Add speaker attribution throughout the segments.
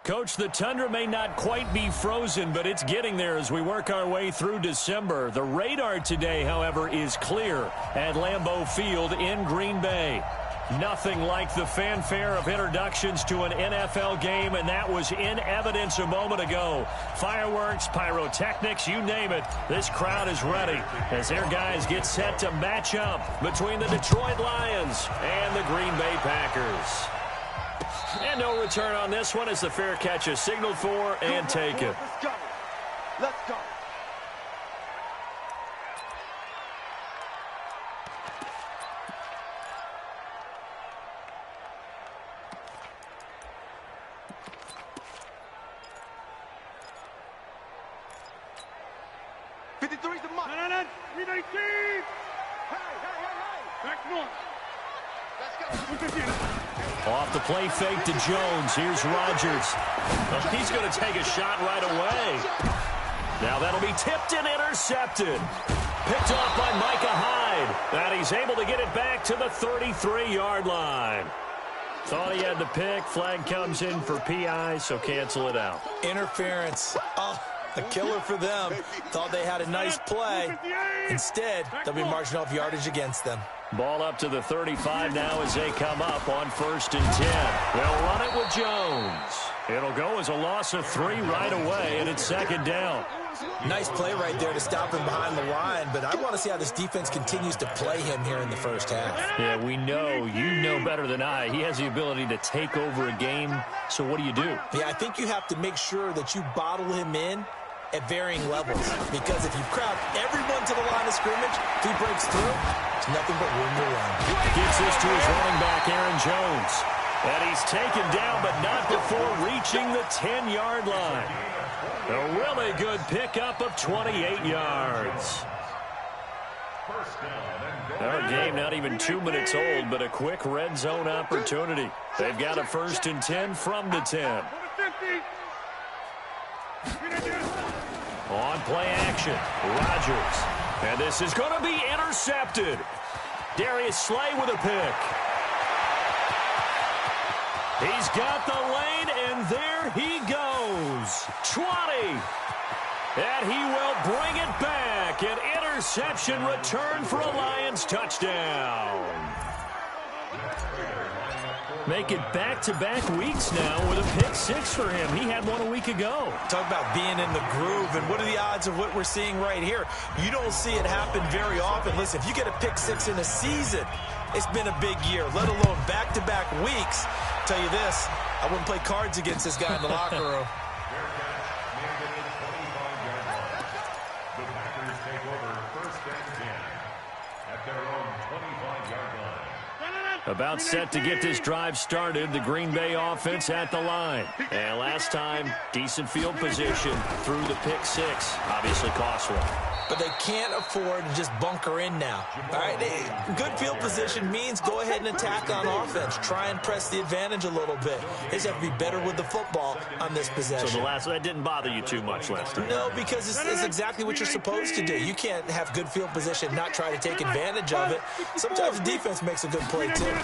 Speaker 1: Coach, the tundra may not quite be frozen, but it's getting there as we work our way through December. The radar today, however, is clear at Lambeau Field in Green Bay. Nothing like the fanfare of introductions to an NFL game, and that was in evidence a moment ago. Fireworks, pyrotechnics, you name it. This crowd is ready as their guys get set to match up between the Detroit Lions and the Green Bay Packers. And no return on this one as the fair catch is signaled for and taken.
Speaker 2: Let's go. Let's go.
Speaker 1: Off the play fake to Jones. Here's Rodgers. Well, he's going to take a shot right away. Now that'll be tipped and intercepted. Picked off by Micah Hyde. And he's able to get it back to the 33-yard line. Thought he had the pick. Flag comes in for PI, so cancel it out.
Speaker 3: Interference. Oh, a killer for them. Thought they had a nice play. Instead, they'll be marching off yardage against them.
Speaker 1: Ball up to the 35 now as they come up on 1st and 10. They'll run it with Jones. It'll go as a loss of 3 right away, and it's 2nd down.
Speaker 3: Nice play right there to stop him behind the line, but I want to see how this defense continues to play him here in the first half.
Speaker 1: Yeah, we know. You know better than I. He has the ability to take over a game, so what do you do?
Speaker 3: Yeah, I think you have to make sure that you bottle him in at varying levels, because if you crowd everyone to the line of scrimmage, if he breaks through, there's nothing but room to run.
Speaker 1: Gets this to his running back, Aaron Jones. And he's taken down, but not before reaching the 10-yard line. A really good pickup of 28 yards. Our game not even 2 minutes old, but a quick red zone opportunity. They've got a 1st and 10 from the 10. On play action, Rodgers. And this is going to be intercepted. Darius Slay with a pick. He's got the lane, and there he goes. 20. And he will bring it back. An interception return for a Lions touchdown. Make it back-to-back weeks now with a pick 6 for him. He had one a week ago.
Speaker 3: Talk about being in the groove, and what are the odds of what we're seeing right here? You don't see it happen very often. Listen, if you get a pick 6 in a season, it's been a big year, let alone back-to-back weeks. I'll tell you this, I wouldn't play cards against this guy in the locker room.
Speaker 4: The Packers take over 1st and 10 at their own 25-yard line.
Speaker 1: About set to get this drive started, the Green Bay offense at the line. And last time, decent field position through the pick 6. Obviously cost one.
Speaker 3: But they can't afford to just bunker in now. All right, good field position means go ahead and attack on offense. Try and press the advantage a little bit. They just have to be better with the football on this possession.
Speaker 1: So that didn't bother you too much last time?
Speaker 3: No, because it's exactly what you're supposed to do. You can't have good field position and not try to take advantage of it. Sometimes the defense makes a good play, too.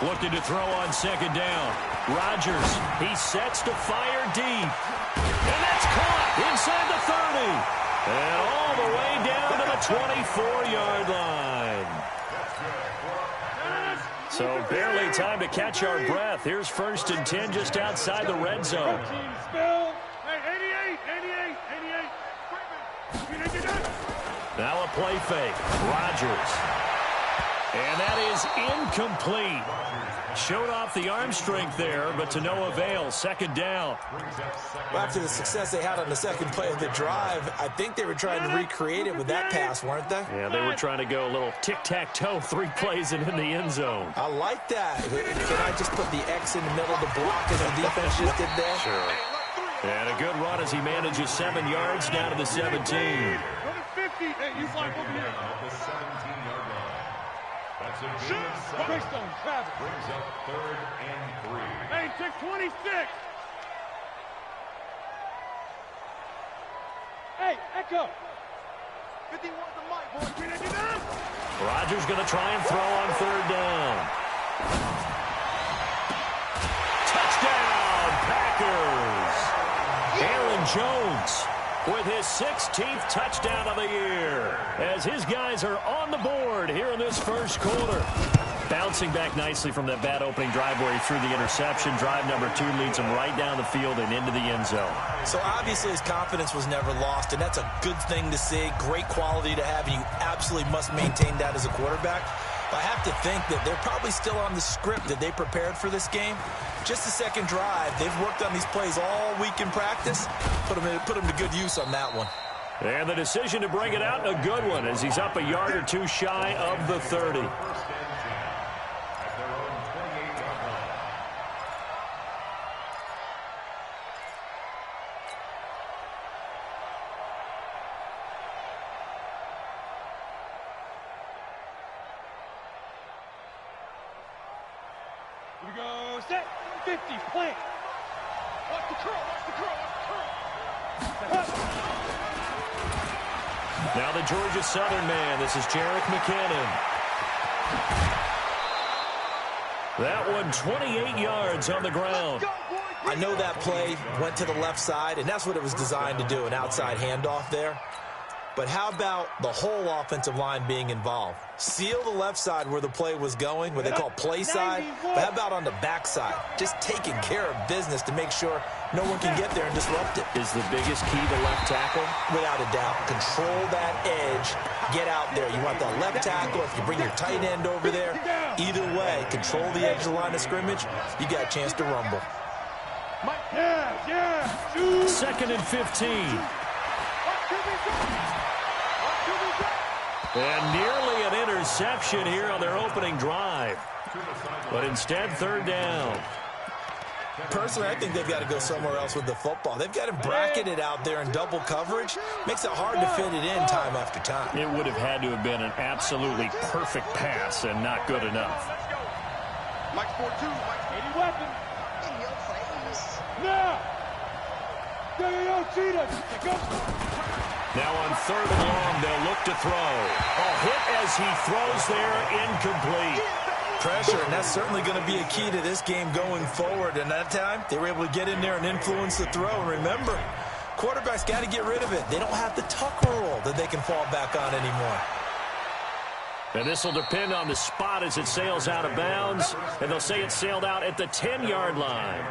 Speaker 1: Looking to throw on 2nd down. Rodgers, he sets to fire deep. And that's caught inside the 30. And all the way down to the 24-yard line. So barely time to catch our breath. Here's 1st and 10 just outside the red zone. Now a play fake. Rodgers. And that is incomplete. Showed off the arm strength there, but to no avail. 2nd down.
Speaker 3: Well, after the success they had on the 2nd play of the drive, I think they were trying to recreate it with that pass, weren't they?
Speaker 1: Yeah, they were trying to go a little tic-tac-toe, 3 plays and in the end zone.
Speaker 3: I like that. Can I just put the X in the middle of the block as the defense just did there?
Speaker 1: Sure. And a good run as he manages 7 yards down to the 17.
Speaker 2: Hey, you fly over here.
Speaker 4: The 17-yard line. That's a gain of 7. Brings up 3rd and 3.
Speaker 2: Hey, 626. Hey, Echo. 51 the mic, boy.
Speaker 1: Rodgers going to try and throw on 3rd down. Touchdown, Packers. Jones with his 16th touchdown of the year as his guys are on the board here in this first quarter. Bouncing back nicely from that bad opening drive where he threw the interception. Drive number 2 leads him right down the field and into the end zone.
Speaker 3: So obviously his confidence was never lost, and that's a good thing to see. Great quality to have, and you absolutely must maintain that as a quarterback. But I have to think that they're probably still on the script that they prepared for this game. Just the second drive. They've worked on these plays all week in practice. Put them to good use on that one.
Speaker 1: And the decision to bring it out, a good one, as he's up a yard or two shy of the 30.
Speaker 2: Here we go, set, 50, plant. Watch the curl, watch the curl, watch the curl.
Speaker 1: Now the Georgia Southern man, this is Jerick McKinnon. That one 28 yards on the ground.
Speaker 3: I know that play went to the left side, and that's what it was designed to do, an outside handoff there. But how about the whole offensive line being involved? Seal the left side where the play was going, what they call play side. But how about on the back side? Just taking care of business to make sure no one can get there and disrupt it.
Speaker 1: Is the biggest key to left tackle?
Speaker 3: Without a doubt. Control that edge. Get out there. You want that left tackle. If you bring your tight end over there, either way, control the edge of the line of scrimmage. You got a chance to rumble.
Speaker 1: Second and 15. And nearly an interception here on their opening drive. But instead, third down.
Speaker 3: Personally, I think they've got to go somewhere else with the football. They've got him bracketed out there in double coverage. Makes it hard to fit it in time after time.
Speaker 1: It would have had to have been an absolutely perfect pass and not good enough.
Speaker 2: Mike's 4-2, Mike's 80 weapon. In your face. Now.
Speaker 1: Now on third and long, they'll look to throw. A hit as he throws there, incomplete.
Speaker 3: Pressure, and that's certainly going to be a key to this game going forward. And that time, they were able to get in there and influence the throw. And remember, quarterbacks got to get rid of it. They don't have the tuck rule that they can fall back on anymore.
Speaker 1: And this will depend on the spot as it sails out of bounds. And they'll say it sailed out at the 10-yard line.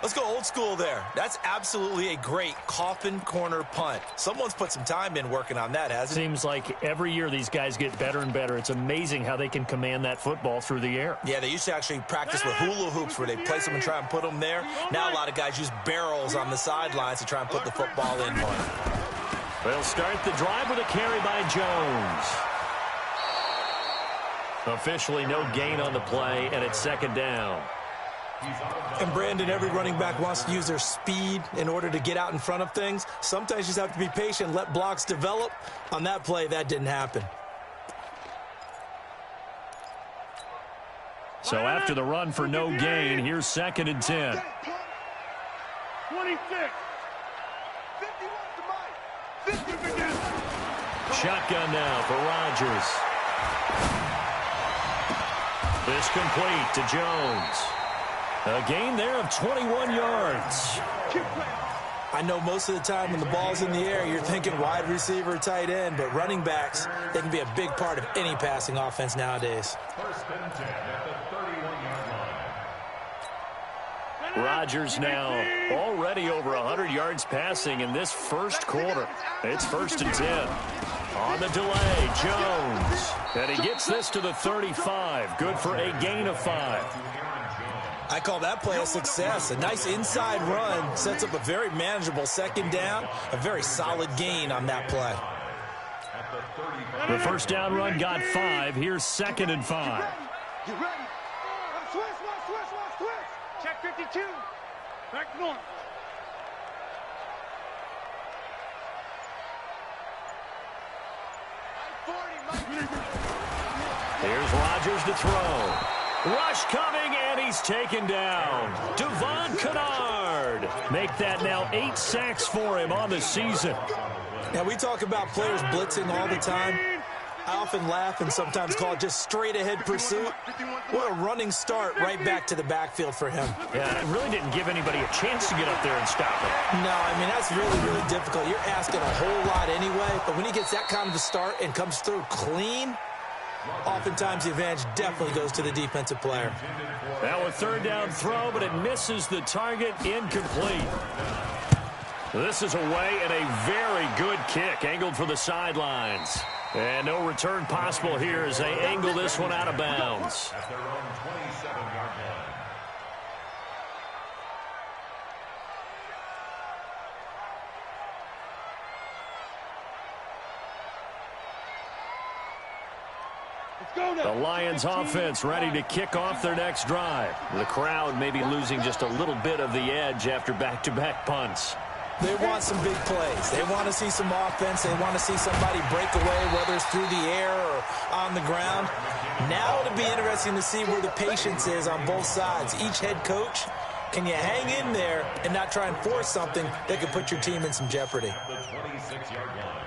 Speaker 3: Let's go old school there. That's absolutely a great coffin corner punt. Someone's put some time in working on that, hasn't it?
Speaker 1: Seems like every year these guys get better and better. It's amazing how they can command that football through the air.
Speaker 3: Yeah, they used to actually practice with hula hoops where they place them and try and put them there. Now a lot of guys use barrels on the sidelines to try and put the football in one.
Speaker 1: They'll start the drive with a carry by Jones. Officially no gain on the play, and it's second down.
Speaker 3: And Brandon, every running back wants to use their speed in order to get out in front of things. Sometimes you just have to be patient, let blocks develop. On that play, that didn't happen.
Speaker 1: So after the run for no gain, here's second and 10.
Speaker 2: 26. 51 to Mike. 50 again.
Speaker 1: Shotgun now for Rodgers. This complete to Jones. A gain there of 21 yards.
Speaker 3: I know most of the time when the ball's in the air, you're thinking wide receiver, tight end, but running backs, they can be a big part of any passing offense nowadays.
Speaker 4: First and 10 at the 31-yard line.
Speaker 1: Rodgers now already over 100 yards passing in this first quarter. It's first and 10. On the delay, Jones. And he gets this to the 35. Good for a gain of 5.
Speaker 3: I call that play a success. A nice inside run sets up a very manageable second down. A very solid gain on that play.
Speaker 1: The first down run got 5. Here's second and 5.
Speaker 2: You ready? Switch. Check 52. Back north.
Speaker 1: Here's Rodgers to throw. Rush coming, and he's taken down. Devon Kennard. Make that now 8 sacks for him on the season.
Speaker 3: Now, we talk about players blitzing all the time. I often laugh and sometimes call it just straight-ahead pursuit. What a running start right back to the backfield for him.
Speaker 1: Yeah, it really didn't give anybody a chance to get up there and stop him.
Speaker 3: No, I mean, that's really, really difficult. You're asking a whole lot anyway, but when he gets that kind of a start and comes through clean, oftentimes the advantage definitely goes to the defensive player.
Speaker 1: Now a third down throw, but it misses the target, incomplete. This is away and a very good kick, angled for the sidelines. And no return possible here as they angle this one out of bounds.
Speaker 4: At their own 27-yard line.
Speaker 1: The Lions offense ready to kick off their next drive. The crowd may be losing just a little bit of the edge after back-to-back punts.
Speaker 3: They want some big plays. They want to see some offense. They want to see somebody break away, whether it's through the air or on the ground. Now it'll be interesting to see where the patience is on both sides. Each head coach, can you hang in there and not try and force something that could put your team in some jeopardy?
Speaker 4: The 26-yard line.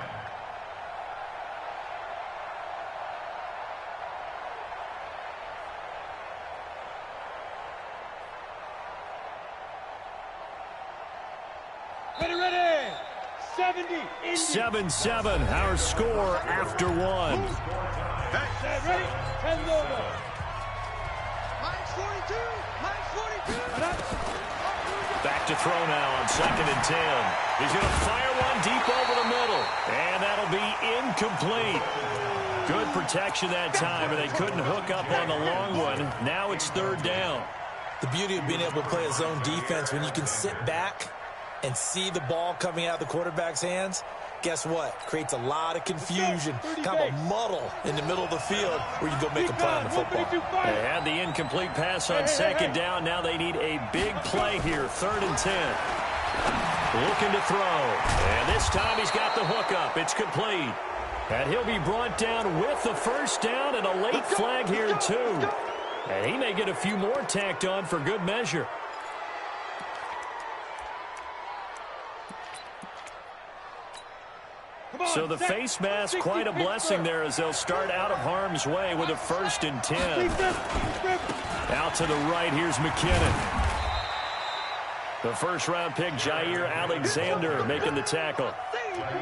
Speaker 2: Ready. 70.
Speaker 1: 7-7, our score after one.
Speaker 2: Ready. 10 over. Mine's 42.
Speaker 1: Back to throw now on 2nd and 10. He's going to fire one deep over the middle. And that'll be incomplete. Good protection that time, and they couldn't hook up on the long one. Now it's 3rd down.
Speaker 3: The beauty of being able to play a zone defense when you can sit back and see the ball coming out of the quarterback's hands, guess what? Creates a lot of confusion, kind of a muddle in the middle of the field where you go make a play on the football.
Speaker 1: They had the incomplete pass on 2nd down. Now they need a big play here, 3rd and 10. Looking to throw. And this time he's got the hookup. It's complete. And he'll be brought down with the 1st down and a late flag here, too. And he may get a few more tacked on for good measure. So the face mask, quite a blessing there as they'll start out of harm's way with a 1st and 10. Out to the right, here's McKinnon. The 1st-round pick, Jair Alexander, making the tackle.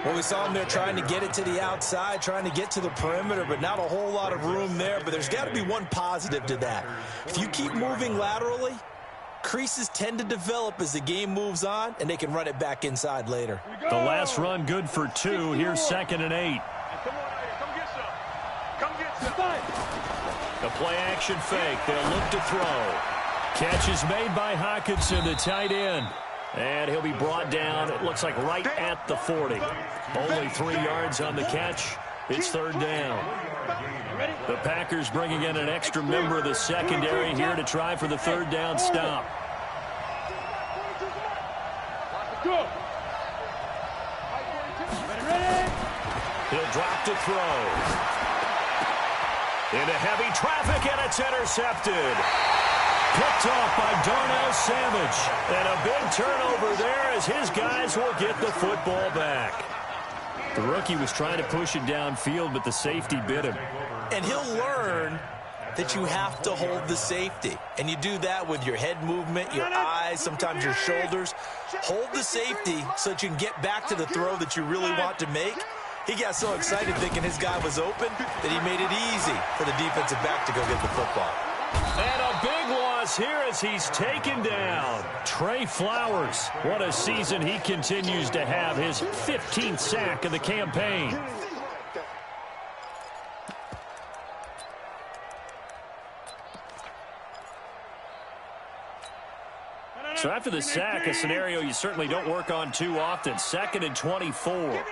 Speaker 3: Well, we saw him there trying to get it to the outside, trying to get to the perimeter, but not a whole lot of room there. But there's got to be one positive to that. If you keep moving laterally, creases tend to develop as the game moves on, and they can run it back inside later.
Speaker 1: The last run good for 2. Here's 2nd and 8. The play-action fake. They'll look to throw. Catch is made by Hawkinson, the tight end. And he'll be brought down, it looks like right at the 40. Only 3 yards on the catch. It's 3rd down. The Packers bringing in an extra member of the secondary here to try for the 3rd down stop. He'll drop to throw. Into heavy traffic, and it's intercepted. Picked off by Darnell Savage. And a big turnover there as his guys will get the football back. The rookie was trying to push it downfield, but the safety bit him.
Speaker 3: And he'll learn that you have to hold the safety. And you do that with your head movement, your eyes, sometimes your shoulders. Hold the safety so that you can get back to the throw that you really want to make. He got so excited thinking his guy was open that he made it easy for the defensive back to go get the football.
Speaker 1: And a big loss here as he's taken down. Trey Flowers. What a season he continues to have. His 15th sack of the campaign. So after the sack, a scenario you certainly don't work on too often. 2nd and 24.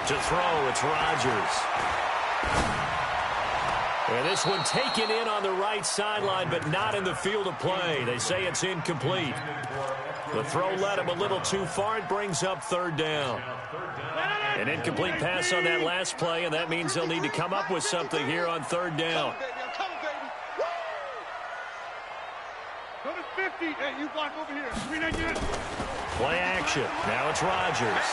Speaker 1: To throw, it's Rodgers. And this one taken in on the right sideline, but not in the field of play. They say it's incomplete. The throw led him a little too far. It brings up 3rd down. An incomplete pass on that last play, and that means they'll need to come up with something here on 3rd down.
Speaker 2: Hey, you block over here.
Speaker 1: Play action. Now it's Rodgers.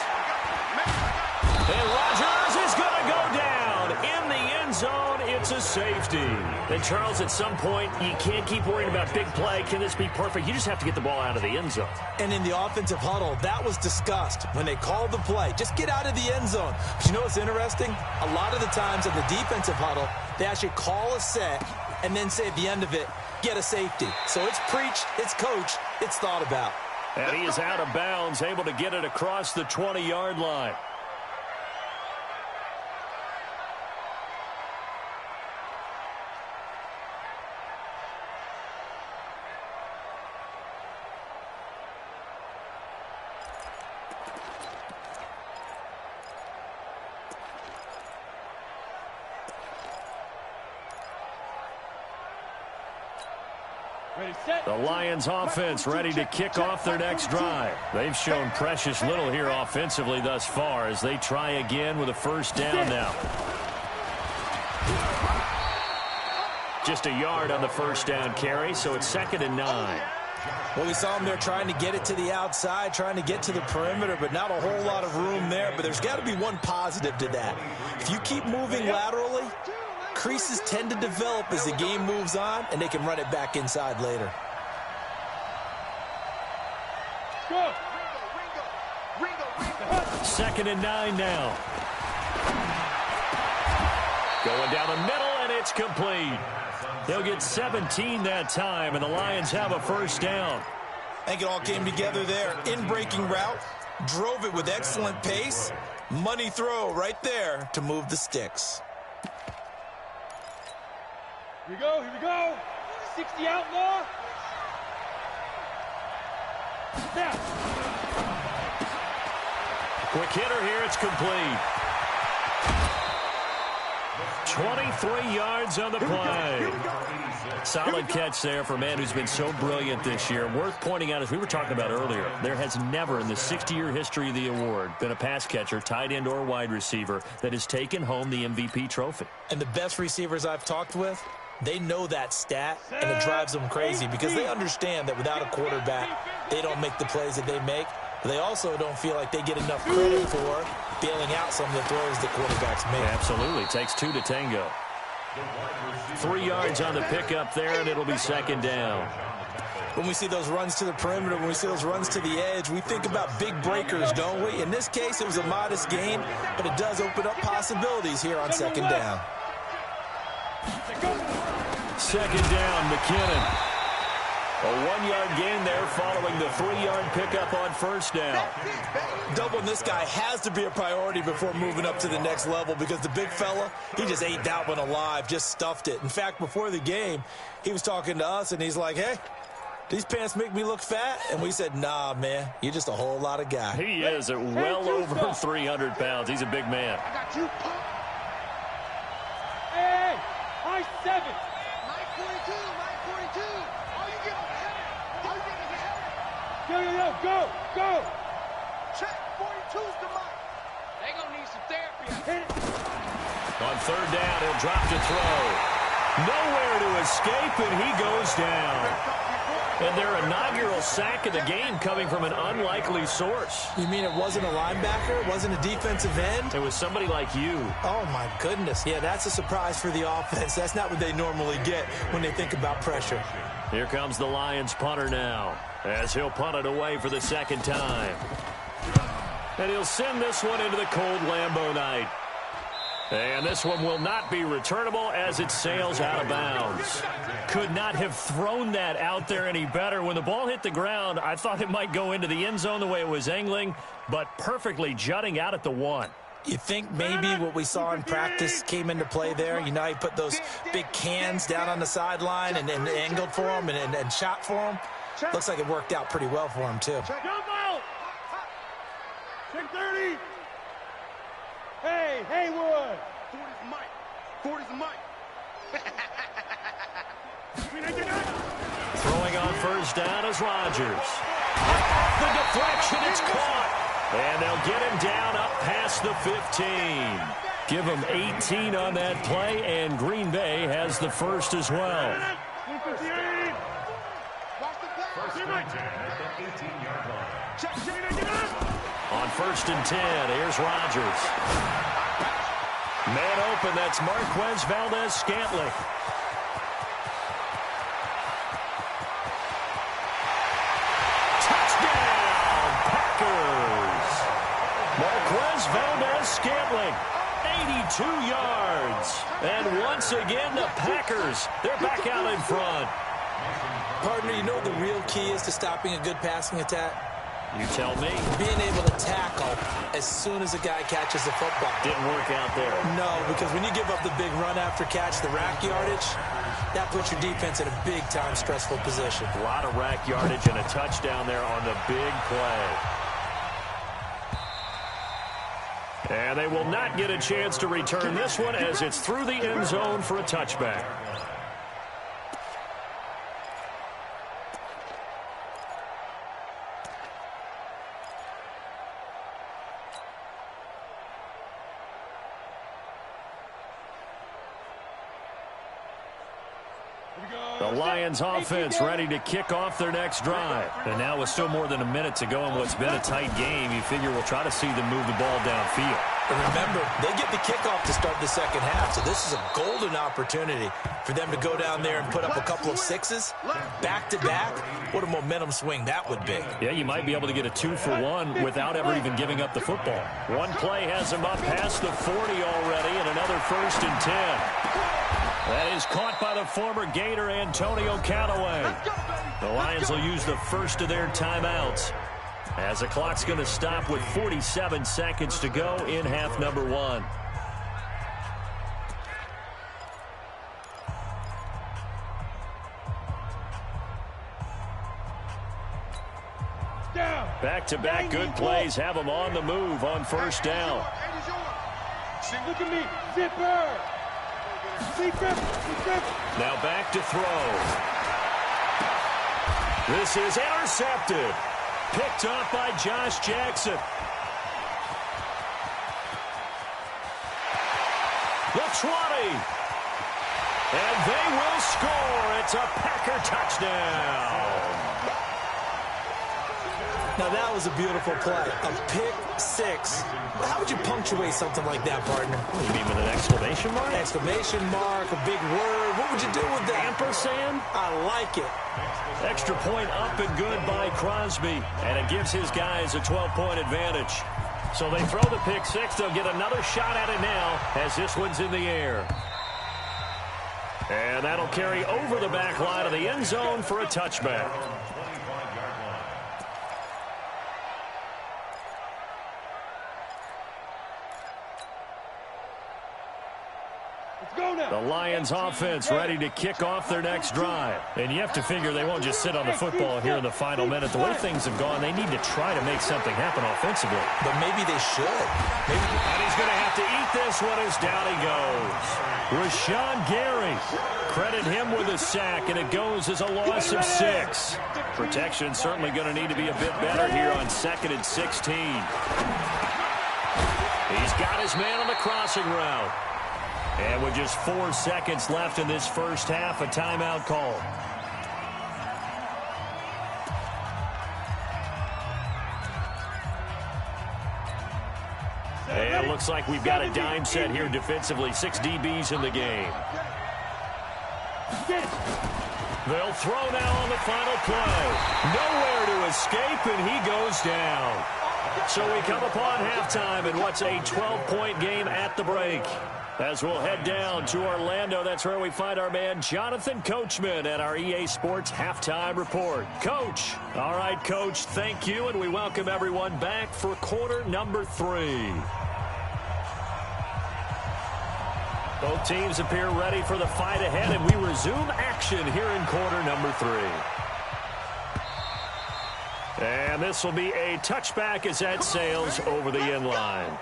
Speaker 1: safety. And, Charles, at some point, you can't keep worrying about big play. Can this be perfect? You just have to get the ball out of the end zone.
Speaker 3: And in the offensive huddle, that was discussed when they called the play. Just get out of the end zone. But you know what's interesting? A lot of the times in the defensive huddle, they actually call a set and then say at the end of it, get a safety. So it's preached, it's coached, it's thought about.
Speaker 1: And he is out of bounds, able to get it across the 20-yard line. The Lions offense ready to kick off their next drive. They've shown precious little here offensively thus far as they try again with a first down now. Just a yard on the first down carry, so it's 2nd and 9.
Speaker 3: Well, we saw them there trying to get it to the outside, trying to get to the perimeter, but not a whole lot of room there. But there's got to be one positive to that. If you keep moving laterally, creases tend to develop as the game moves on, and they can run it back inside later.
Speaker 2: Go.
Speaker 1: 2nd and 9 now. Going down the middle, and it's complete. They'll get 17 that time, and the Lions have a first down.
Speaker 3: I think it all came together there. In-breaking route, drove it with excellent pace. Money throw right there to move the sticks.
Speaker 2: Here we go. 60 outlaw. Snap.
Speaker 1: Quick hitter here, it's complete. 23 yards on the play. Solid catch there for a man who's been so brilliant this year. Worth pointing out, as we were talking about earlier, there has never in the 60-year history of the award been a pass catcher, tight end, or wide receiver that has taken home the MVP trophy.
Speaker 3: And the best receivers I've talked with, they know that stat, and it drives them crazy because they understand that without a quarterback, they don't make the plays that they make. But they also don't feel like they get enough credit for bailing out some of the throws that quarterbacks make.
Speaker 1: Absolutely. Takes 2 to tango. 3 yards on the pickup there, and it'll be 2nd down.
Speaker 3: When we see those runs to the perimeter, when we see those runs to the edge, we think about big breakers, don't we? In this case, it was a modest gain, but it does open up possibilities here on 2nd down.
Speaker 1: 2nd down, McKinnon. A 1-yard gain there following the 3-yard pickup on first down.
Speaker 3: Doubling this guy has to be a priority before moving up to the next level because the big fella, he just ate that one alive, just stuffed it. In fact, before the game, he was talking to us, and he's like, hey, these pants make me look fat? And we said, nah, man, you're just a whole lot of guy.
Speaker 1: He is at well over 300 pounds. He's a big man.
Speaker 2: I got you. Hey, high 7. 942. Go.
Speaker 5: Check, 42's the mic. They gonna need some therapy.
Speaker 1: On 3rd down, he'll drop to throw. Nowhere to escape, and he goes down. And their inaugural sack of the game coming from an unlikely source.
Speaker 3: You mean it wasn't a linebacker? It wasn't a defensive end?
Speaker 1: It was somebody like you.
Speaker 3: Oh, my goodness. Yeah, that's a surprise for the offense. That's not what they normally get when they think about pressure.
Speaker 1: Here comes the Lions punter now, as he'll punt it away for the 2nd time. And he'll send this one into the cold Lambeau night. And this one will not be returnable as it sails out of bounds. Could not have thrown that out there any better. When the ball hit the ground, I thought it might go into the end zone the way it was angling, but perfectly jutting out at the 1.
Speaker 3: You think maybe what we saw in practice came into play there? You know, he put those big cans down on the sideline and angled for him and shot for him. Looks like it worked out pretty well for him, too.
Speaker 2: Jump out. Check 30. Hey, Haywood.
Speaker 5: 40's the mic.
Speaker 1: Throwing on first down is Rodgers. The deflection, it's caught. And they'll get him down up past the 15. Give him 18 on that play, and Green Bay has the first as well.
Speaker 4: First and 10 at the 18-yard line.
Speaker 1: On 1st and 10, here's Rodgers. Man open, that's Marquez Valdez-Scantling. Touchdown, Packers! Marquez Valdez-Scantling, 82 yards. And once again, the Packers, they're back out in front.
Speaker 3: Partner, you know what the real key is to stopping a good passing attack?
Speaker 1: You tell me.
Speaker 3: Being able to tackle as soon as a guy catches the football.
Speaker 1: Didn't work out there.
Speaker 3: No, because when you give up the big run after catch, the rack yardage, that puts your defense in a big-time stressful position.
Speaker 1: A lot of rack yardage and a touchdown there on the big play. And they will not get a chance to return this one as it's through the end zone for a touchback. The Lions offense ready to kick off their next drive. And now with still more than a minute to go in what's been a tight game, you figure we'll try to see them move the ball downfield.
Speaker 3: And remember, they get the kickoff to start the second half, so this is a golden opportunity for them to go down there and put up a couple of sixes back-to-back. What a momentum swing that would be.
Speaker 1: Yeah, you might be able to get a 2-for-1 without ever even giving up the football. One play has them up past the 40 already, and another 1st and 10. That is caught by the former Gator Antonio Callaway. The Lions will use the first of their timeouts as the clock's going to stop with 47 seconds to go in half number 1. Back-to-back good plays have them on the move on first down.
Speaker 2: Look at me, zipper.
Speaker 1: Now back to throw. This is intercepted. Picked up by Josh Jackson. The 20. And they will score. It's a Packer touchdown.
Speaker 3: Now, that was a beautiful play. A pick six. How would you punctuate something like that, partner?
Speaker 1: What do you mean, with an exclamation mark?
Speaker 3: Exclamation mark, a big word. What would you do with that?
Speaker 1: Ampersand?
Speaker 3: I like it.
Speaker 1: Extra point up and good by Crosby. And it gives his guys a 12-point advantage. So they throw the pick six. They'll get another shot at it now as this one's in the air. And that'll carry over the back line of the end zone for a touchback. The Lions offense ready to kick off their next drive. And you have to figure they won't just sit on the football here in the final minute. The way things have gone, they need to try to make something happen offensively.
Speaker 3: But maybe they should.
Speaker 1: And he's going to have to eat this one as down he goes. Rashawn Gary. Credit him with a sack, and it goes as a loss of 6. Protection certainly going to need to be a bit better here on 2nd and 16. He's got his man on the crossing route. And with just 4 seconds left in this first half, a timeout call. And it looks like we've got a dime set here defensively. 6 DBs in the game. They'll throw now on the final play. Nowhere to escape, and he goes down. So we come upon halftime in what's a 12-point game at the break. As we'll head down to Orlando, that's where we find our man Jonathan Coachman at our EA Sports Halftime Report. Coach. All right, Coach, thank you, and we welcome everyone back for quarter number 3. Both teams appear ready for the fight ahead, and we resume action here in quarter number 3. And this will be a touchback as that sails over the end line.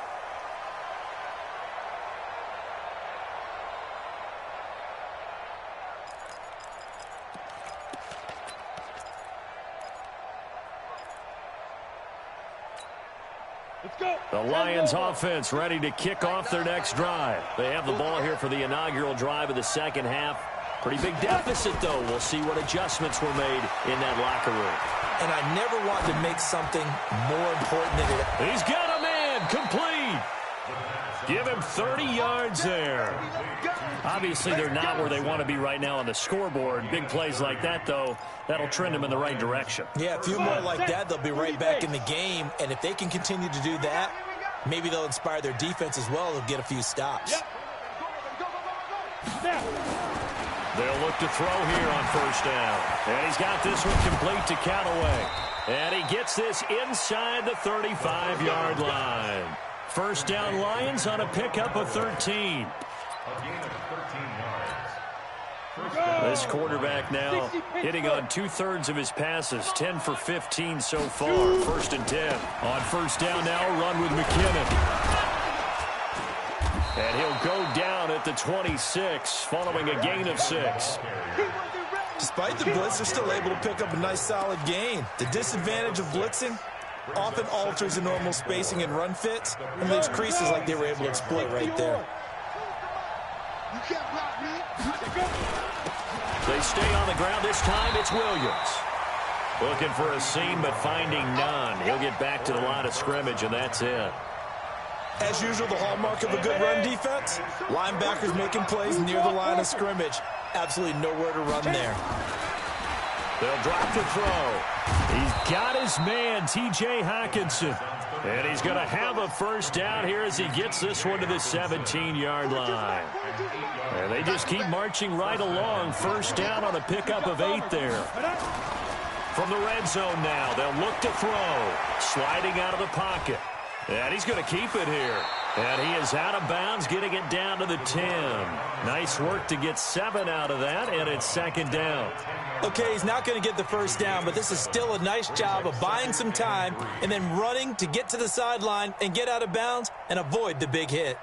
Speaker 1: The Lions offense ready to kick off their next drive. They have the ball here for the inaugural drive of the second half. Pretty big deficit, though. We'll see what adjustments were made in that locker room.
Speaker 3: And I never want to make something more important than it.
Speaker 1: He's got a man complete. Give him 30 yards there. Obviously, they're not where they want to be right now on the scoreboard. Big plays like that, though, that'll trend them in the right direction.
Speaker 3: Yeah, a few more like that, they'll be right back in the game. And if they can continue to do that, maybe they'll inspire their defense as well. They'll get a few stops.
Speaker 1: They'll look to throw here on first down. And he's got this one complete to Callaway. And he gets this inside the 35-yard line. First down, Lions on a pickup of 13.
Speaker 4: A gain of 13 yards.
Speaker 1: This quarterback now hitting on 2/3 of his passes, 10 for 15 so far. First and 10. On first down now, run with McKinnon. And he'll go down at the 26, following a gain of 6.
Speaker 3: Despite the blitz, they're still able to pick up a nice solid gain. The disadvantage of blitzing often alters the normal spacing and run fits and leaves creases like they were able to exploit right there.
Speaker 1: They stay on the ground. This time it's Williams. Looking for a seam, but finding none. He'll get back to the line of scrimmage, and that's it.
Speaker 3: As usual, the hallmark of a good run defense, linebackers making plays near the line of scrimmage. Absolutely nowhere to run there.
Speaker 1: They'll drop the throw. He's got his man, T.J. Hockenson. And he's going to have a first down here as he gets this one to the 17-yard line. And they just keep marching right along. First down on a pickup of 8 there. From the red zone now, they'll look to throw. Sliding out of the pocket. And he's going to keep it here. And he is out of bounds, getting it down to the 10. Nice work to get 7 out of that, and it's second down.
Speaker 3: Okay, he's not going to get the first down, but this is still a nice job of buying some time and then running to get to the sideline and get out of bounds and avoid the big hit.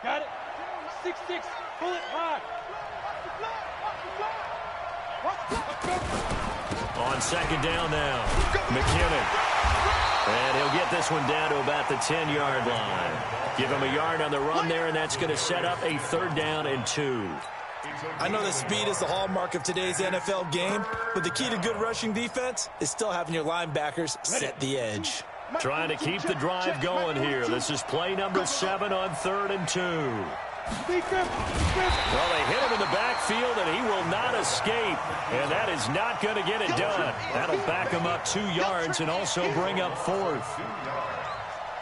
Speaker 2: Got it. 6-6. Pull it hard.
Speaker 1: On second down now, McKinnon. And he'll get this one down to about the 10-yard line. Give him a yard on the run there, and that's going to set up a 3rd down and 2.
Speaker 3: I know that speed is the hallmark of today's NFL game, but the key to good rushing defense is still having your linebackers set the edge.
Speaker 1: Trying to keep the drive going here. This is play number 7 on 3rd and 2. Well, they hit him in the backfield, and he will not escape. And that is not going to get it done. That'll back him up 2 yards and also bring up 4th.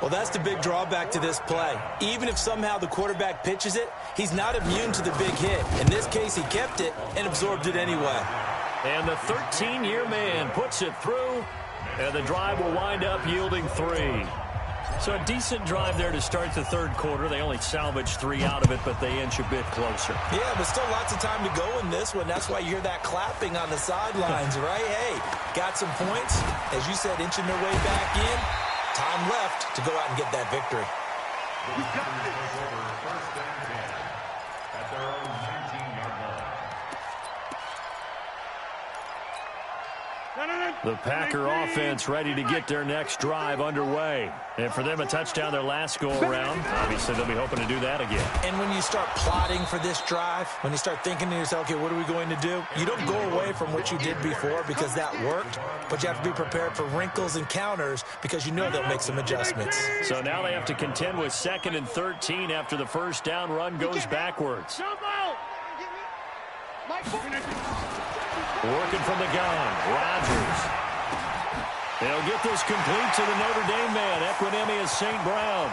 Speaker 3: Well, that's the big drawback to this play. Even if somehow the quarterback pitches it, he's not immune to the big hit. In this case, he kept it and absorbed it anyway.
Speaker 1: And the 13-year man puts it through, and the drive will wind up yielding 3. So a decent drive there to start the 3rd quarter. They only salvaged 3 out of it, but they inch a bit closer.
Speaker 3: Yeah, but still lots of time to go in this one. That's why you hear that clapping on the sidelines, right? Hey, got some points. As you said, inching their way back in. Time left to go out and get that victory.
Speaker 4: The Packers take over first and 10 at their own 19-yard line.
Speaker 1: The Packer offense ready to get their next drive underway. And for them, a touchdown their last go-around. Obviously, they'll be hoping to do that again.
Speaker 3: And when you start plotting for this drive, when you start thinking to yourself, okay, what are we going to do? You don't go away from what you did before because that worked, but you have to be prepared for wrinkles and counters because you know they'll make some adjustments.
Speaker 1: So now they have to contend with 2nd and 13 after the first down run goes backwards. Working from the gun, Rodgers. They'll get this complete to the Notre Dame man, Equinemius St. Brown.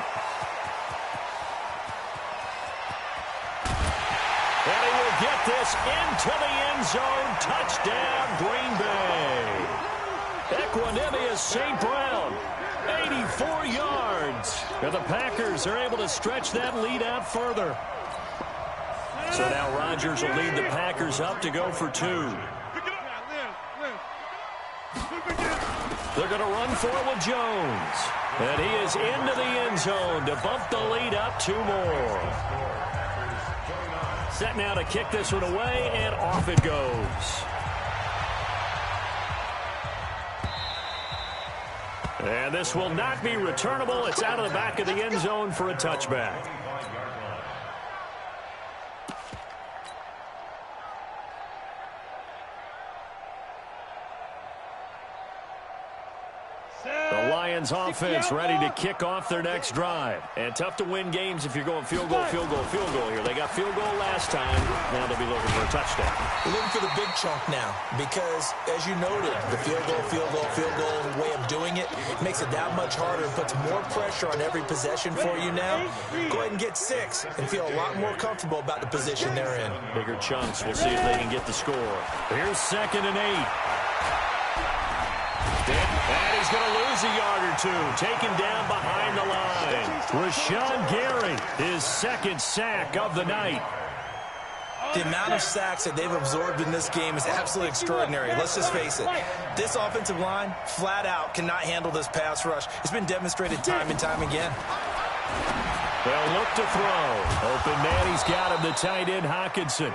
Speaker 1: And he will get this into the end zone. Touchdown, Green Bay. Equinemius St. Brown, 84 yards. And the Packers are able to stretch that lead out further. So now Rodgers will lead the Packers up to go for 2. They're going to run for it with Jones. And he is into the end zone to bump the lead up 2 more. Set now to kick this one away, and off it goes. And this will not be returnable. It's out of the back of the end zone for a touchback. Lions offense ready to kick off their next drive. And tough to win games if you're going field goal, field goal, field goal here. They got field goal last time. Now they'll be looking for a touchdown.
Speaker 3: We're looking for the big chunk now because, as you noted, the field goal way of doing it makes it that much harder. It puts more pressure on every possession for you now. Go ahead and get 6 and feel a lot more comfortable about the position they're in.
Speaker 1: Bigger chunks. We'll see if they can get the score. Here's 2nd and 8. And he's going to lose a yard or 2. Taken down behind the line. Rashawn Gary, his 2nd sack of the night.
Speaker 3: The amount of sacks that they've absorbed in this game is absolutely extraordinary. Let's just face it. This offensive line, flat out, cannot handle this pass rush. It's been demonstrated time and time again.
Speaker 1: They'll look to throw. Open man, he's got him, the tight end, Hockenson.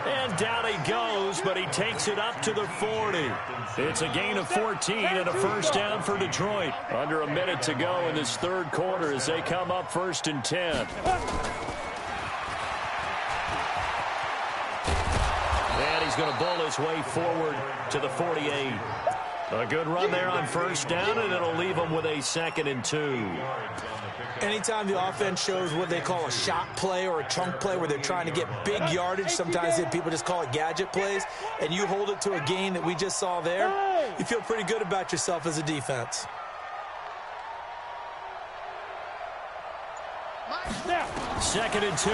Speaker 1: And down he goes, but he takes it up to the 40. It's a gain of 14 and a first down for Detroit. Under a minute to go in this 3rd quarter as they come up 1st and 10. And he's going to bull his way forward to the 48. A good run there on 1st down, and it'll leave them with a 2nd and 2.
Speaker 3: Anytime the offense shows what they call a shot play or a chunk play where they're trying to get big yardage, sometimes people just call it gadget plays, and you hold it to a gain that we just saw there, you feel pretty good about yourself as a defense.
Speaker 1: Second and 2.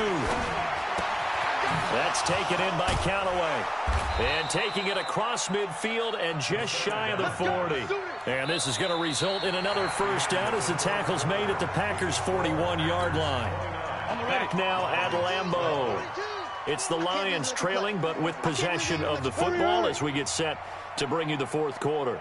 Speaker 1: That's taken in by Callaway. And taking it across midfield and just shy of the 40. And this is going to result in another first down as the tackle's made at the Packers' 41-yard line. Back now at Lambeau. It's the Lions trailing, but with possession of the football as we get set to bring you the 4th quarter.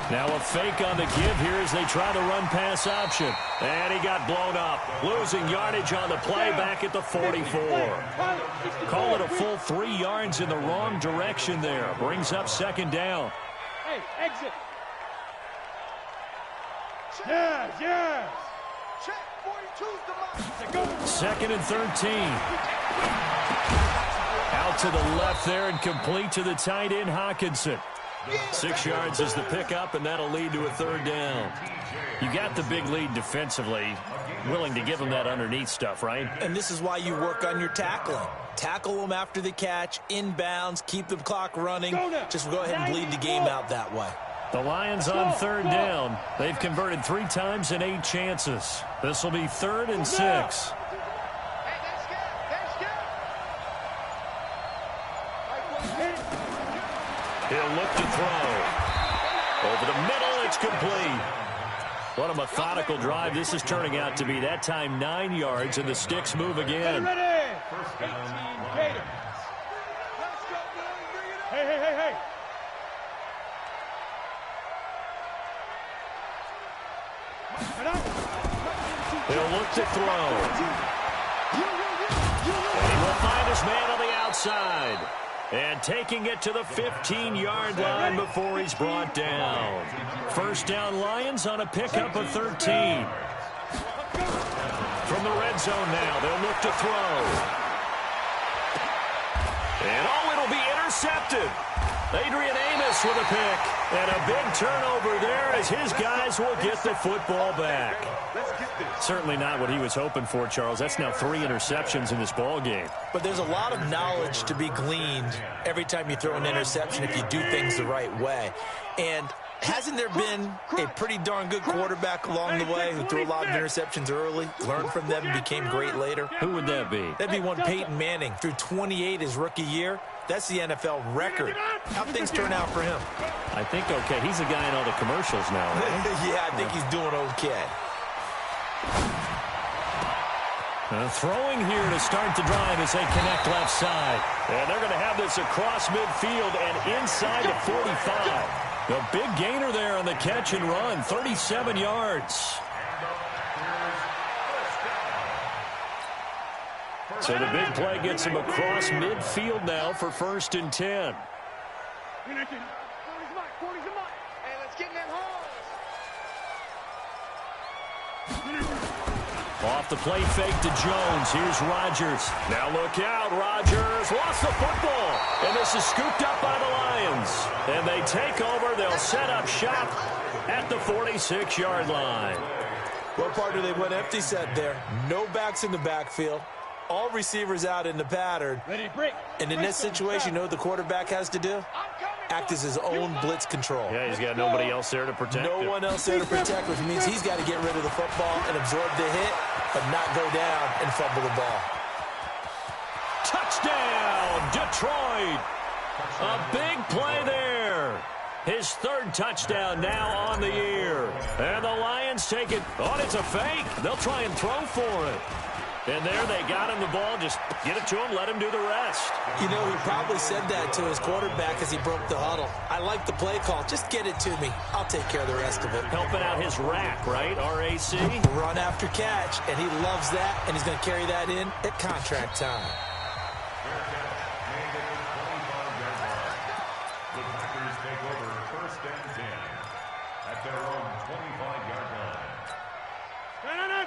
Speaker 1: Now a fake on the give here as they try to run pass option. And he got blown up. Losing yardage on the play back at the 44. Call it a full 3 yards in the wrong direction there. Brings up 2nd down.
Speaker 2: Hey, exit. Yes.
Speaker 5: Check. 42's the mark.
Speaker 1: 2nd and 13. Out to the left there and complete to the tight end, Hockenson. 6 yards is the pickup, and that'll lead to a 3rd down. You got the big lead defensively. Willing to give them that underneath stuff, right?
Speaker 3: And this is why you work on your tackling. Tackle them after the catch, inbounds, keep the clock running. Just go ahead and bleed the game out that way.
Speaker 1: The Lions on 3rd down. They've converted 3 times in 8 chances. This will be 3rd and 6. He'll look to throw. Over the middle, it's complete. What a methodical drive this is turning out to be. That time 9 yards, and the sticks move again.
Speaker 2: Ready. 18 Gators. Hey.
Speaker 1: He'll look to throw. And he will find his man on the outside. And taking it to the 15-yard line before he's brought down. First down Lions on a pickup of 13. From the red zone now, they'll look to throw. And it'll be intercepted. Adrian Amos with a pick. And a big turnover there as his guys will get the football back. Certainly not what he was hoping for, Charles. That's now 3 interceptions in this ball game.
Speaker 3: But there's a lot of knowledge to be gleaned every time you throw an interception if you do things the right way. And hasn't there been a pretty darn good quarterback along the way who threw a lot of interceptions early, learned from them, and became great later?
Speaker 1: Who would that be?
Speaker 3: That'd be one Peyton Manning. Threw 28 his rookie year. That's the NFL record. How'd things turn out for him?
Speaker 1: I think okay. He's a guy in all the commercials now, right?
Speaker 3: Yeah, I think he's doing okay.
Speaker 1: Throwing here to start the drive as they connect left side. And they're going to have this across midfield and inside the 45. The big gainer there on the catch and run, 37 yards. So the big play gets him across midfield now for 1st and 10.
Speaker 5: 40's the mark. Hey, let's get in them holes.
Speaker 1: Off the play fake to Jones. Here's Rodgers. Now look out. Rodgers lost the football. And this is scooped up by the Lions. And they take over. They'll set up shop at the 46-yard line.
Speaker 3: What part do they went empty set there? No backs in the backfield. All receivers out in the pattern. And in this situation, you know what the quarterback has to do? Act as his own blitz control.
Speaker 1: Yeah, he's got nobody else there to protect him.
Speaker 3: No one else there to protect, which means he's got to get rid of the football and absorb the hit, but not go down and fumble the ball.
Speaker 1: Touchdown, Detroit. A big play there. His third touchdown now on the year. And the Lions take it. Oh, it's a fake. They'll try and throw for it. And there they got him the ball. Just get it to him, let him do the rest.
Speaker 3: You know, he probably said that to his quarterback as he broke the huddle. I like the play call. Just get it to me. I'll take care of the rest of it.
Speaker 1: Helping out his rack, right? R-A-C?
Speaker 3: Run after catch, and he loves that, and he's going to carry that in at contract time.
Speaker 4: The Packers take over 1st and 10 at their own 25-yard line.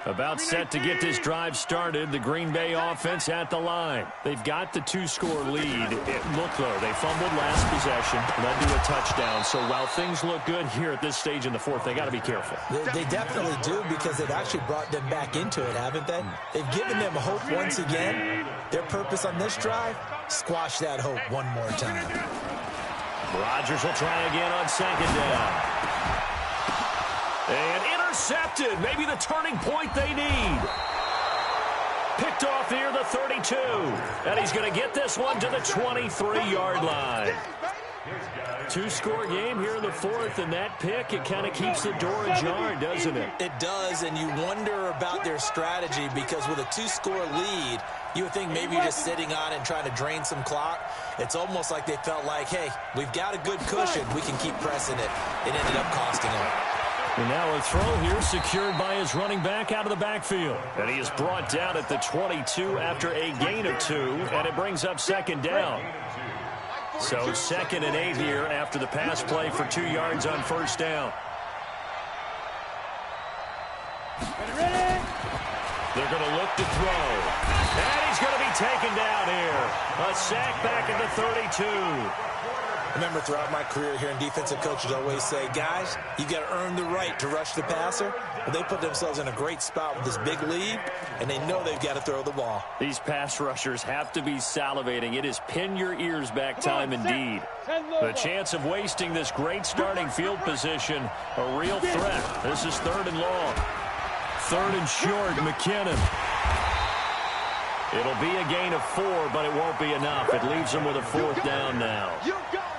Speaker 1: About set to get this drive started. The Green Bay offense at the line. They've got the 2-score lead. It looked though. They fumbled last possession, led to a touchdown. So while things look good here at this stage in the fourth, they got to be careful.
Speaker 3: They definitely do, because they've actually brought them back into it, haven't they? They've given them hope once again. Their purpose on this drive, squash that hope one more time.
Speaker 1: Rodgers will try again on second down. And intercepted. Maybe the turning point they need. Picked off near the 32. And he's going to get this one to the 23-yard line. 2-score game here in the fourth, and that pick, it kind of keeps the door ajar, doesn't it?
Speaker 3: It does, and you wonder about their strategy, because with a 2-score lead, you would think maybe you're just sitting on it and trying to drain some clock. It's almost like they felt like, hey, we've got a good cushion. We can keep pressing it. It ended up costing them.
Speaker 1: And now a throw here secured by his running back out of the backfield. And he is brought down at the 22 after a gain of 2, and it brings up second down. So 2nd and 8 here after the pass play for 2 yards on first down. They're going to look to throw. And he's going to be taken down here. A sack back at the 32.
Speaker 3: I remember throughout my career hearing defensive coaches always say, guys, you got to earn the right to rush the passer. Well, they put themselves in a great spot with this big lead, and they know they've got to throw the ball.
Speaker 1: These pass rushers have to be salivating. It is pin your ears back time indeed. The chance of wasting this great starting field position, a real threat. This is 3rd and long. 3rd and short, McKinnon. It'll be a gain of 4, but it won't be enough. It leaves them with a 4th down now.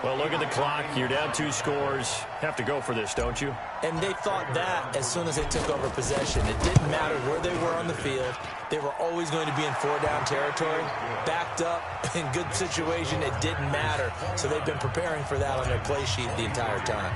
Speaker 1: Well, look at the clock. You're down 2 scores. Have to go for this, don't you?
Speaker 3: And they thought that as soon as they took over possession. It didn't matter where they were on the field. They were always going to be in 4-down territory. Backed up, in good situation, it didn't matter. So they've been preparing for that on their play sheet the entire time.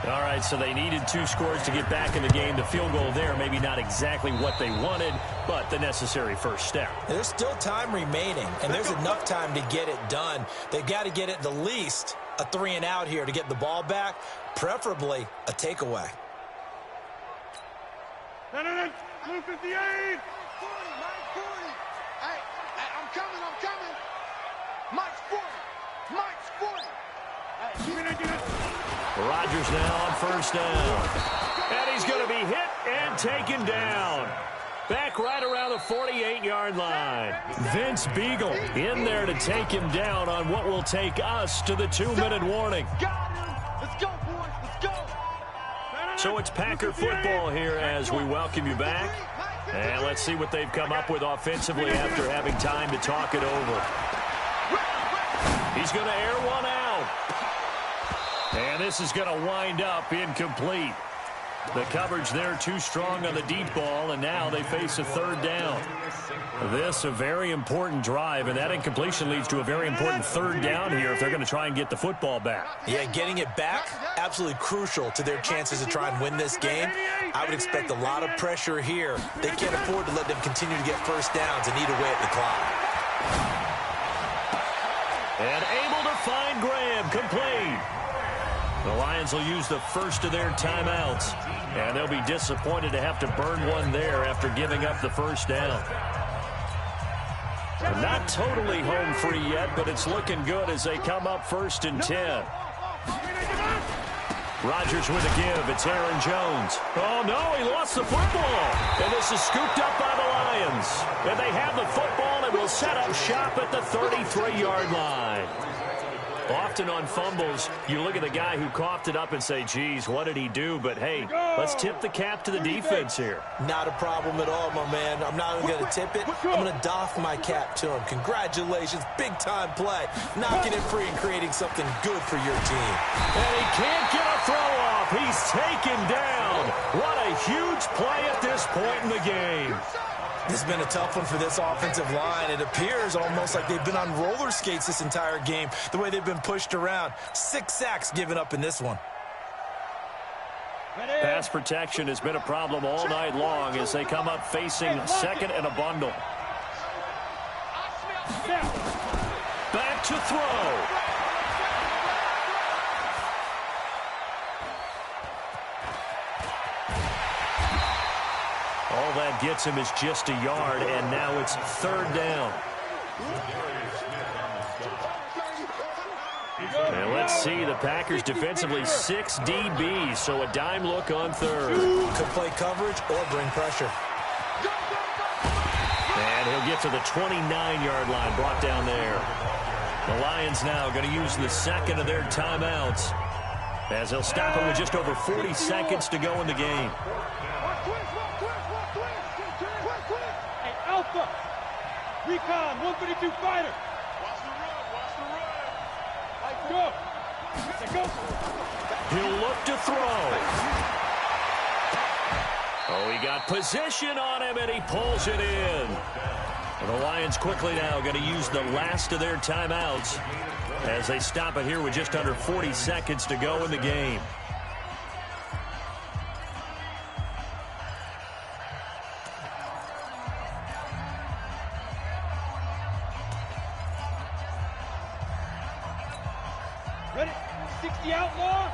Speaker 1: All right, so they needed 2 scores to get back in the game. The field goal there, maybe not exactly what they wanted, but the necessary first step.
Speaker 3: There's still time remaining, and there's enough time to get it done. They've got to get at the least a 3-and-out here to get the ball back, preferably a takeaway.
Speaker 5: I'm coming. Mike's 40.
Speaker 1: Rodgers now on first down. And he's going to be hit and taken down. Back right around the 48-yard line. Vince Beagle in there to take him down on what will take us to the 2-minute warning.
Speaker 5: Let's go, boys. Let's go.
Speaker 1: So it's Packer football here as we welcome you back. And let's see what they've come up with offensively after having time to talk it over. He's going to air one out. And this is going to wind up incomplete. The coverage there too strong on the deep ball, and now they face a 3rd down. This a very important drive, and that incompletion leads to a very important 3rd down here if they're going to try and get the football back.
Speaker 3: Yeah, getting it back, absolutely crucial to their chances to try and win this game. I would expect a lot of pressure here. They can't afford to let them continue to get first downs and eat away at the clock.
Speaker 1: And able to find Graham, complete. The Lions will use the first of their timeouts, and they'll be disappointed to have to burn one there after giving up the first down. They're not totally home free yet, but it's looking good as they come up 1st and 10. Rodgers with a give. It's Aaron Jones. Oh, no, he lost the football. And this is scooped up by the Lions. And they have the football and will set up shop at the 33-yard line. Often on fumbles, you look at the guy who coughed it up and say, geez, what did he do? But, hey, let's tip the cap to the defense here.
Speaker 3: Not a problem at all, my man. I'm not even going to tip it. I'm going to doff my cap to him. Congratulations. Big-time play. Knocking it free and creating something good for your team.
Speaker 1: And he can't get a throw off. He's taken down. What a huge play at this point in the game.
Speaker 3: This has been a tough one for this offensive line. It appears almost like they've been on roller skates this entire game, the way they've been pushed around. 6 sacks given up in this one.
Speaker 1: Pass protection has been a problem all night long as they come up facing second and a bundle. Back to throw. All that gets him is just a yard, and now it's 3rd down. And let's see, the Packers defensively 6 DBs, so a dime look on 3rd.
Speaker 3: Could play coverage or bring pressure.
Speaker 1: And he'll get to the 29-yard line, brought down there. The Lions now going to use the second of their timeouts as they'll stop it with just over 40 seconds to go in the game.
Speaker 2: Alpha, recon, 152 fighter. Watch the run, Go. Go.
Speaker 1: He'll look to throw. Oh, he got position on him, and he pulls it in. And the Lions quickly now going to use the last of their timeouts as they stop it here with just under 40 seconds to go in the game.
Speaker 2: Ready? 60 outlaw.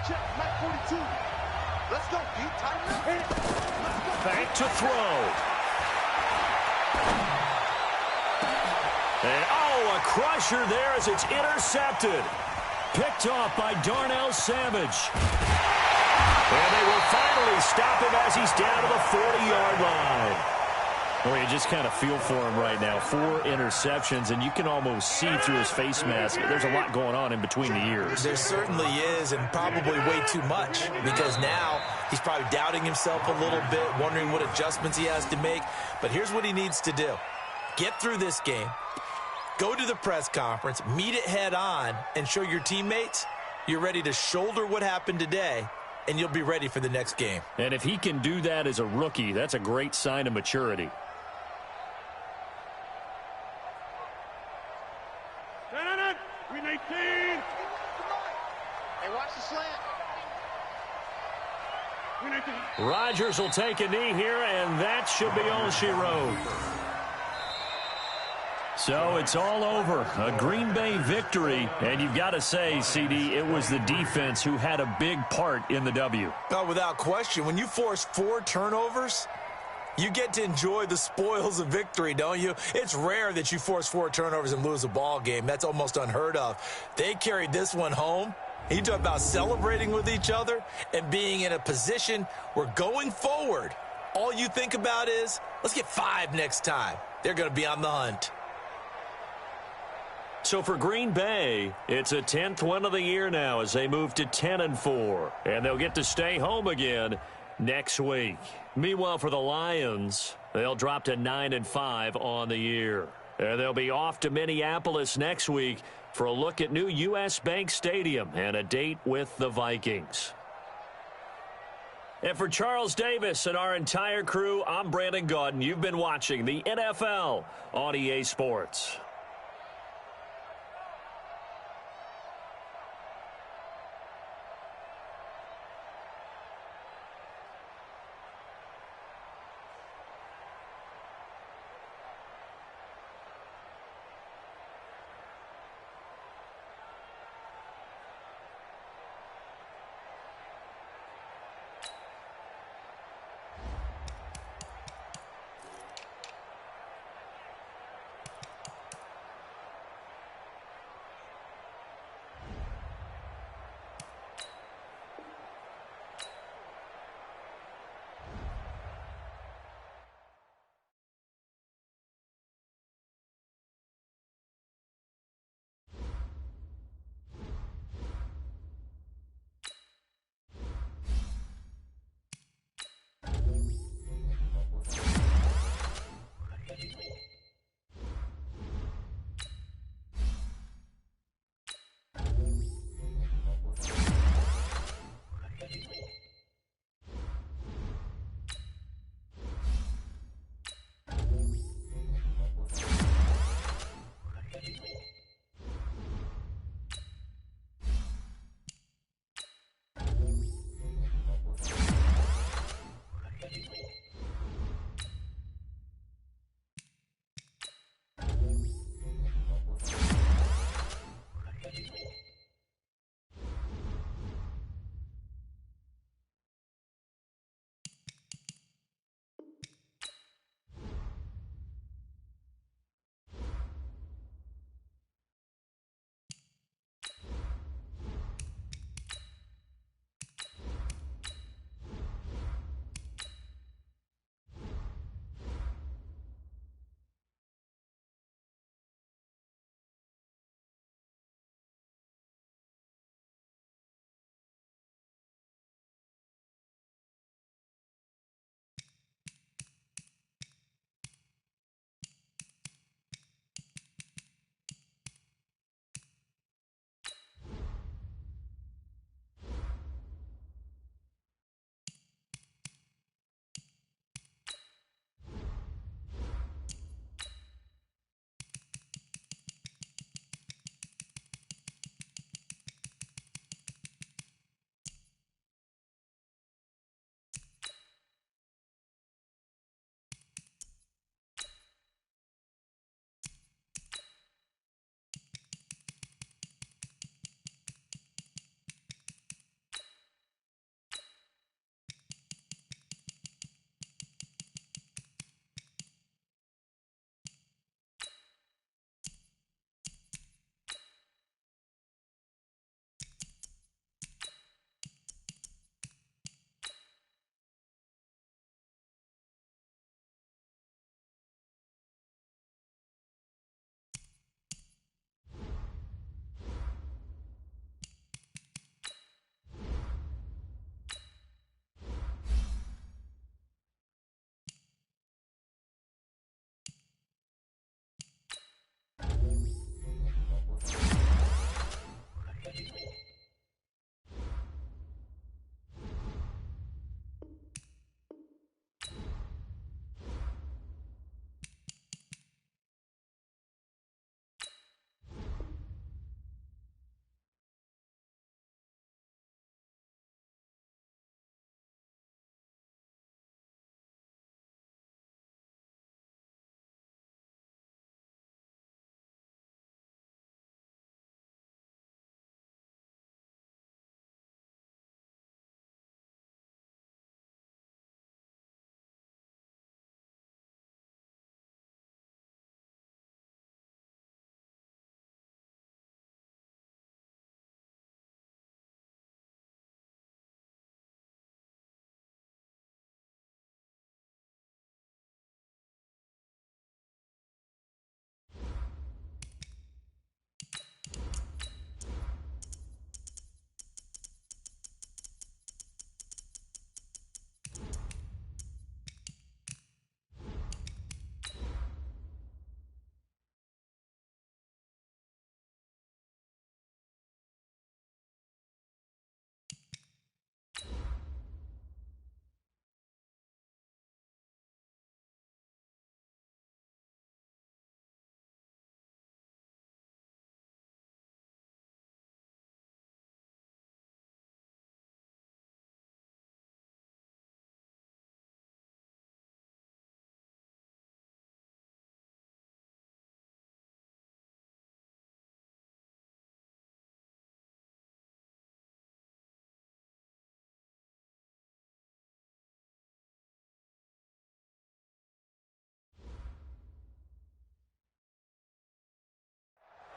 Speaker 2: Check. Mike 42. Let's go. Deep tight.
Speaker 1: Back to throw. And, a crusher there as it's intercepted. Picked off by Darnell Savage. And they will finally stop him as he's down to the 40-yard line. Well, you just kind of feel for him right now. 4 interceptions, and you can almost see through his face mask. There's a lot going on in between the ears.
Speaker 3: There certainly is, and probably way too much, because now he's probably doubting himself a little bit, wondering what adjustments he has to make. But here's what he needs to do. Get through this game, go to the press conference, meet it head on, and show your teammates you're ready to shoulder what happened today, and you'll be ready for the next game.
Speaker 1: And if he can do that as a rookie, that's a great sign of maturity.
Speaker 2: Green 18.
Speaker 5: Hey, watch the slant.
Speaker 2: Green 18.
Speaker 1: Rodgers will take a knee here, and that should be all she wrote. So it's all over. A Green Bay victory, and you've got to say, CD, it was the defense who had a big part in the W.
Speaker 3: No, without question. When you force 4 turnovers, you get to enjoy the spoils of victory, don't you? It's rare that you force 4 turnovers and lose a ball game. That's almost unheard of. They carried this one home. You talk about celebrating with each other and being in a position where going forward, all you think about is, let's get 5 next time. They're going to be on the hunt.
Speaker 1: So for Green Bay, it's a 10th win of the year now as they move to 10-4. And they'll get to stay home again next week. Meanwhile, for the Lions, they'll drop to 9-5 on the year. And they'll be off to Minneapolis next week for a look at new U.S. Bank Stadium and a date with the Vikings. And for Charles Davis and our entire crew, I'm Brandon Gaudin. You've been watching the NFL on EA Sports.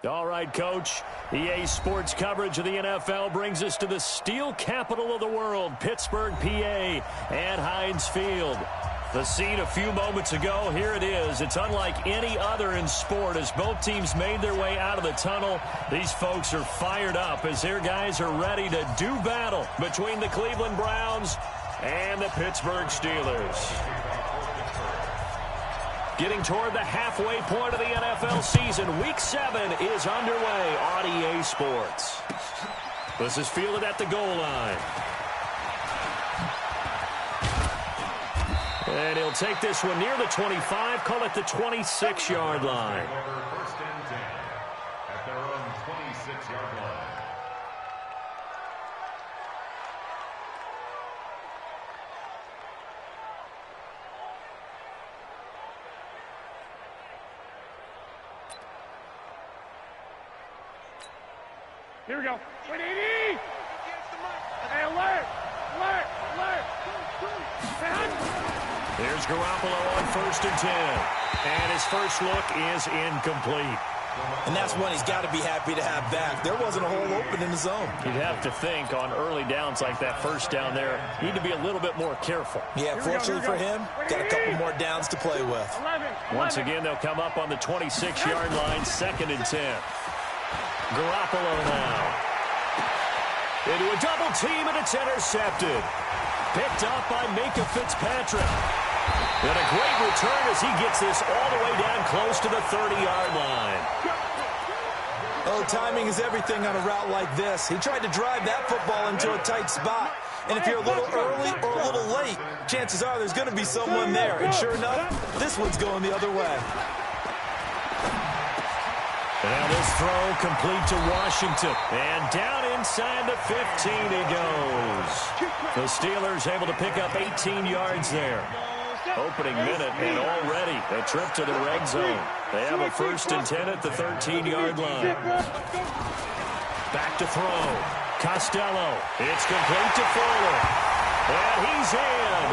Speaker 1: All right, Coach. EA Sports coverage of the NFL brings us to the steel capital of the world, Pittsburgh, PA, at Heinz Field. The scene a few moments ago, here it is. It's unlike any other in sport as both teams made their way out of the tunnel. These folks are fired up as their guys are ready to do battle between the Cleveland Browns and the Pittsburgh Steelers. Getting toward the halfway point of the NFL season, Week 7 is underway on EA Sports. This is fielded at the goal line. And he'll take this one near the 25, call it the 26-yard line.
Speaker 4: First and 10 at their own 26-yard line.
Speaker 2: Here we go. 180. Hey, alert. Alert. Alert.
Speaker 1: There's Garoppolo on first and 10. And his first look is incomplete.
Speaker 3: And that's one he's got to be happy to have back. There wasn't a hole open in the zone.
Speaker 1: You'd have to think on early downs like that first down there, you need to be a little bit more careful.
Speaker 3: Yeah, fortunately for him, got a couple more downs to play with.
Speaker 2: 11.
Speaker 1: Once again, they'll come up on the 26-yard line, second and 10. Garoppolo now. Into a double team, and it's intercepted. Picked up by Minka Fitzpatrick. And a great return as he gets this all the way down close to the 30-yard line.
Speaker 3: Oh, timing is everything on a route like this. He tried to drive that football into a tight spot. And if you're a little early or a little late, chances are there's going to be someone there. And sure enough, this one's going the other way.
Speaker 1: Now this throw complete to Washington. And down inside the 15 he goes. The Steelers able to pick up 18 yards there. Opening minute and already a trip to the red zone. They have a first and 10 at the 13-yard line. Back to throw. Costello. It's complete to Fuller. And he's in.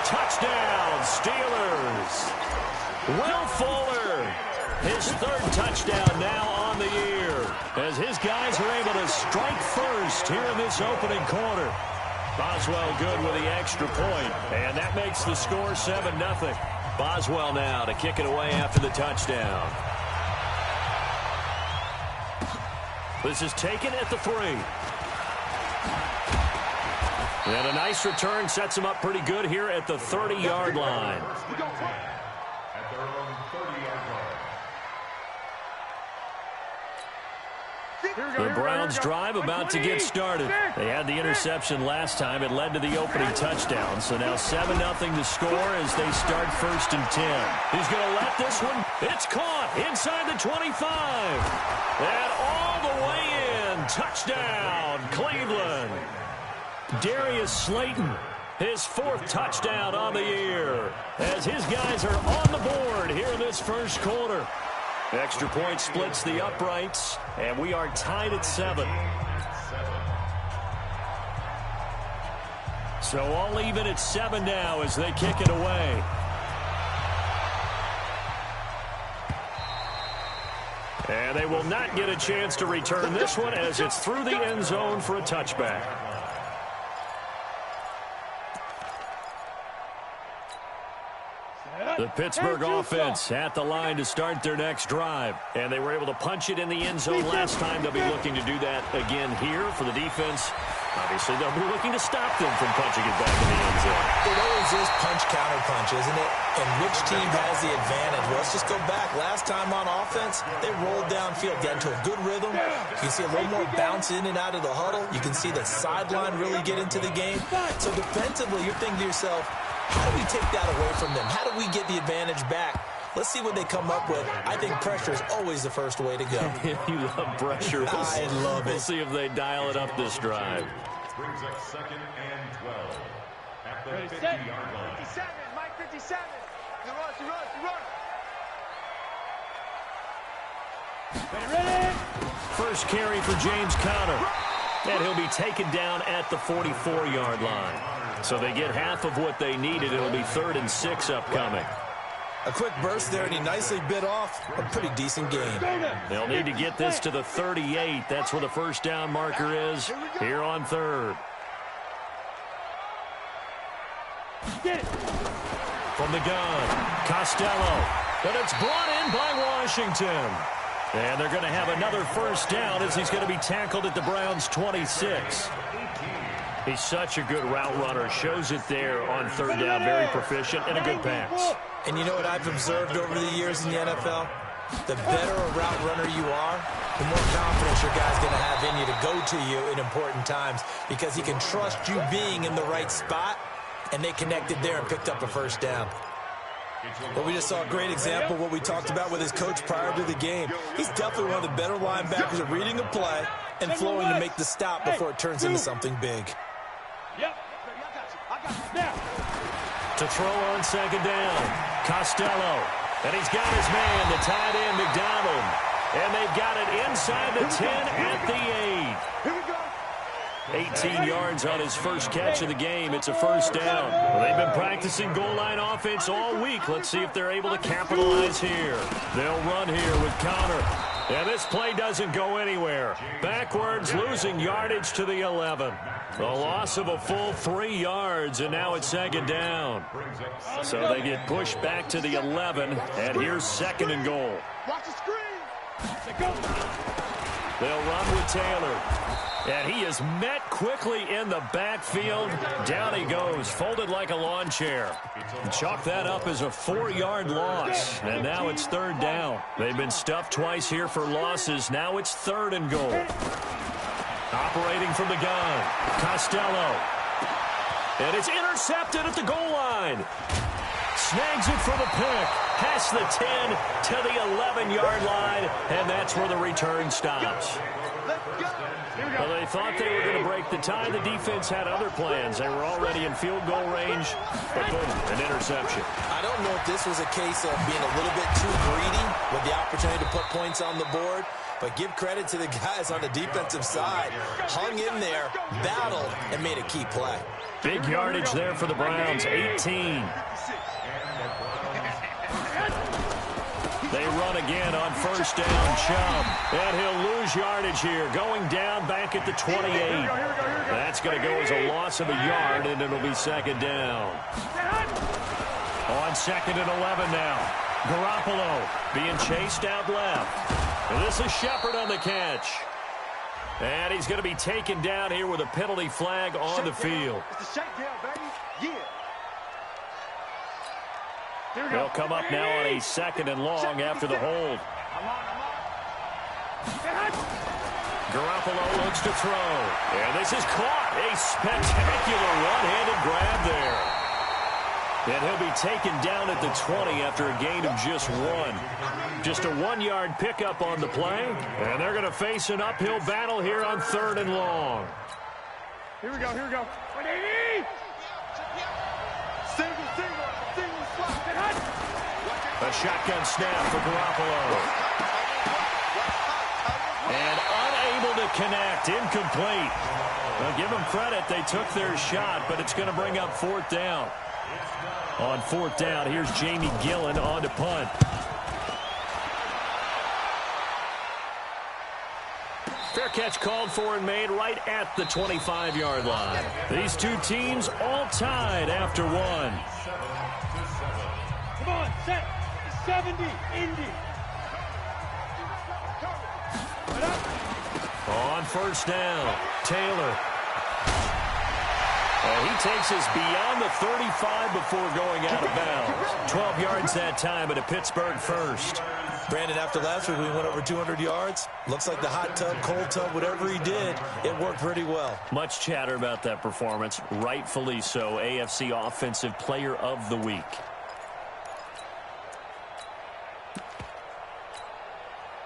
Speaker 1: Touchdown, Steelers. Will Fuller. His third touchdown now on the year as his guys are able to strike first here in this opening quarter. Boswell good with the extra point, and that makes the score 7-0. Boswell now to kick it away after the touchdown. This is taken at the 3. And a nice return sets him up pretty good here at the 30-yard line.
Speaker 4: At their own 30-yard line.
Speaker 1: The Browns drive about to get started. They had the interception last time. It led to the opening touchdown. So now 7-0 to score as they start first and 10. He's going to let this one. It's caught inside the 25. And all the way in. Touchdown, Cleveland. Darius Slayton, his 4th touchdown on the year as his guys are on the board here in this first quarter. Extra point splits the uprights, and we are tied at 7. So all even at 7 now as they kick it away. And they will not get a chance to return this one as it's through the end zone for a touchback. The Pittsburgh offense at the line to start their next drive. And they were able to punch it in the end zone last time. They'll be looking to do that again here for the defense. Obviously, they'll be looking to stop them from punching it back in the end zone.
Speaker 3: It always is punch-counter-punch, isn't it? And which team has the advantage? Well, let's just go back. Last time on offense, they rolled downfield, got into a good rhythm. You can see a little more bounce in and out of the huddle. You can see the sideline really get into the game. So defensively, you're thinking to yourself, how do we take that away from them? How do we get the advantage back? Let's see what they come up with. I think pressure is always the first way to go.
Speaker 1: You love pressure.
Speaker 3: I love it.
Speaker 1: We'll see if they dial it up this drive.
Speaker 4: Brings up 2nd and 12 at the 50-yard line.
Speaker 5: 57, Mike 57. He runs.
Speaker 2: Ready?
Speaker 1: First carry for James Conner. And he'll be taken down at the 44-yard line. So they get half of what they needed. It'll be 3rd and 6 upcoming.
Speaker 3: A quick burst there, and he nicely bit off a pretty decent game.
Speaker 1: They'll need to get this to the 38. That's where the first down marker is here on third.
Speaker 2: Get it.
Speaker 1: From the gun, Costello. But it's brought in by Washington. And they're going to have another first down as he's going to be tackled at the Browns' 26. He's such a good route runner. Shows it there on third down. Very proficient and a good pass.
Speaker 3: And you know what I've observed over the years in the NFL? The better a route runner you are, the more confidence your guy's going to have in you to go to you in important times because he can trust you being in the right spot, and they connected there and picked up a first down. But we just saw a great example of what we talked about with his coach prior to the game. He's definitely one of the better linebackers at reading a play and flowing to make the stop before it turns into something big.
Speaker 2: Yep. I got you. Now.
Speaker 1: To throw on second down, Costello. And he's got his man, the tight end, McDonald. And they've got it inside the 10 at the 8.
Speaker 2: Here we go.
Speaker 1: 18 yards on his first catch of the game. It's a first down. Well, they've been practicing goal line offense all week. Let's see if they're able to capitalize here. They'll run here with Connor. And this play doesn't go anywhere. Backwards, losing yardage to the 11. A loss of a full 3 yards, and now it's second down. So they get pushed back to the 11, and here's second and goal.
Speaker 2: Watch the screen.
Speaker 1: They'll run with Taylor. And he is met quickly in the backfield. Down he goes, folded like a lawn chair. Chalk that up as a 4-yard loss. And now it's third down. They've been stuffed twice here for losses. Now it's third and goal. Operating from the gun, Costello. And it's intercepted at the goal line. Snags it for the pick. Past the 10 to the 11-yard line. And that's where the return stops. Well, they thought they were going to break the tie. The defense had other plans. They were already in field goal range, but boom, an interception.
Speaker 3: I don't know if this was a case of being a little bit too greedy with the opportunity to put points on the board, but give credit to the guys on the defensive side. Hung in there, battled, and made a key play.
Speaker 1: Big yardage there for the Browns, 18. They run again on first down, Chubb. And he'll lose yardage here, going down back at the 28. That's going to go as a loss of a yard, and it'll be second down. On second and 11 now. Garoppolo being chased out left. And this is Shepard on the catch. And he's going to be taken down here with a penalty flag on the field.
Speaker 2: It's the shakedown, baby. Yeah.
Speaker 1: They'll come up now on a second and long after the hold. Garoppolo looks to throw. And this is caught. A spectacular one-handed grab there. And he'll be taken down at the 20 after a gain of just 1. Just a 1-yard pickup on the play. And they're going to face an uphill battle here on third and long.
Speaker 2: Here we go, here we go. 180! Single slot.
Speaker 1: A shotgun snap for Garoppolo. And unable to connect. Incomplete. Well, give them credit. They took their shot, but it's going to bring up fourth down. On fourth down, here's Jamie Gillen on to punt. Fair catch called for and made right at the 25-yard line. These two teams all tied after one.
Speaker 2: Come on, set. 70, Indy.
Speaker 1: On first down, Taylor. And he takes us beyond the 35 before going out of bounds. 12 yards that time, but a Pittsburgh first.
Speaker 3: Brandon, after last week, we went over 200 yards. Looks like the hot tub, cold tub, whatever he did, it worked pretty well.
Speaker 1: Much chatter about that performance. Rightfully so. AFC Offensive Player of the Week.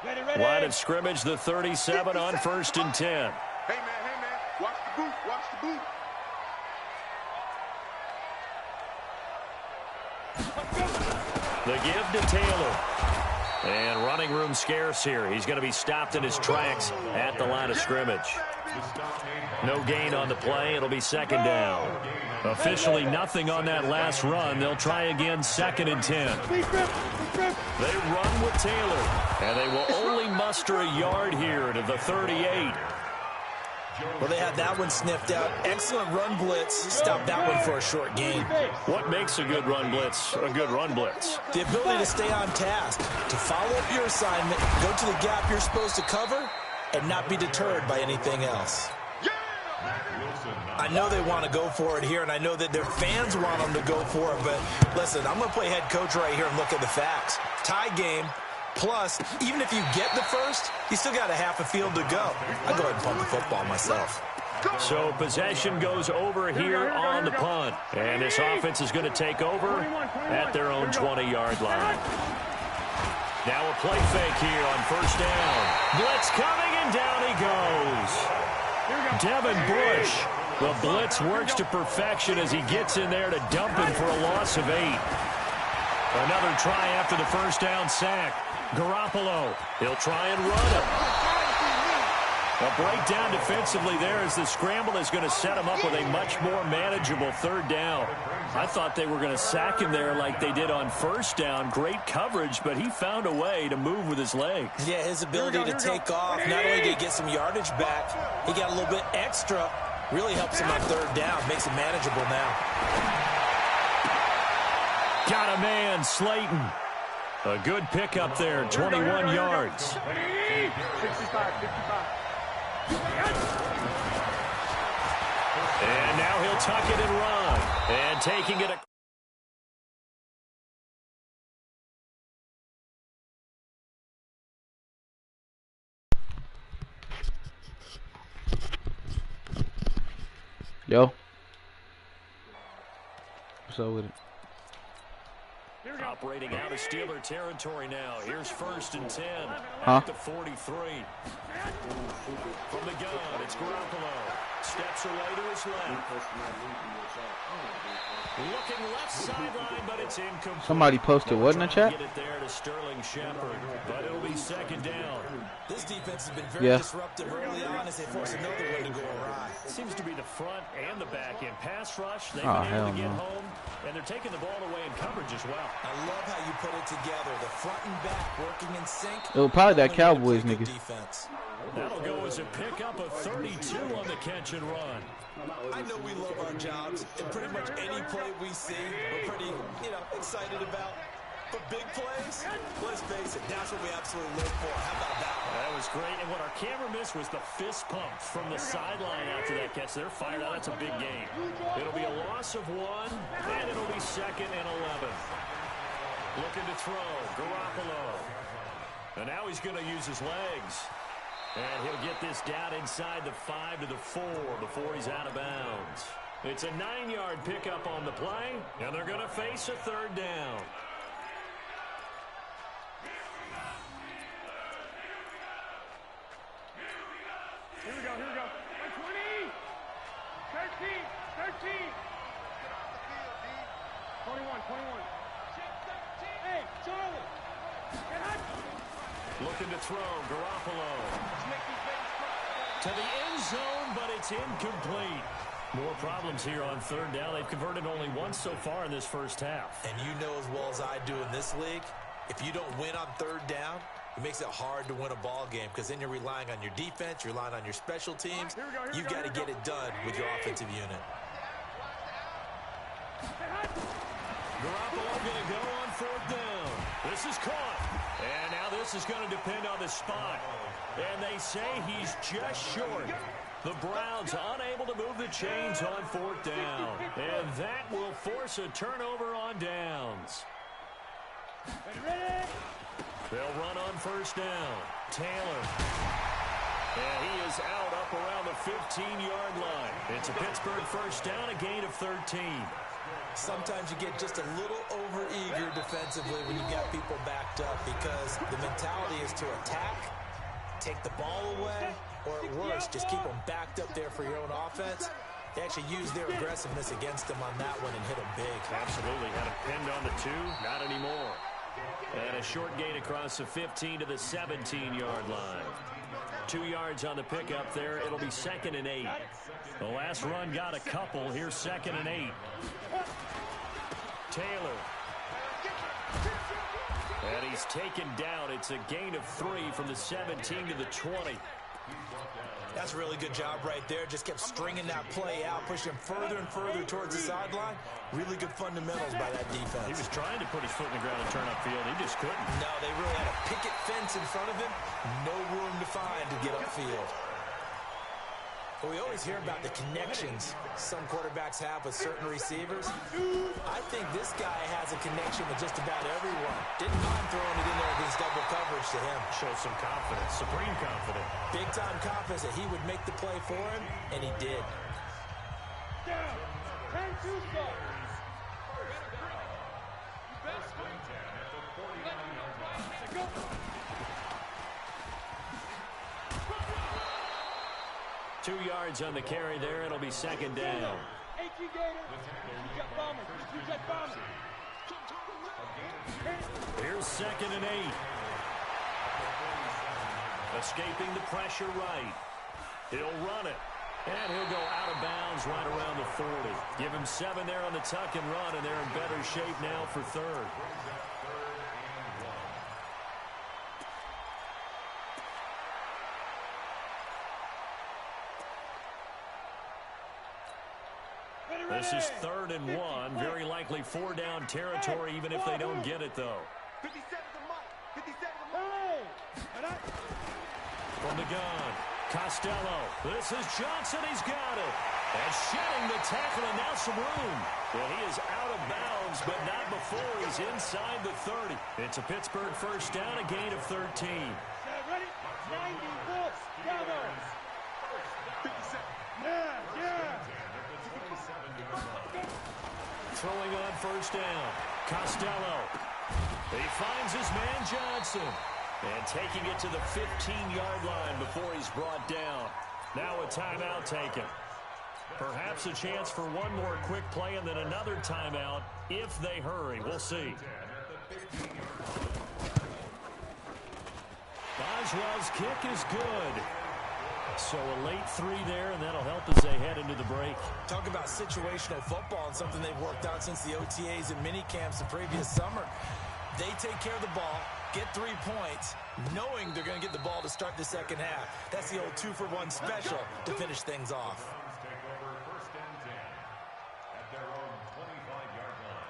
Speaker 2: Ready.
Speaker 1: Line of scrimmage, the 37 on first and 10.
Speaker 5: Hey, man. Watch the boot.
Speaker 1: The give to Taylor. And running room scarce here. He's going to be stopped in his tracks at the line of scrimmage. No gain on the play. It'll be second down. Officially nothing on that last run. They'll try again, 2nd and 10. They run with Taylor, and they will only muster a yard here to the 38.
Speaker 3: Well, they had that one sniffed out. Excellent run blitz. Stopped that one for a short gain.
Speaker 1: What makes a good run blitz a good run blitz?
Speaker 3: The ability to stay on task, to follow up your assignment, go to the gap you're supposed to cover, and not be deterred by anything else. I know they want to go for it here, and I know that their fans want them to go for it, but listen, I'm going to play head coach right here and look at the facts. Tie game, plus, even if you get the first, you still got a half a field to go. I'll go ahead and punt the football myself.
Speaker 1: So possession goes over here on the punt, and this offense is going to take over at their own 20-yard line. Now a play fake here on first down. Blitz coming, and down he goes. Devin Bush. The blitz works to perfection as he gets in there to dump him for a loss of 8. Another try after the first down sack. Garoppolo. He'll try and run it. A breakdown defensively there as the scramble is going to set him up with a much more manageable 3rd down. I thought they were going to sack him there like they did on first down. Great coverage, but he found a way to move with his legs.
Speaker 3: Yeah, his ability to take off, not only did he get some yardage back, he got a little bit extra. Really helps him on 3rd down, makes it manageable now.
Speaker 1: Got a man, Slayton. A good pickup there, 21 yards.
Speaker 2: 65.
Speaker 1: And now he'll tuck it and run. And taking it.
Speaker 6: Yo. What's up with it?
Speaker 1: Operating out of Steeler territory now. Here's 1st and 10.
Speaker 6: Huh?
Speaker 1: At the 43. From the gun, it's Garoppolo. Steps away to his left. Looking left sideline, but it's incomplete.
Speaker 6: Somebody posted what in the chat?
Speaker 1: Get it there to Sterling Shepard, but it'll be 2nd down.
Speaker 3: This defense has been very disruptive early on as they force another one to go awry.
Speaker 1: Seems to be the front and the back end. Pass rush, they've been able to get home, and they're taking the ball away in coverage as well.
Speaker 3: I love how you put it together. The front and back working in sync.
Speaker 6: It was probably that Cowboys nigga.
Speaker 3: Defense.
Speaker 1: That'll go as a pickup of 32 on the catch and run.
Speaker 3: I know we love our jobs, and pretty much any play we see, we're pretty, excited about. But big plays, let's face it, that's what we absolutely live for. How about that one?
Speaker 1: That was great, and what our camera missed was the fist pump from the sideline after that catch. They're fired out. That's a big game. It'll be a loss of 1, and it'll be 2nd and 11. Looking to throw, Garoppolo. And now he's going to use his legs. And he'll get this down inside the 5 to the 4 before he's out of bounds. It's a 9-yard pickup on the play, and they're going to face a 3rd down.
Speaker 2: Here we go. 20. 13. 21. Hey, Charlie.
Speaker 1: Looking to throw, Garoppolo. To the end zone, but it's incomplete. More problems here on 3rd down. They've converted only once so far in this first half.
Speaker 3: And you know as well as I do in this league, if you don't win on 3rd down, it makes it hard to win a ball game because then you're relying on your defense, you're relying on your special teams. You've got to get it done with your offensive unit.
Speaker 1: Garoppolo going to go on 4th down. This is caught. And now this is going to depend on the spot. And they say he's just short. The Browns unable to move the chains on 4th down. And that will force a turnover on downs. They'll run on 1st down. Taylor. And he is out up around the 15-yard line. It's a Pittsburgh 1st down, a gain of 13.
Speaker 3: Sometimes you get just a little over-eager defensively when you got people backed up because the mentality is to attack, take the ball away, or at worst, just keep them backed up there for your own offense. They actually used their aggressiveness against them on that one and hit them big.
Speaker 1: Absolutely. Had it pinned on the 2. Not anymore. And a short gain across the 15 to the 17-yard line. 2 yards on the pickup there. It'll be 2nd and 8. The last run got a couple. Here's 2nd and 8. Taylor. And he's taken down. It's a gain of 3 from the 17 to the 20.
Speaker 3: That's a really good job right there. Just kept stringing that play out, pushing further and further towards the sideline. Really good fundamentals by that defense.
Speaker 1: He was trying to put his foot in the ground and turn upfield. He just couldn't.
Speaker 3: No, they really had a picket fence in front of him. No room to find to get upfield. But we always hear about the connections some quarterbacks have with certain receivers. I think this guy has a connection with just about everyone. Didn't mind throwing it in there against double coverage to him.
Speaker 1: Showed some confidence, supreme confidence.
Speaker 3: Big-time confidence that he would make the play for him, and he did.
Speaker 2: Down. 10-2 start.
Speaker 1: 2 yards on the carry there. It'll be 2nd down. Here's 2nd and 8. Escaping the pressure right. He'll run it. And he'll go out of bounds right around the 40. Give him 7 there on the tuck and run, and they're in better shape now for 3rd. This is 3rd and 1. Very likely 4-down territory, even if they don't get it, though.
Speaker 5: 57 to Mike. 57 to Mike.
Speaker 1: From the gun, Costello. This is Johnson. He's got it. And shedding the tackle, and now some room. Well, he is out of bounds, but not before he's inside the 30. It's a Pittsburgh 1st down, a gain of 13.
Speaker 2: Ready? 94. Down. 57. Yeah.
Speaker 1: Throwing on 1st down. Costello. He finds his man Johnson. And taking it to the 15-yard line before he's brought down. Now a timeout taken. Perhaps a chance for one more quick play and then another timeout if they hurry. We'll see. Boswell's kick is good. So a late 3 there, and that'll help as they head into the break.
Speaker 3: Talk about situational football and something they've worked out since the OTAs and mini camps the previous summer. They take care of the ball, get 3 points, knowing they're going to get the ball to start the second half. That's the old 2-for-1 special to finish things off.
Speaker 4: Take over 1st and 10 at their own 25-yard line.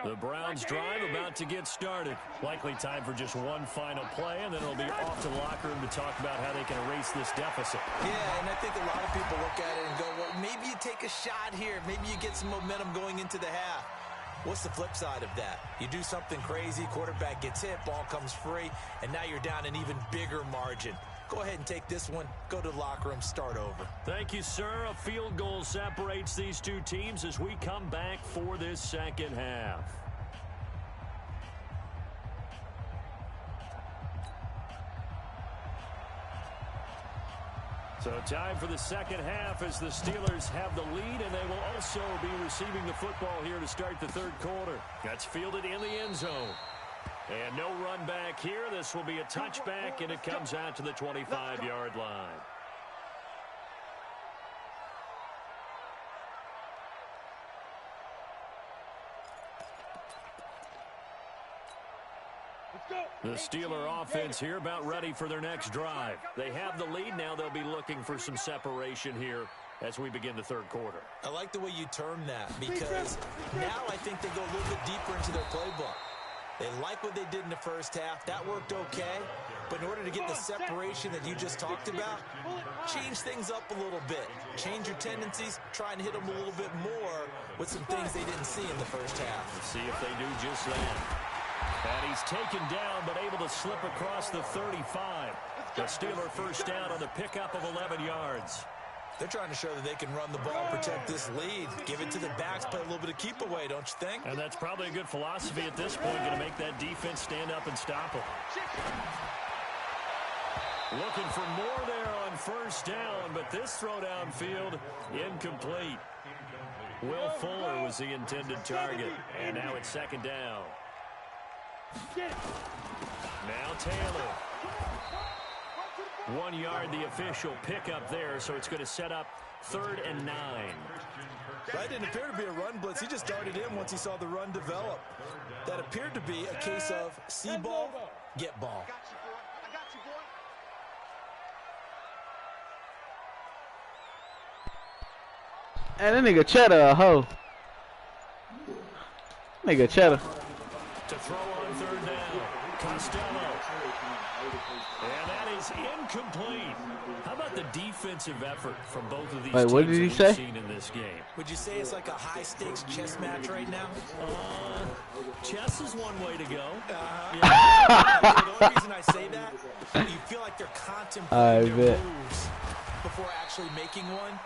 Speaker 1: The Browns drive about to get started. Likely time for just one final play, and then it'll be off to the locker room to talk about how they can erase this deficit.
Speaker 3: Yeah, and I think a lot of people look at it and go, well, maybe you take a shot here. Maybe you get some momentum going into the half. What's the flip side of that? You do something crazy, quarterback gets hit, ball comes free, and now you're down an even bigger margin. Go ahead and take this one, go to the locker room, start over.
Speaker 1: Thank you, sir. A field goal separates these two teams as we come back for this second half. So time for the second half as the Steelers have the lead, and they will also be receiving the football here to start the 3rd quarter. That's fielded in the end zone. And no run back here. This will be a touchback, and it comes out to the 25-yard line. The Steeler offense here about ready for their next drive. They have the lead. Now they'll be looking for some separation here as we begin the 3rd quarter.
Speaker 3: I like the way you term that because now I think they go a little bit deeper into their playbook. They like what they did in the first half. That worked okay. But in order to get the separation that you just talked about, change things up a little bit. Change your tendencies. Try and hit them a little bit more with some things they didn't see in the first half.
Speaker 1: Let's see if they do just that. And he's taken down but able to slip across the 35. The Steeler 1st down on the pickup of 11 yards.
Speaker 3: They're trying to show that they can run the ball and protect this lead. Give it to the backs, play a little bit of keep away, don't you think?
Speaker 1: And that's probably a good philosophy at this point, going to make that defense stand up and stop them. Looking for more there on first down, but this throw downfield incomplete. Will Fuller was the intended target, and now it's second down. Now Taylor. 1 yard, the official pickup there, so it's going to set up 3rd and 9.
Speaker 3: That didn't appear to be a run blitz. He just darted in once he saw the run develop. That appeared to be a case of see ball, get ball.
Speaker 6: And that nigga Cheddar a hoe. Nigga Cheddar.
Speaker 1: To throw on 3rd down, Costello. And that is incomplete. How about the defensive effort from both of these teams
Speaker 6: what did he say?
Speaker 1: we've seen in this game?
Speaker 3: Would you say it's like a high-stakes chess match right now?
Speaker 1: Chess is one way to go.
Speaker 3: The only reason I say that, you feel like they're contemplating their moves before actually making one,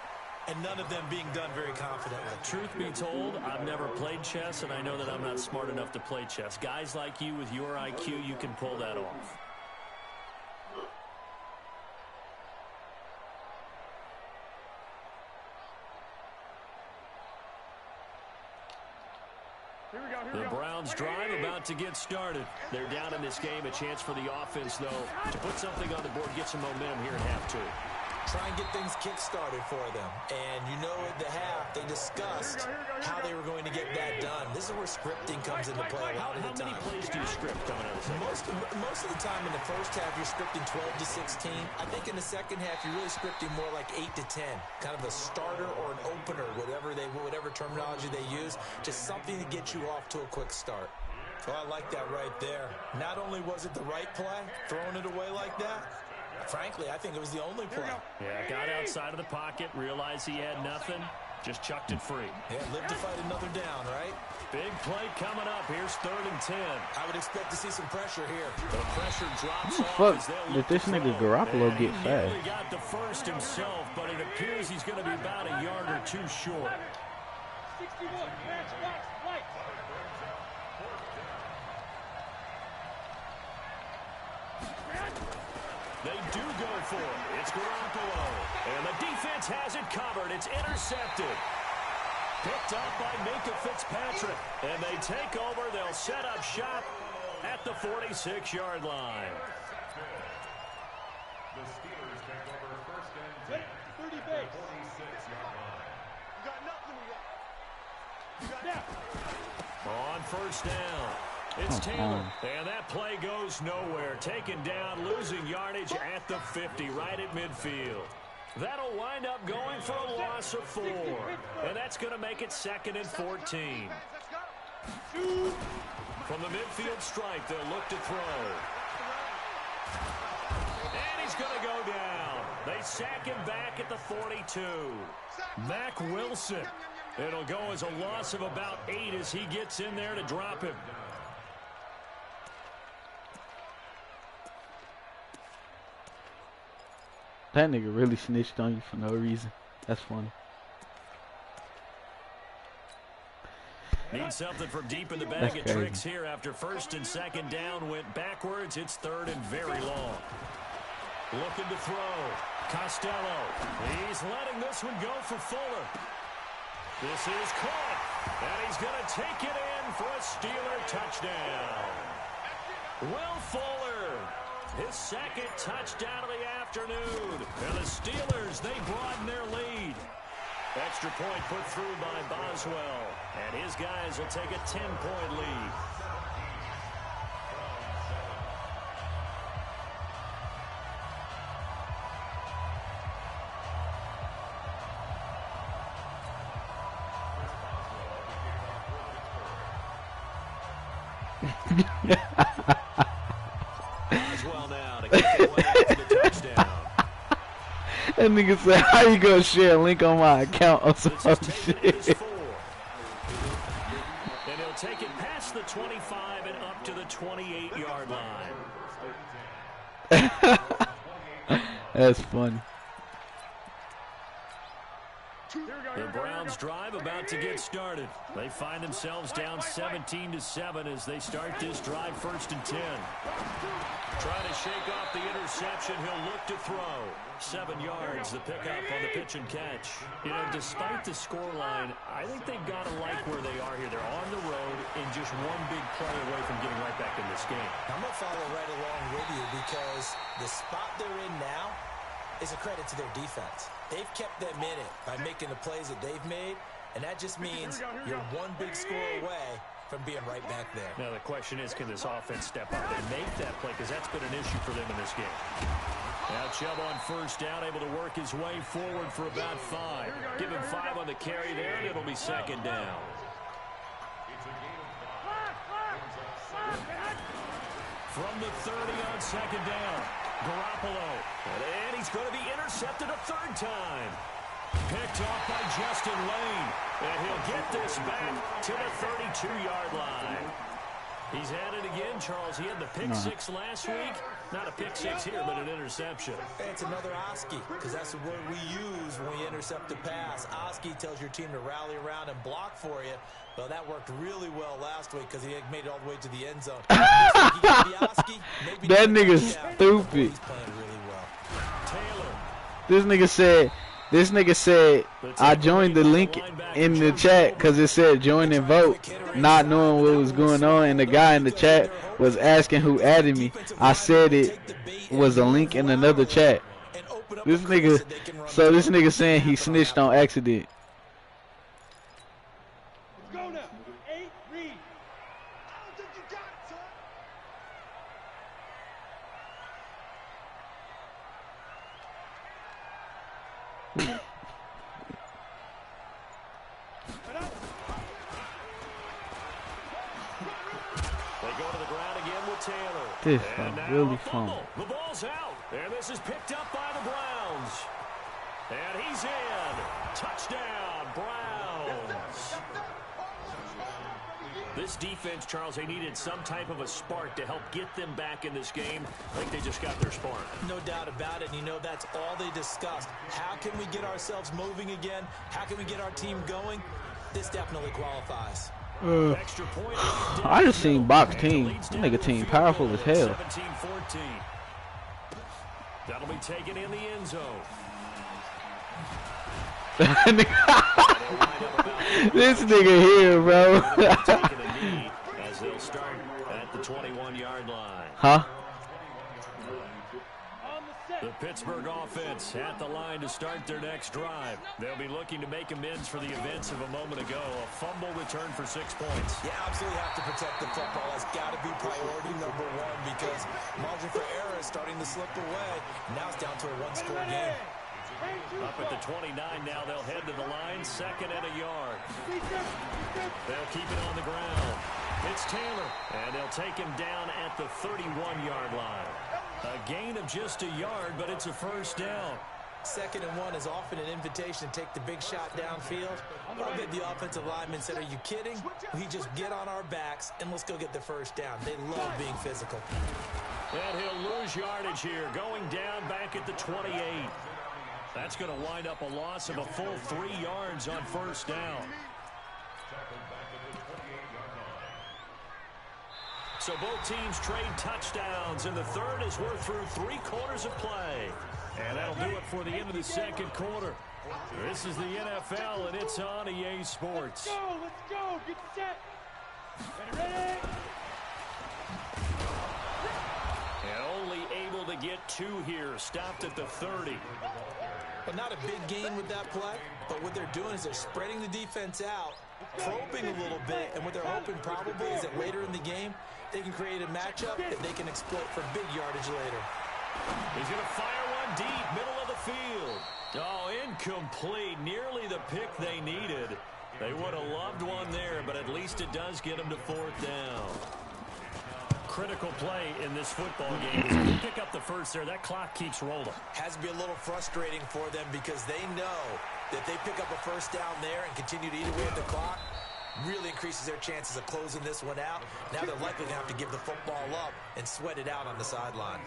Speaker 3: and none of them being done very confidently.
Speaker 1: Truth be told, I've never played chess, and I know that I'm not smart enough to play chess. Guys like you with your IQ, you can pull that off. The Browns drive about to get started. They're down in this game. A chance for the offense, though, to put something on the board, get some momentum here in half 2.
Speaker 3: Try and get things kick-started for them. And you know at the half, they discussed how they were going to get that done. This is where scripting comes into play a lot of the time.
Speaker 1: How many plays do you script coming out of the second?
Speaker 3: Most of the time in the first half, you're scripting 12 to 16. I think in the second half, you're really scripting more like 8 to 10. Kind of a starter or an opener, whatever terminology they use. Just something to get you off to a quick start. Oh, I like that right there. Not only was it the right play, throwing it away like that, frankly, I think it was the only play.
Speaker 1: Yeah, got outside of the pocket, realized he had nothing, just chucked it free.
Speaker 3: Yeah, live to fight another down, right?
Speaker 1: Big play coming up. Here's 3rd and 10.
Speaker 3: I would expect to see some pressure here.
Speaker 1: The pressure drops off.
Speaker 6: Fuck, did this nigga Garoppolo get fast?
Speaker 1: He got the first himself, but it appears he's going to be about a yard or 2 short.
Speaker 2: 61, match, right.
Speaker 1: They do go for it. It's Garoppolo. And the defense has it covered. It's intercepted. Picked up by Minka Fitzpatrick. And they take over. They'll set up shop at the 46-yard line.
Speaker 4: The Steelers take over 1st and 10.
Speaker 2: 30 base.
Speaker 4: 46-yard line.
Speaker 5: You got nothing we got. You got
Speaker 1: On 1st down. It's Taylor, and that play goes nowhere. Taken down, losing yardage at the 50, right at midfield. That'll wind up going for a loss of 4, and that's going to make it 2nd and 14. From the midfield strike, they'll look to throw. And he's going to go down. They sack him back at the 42. Mack Wilson. It'll go as a loss of about 8 as he gets in there to drop him.
Speaker 6: That nigga really snitched on you for no reason. That's funny.
Speaker 1: Need something from deep in the bag of tricks here after 1st and 2nd down went backwards. It's 3rd and very long. Looking to throw. Costello. He's letting this one go for Fuller. This is caught. And he's going to take it in for a Steeler touchdown. Will Fuller. His 2nd touchdown of the afternoon. And the Steelers, they broaden their lead. Extra point put through by Boswell. And his guys will take a 10-point lead. Boswell now to kick it away for the touchdown.
Speaker 6: That nigga said, how you gonna share a link on my account or some shit?
Speaker 1: And he'll take it past the 25 and up to the 28-yard line.
Speaker 6: That's funny.
Speaker 1: The Browns Browns drive about to get started. They find themselves down 17-7 as they start this drive 1st and 10. Trying to shake off the interception. He'll look to throw. 7 yards, the pickup on the pitch and catch. You know, despite the scoreline, I think they've got to like where they are here. They're on the road and just one big play away from getting right back in this game.
Speaker 3: I'm going to follow right along with you because the spot they're in now is a credit to their defense. They've kept them in it by making the plays that they've made, and that just means you're one big score away from being right back there.
Speaker 1: Now the question is, can this offense step up and make that play? Because that's been an issue for them in this game. Now Chubb on 1st down, able to work his way forward for about 5. Give him 5 on the carry there, and it'll be 2nd down. From the 30 on 2nd down, Garoppolo. And he's going to be intercepted a 3rd time. Picked off by Justin Lane. And he'll get this back to the 32-yard line. He's had it again, Charles. He had the pick 6 last week. Not a pick 6 here, but an interception.
Speaker 3: It's another Oski, because that's the word we use when we intercept a pass. Oski tells your team to rally around and block for you. Well, that worked really well last week because he made it all the way to the end zone.
Speaker 6: That nigga's stupid.
Speaker 3: He's playing really well.
Speaker 1: Taylor.
Speaker 6: This nigga said, I joined the link in the chat because it said join and vote, not knowing what was going on, and the guy in the chat was asking who added me. I said it was a link in another chat. This nigga saying he snitched on accident.
Speaker 2: Let's go now. 8, read. I don't think you got it, son.
Speaker 1: They go to the ground again with Taylor.
Speaker 6: This
Speaker 1: and
Speaker 6: is really fun.
Speaker 1: The ball's out. And this is picked up by the Browns. And he's in. Touchdown, Browns. This defense, Charles, they needed some type of a spark to help get them back in this game. I think they just got their spark.
Speaker 3: No doubt about it. And you know, that's all they discussed. How can we get ourselves moving again? How can we get our team going? This definitely qualifies.
Speaker 1: Extra point.
Speaker 6: I just seen box team. That nigga team powerful as hell.
Speaker 1: 17-14. That'll be taken in the end zone.
Speaker 6: This nigga here, bro.
Speaker 1: As they'll start at the 21-yard line.
Speaker 6: Huh?
Speaker 1: The Pittsburgh offense at the line to start their next drive. They'll be looking to make amends for the events of a moment ago. A fumble return for 6 points.
Speaker 3: You absolutely have to protect the football. That's got to be priority number 1 because margin for error is starting to slip away. Now it's down to a 1-score game.
Speaker 1: Up at the 29 now, they'll head to the line, 2nd and a yard. They'll keep it on the ground. It's Taylor, and they'll take him down at the 31-yard line. A gain of just a yard, but it's a 1st down.
Speaker 3: 2nd and 1 is often an invitation to take the big shot downfield. I'll bet the offensive lineman said, are you kidding? We just get on our backs, and let's go get the 1st down. They love being physical.
Speaker 1: And he'll lose yardage here, going down back at the 28. That's going to wind up a loss of a full 3 yards on 1st down. So both teams trade touchdowns, and the third as we're through 3 quarters of play. And that'll do it for the end of the 2nd quarter. This is the NFL, and it's on EA Sports.
Speaker 2: Let's go, get set. Ready?
Speaker 1: And only able to get 2 here, stopped at the 30.
Speaker 3: But not a big gain with that play. But what they're doing is they're spreading the defense out, probing a little bit, and what they're hoping probably is that later in the game, they can create a matchup that they can exploit for big yardage later.
Speaker 1: He's going to fire one deep, middle of the field. Oh, incomplete. Nearly the pick they needed. They would have loved one there, but at least it does get them to 4th down. Critical play in this football game. As they pick up the 1st there, that clock keeps rolling.
Speaker 3: Has to be a little frustrating for them because they know that they pick up a 1st down there and continue to eat away at the clock, really increases their chances of closing this one out. Now they're likely going to have to give the football up and sweat it out on the sideline.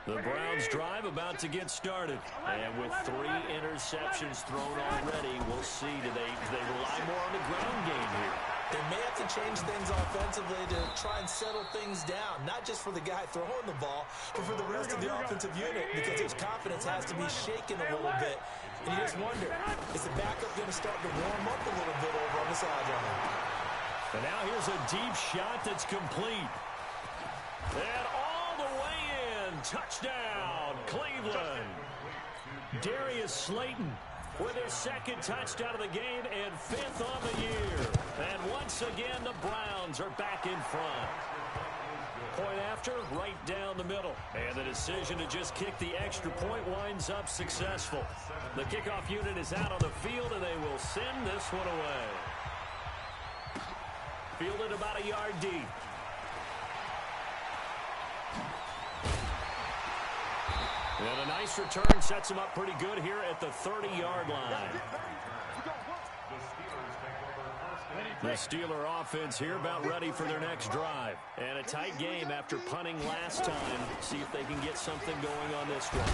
Speaker 1: The Browns drive about to get started. And with 3 interceptions thrown already, we'll see. Do they rely more on the ground game here?
Speaker 3: They may have to change things offensively to try and settle things down, not just for the guy throwing the ball, but for the rest of the offensive unit, because his confidence has to be shaken a little bit. And you just wonder, is the backup going to start to warm up a little bit over on the sideline?
Speaker 1: And now here's a deep shot that's complete. And all the way in. Touchdown, Cleveland. Darius Slayton with his 2nd touchdown of the game and 5th on the year. And once again, the Browns are back in front. Point after, right down the middle. And the decision to just kick the extra point winds up successful. The kickoff unit is out on the field, and they will send this one away. Fielded about a yard deep. And a nice return sets him up pretty good here at the 30-yard line. The Steeler offense here about ready for their next drive. And a tight game after punting last time. See if they can get something going on this drive.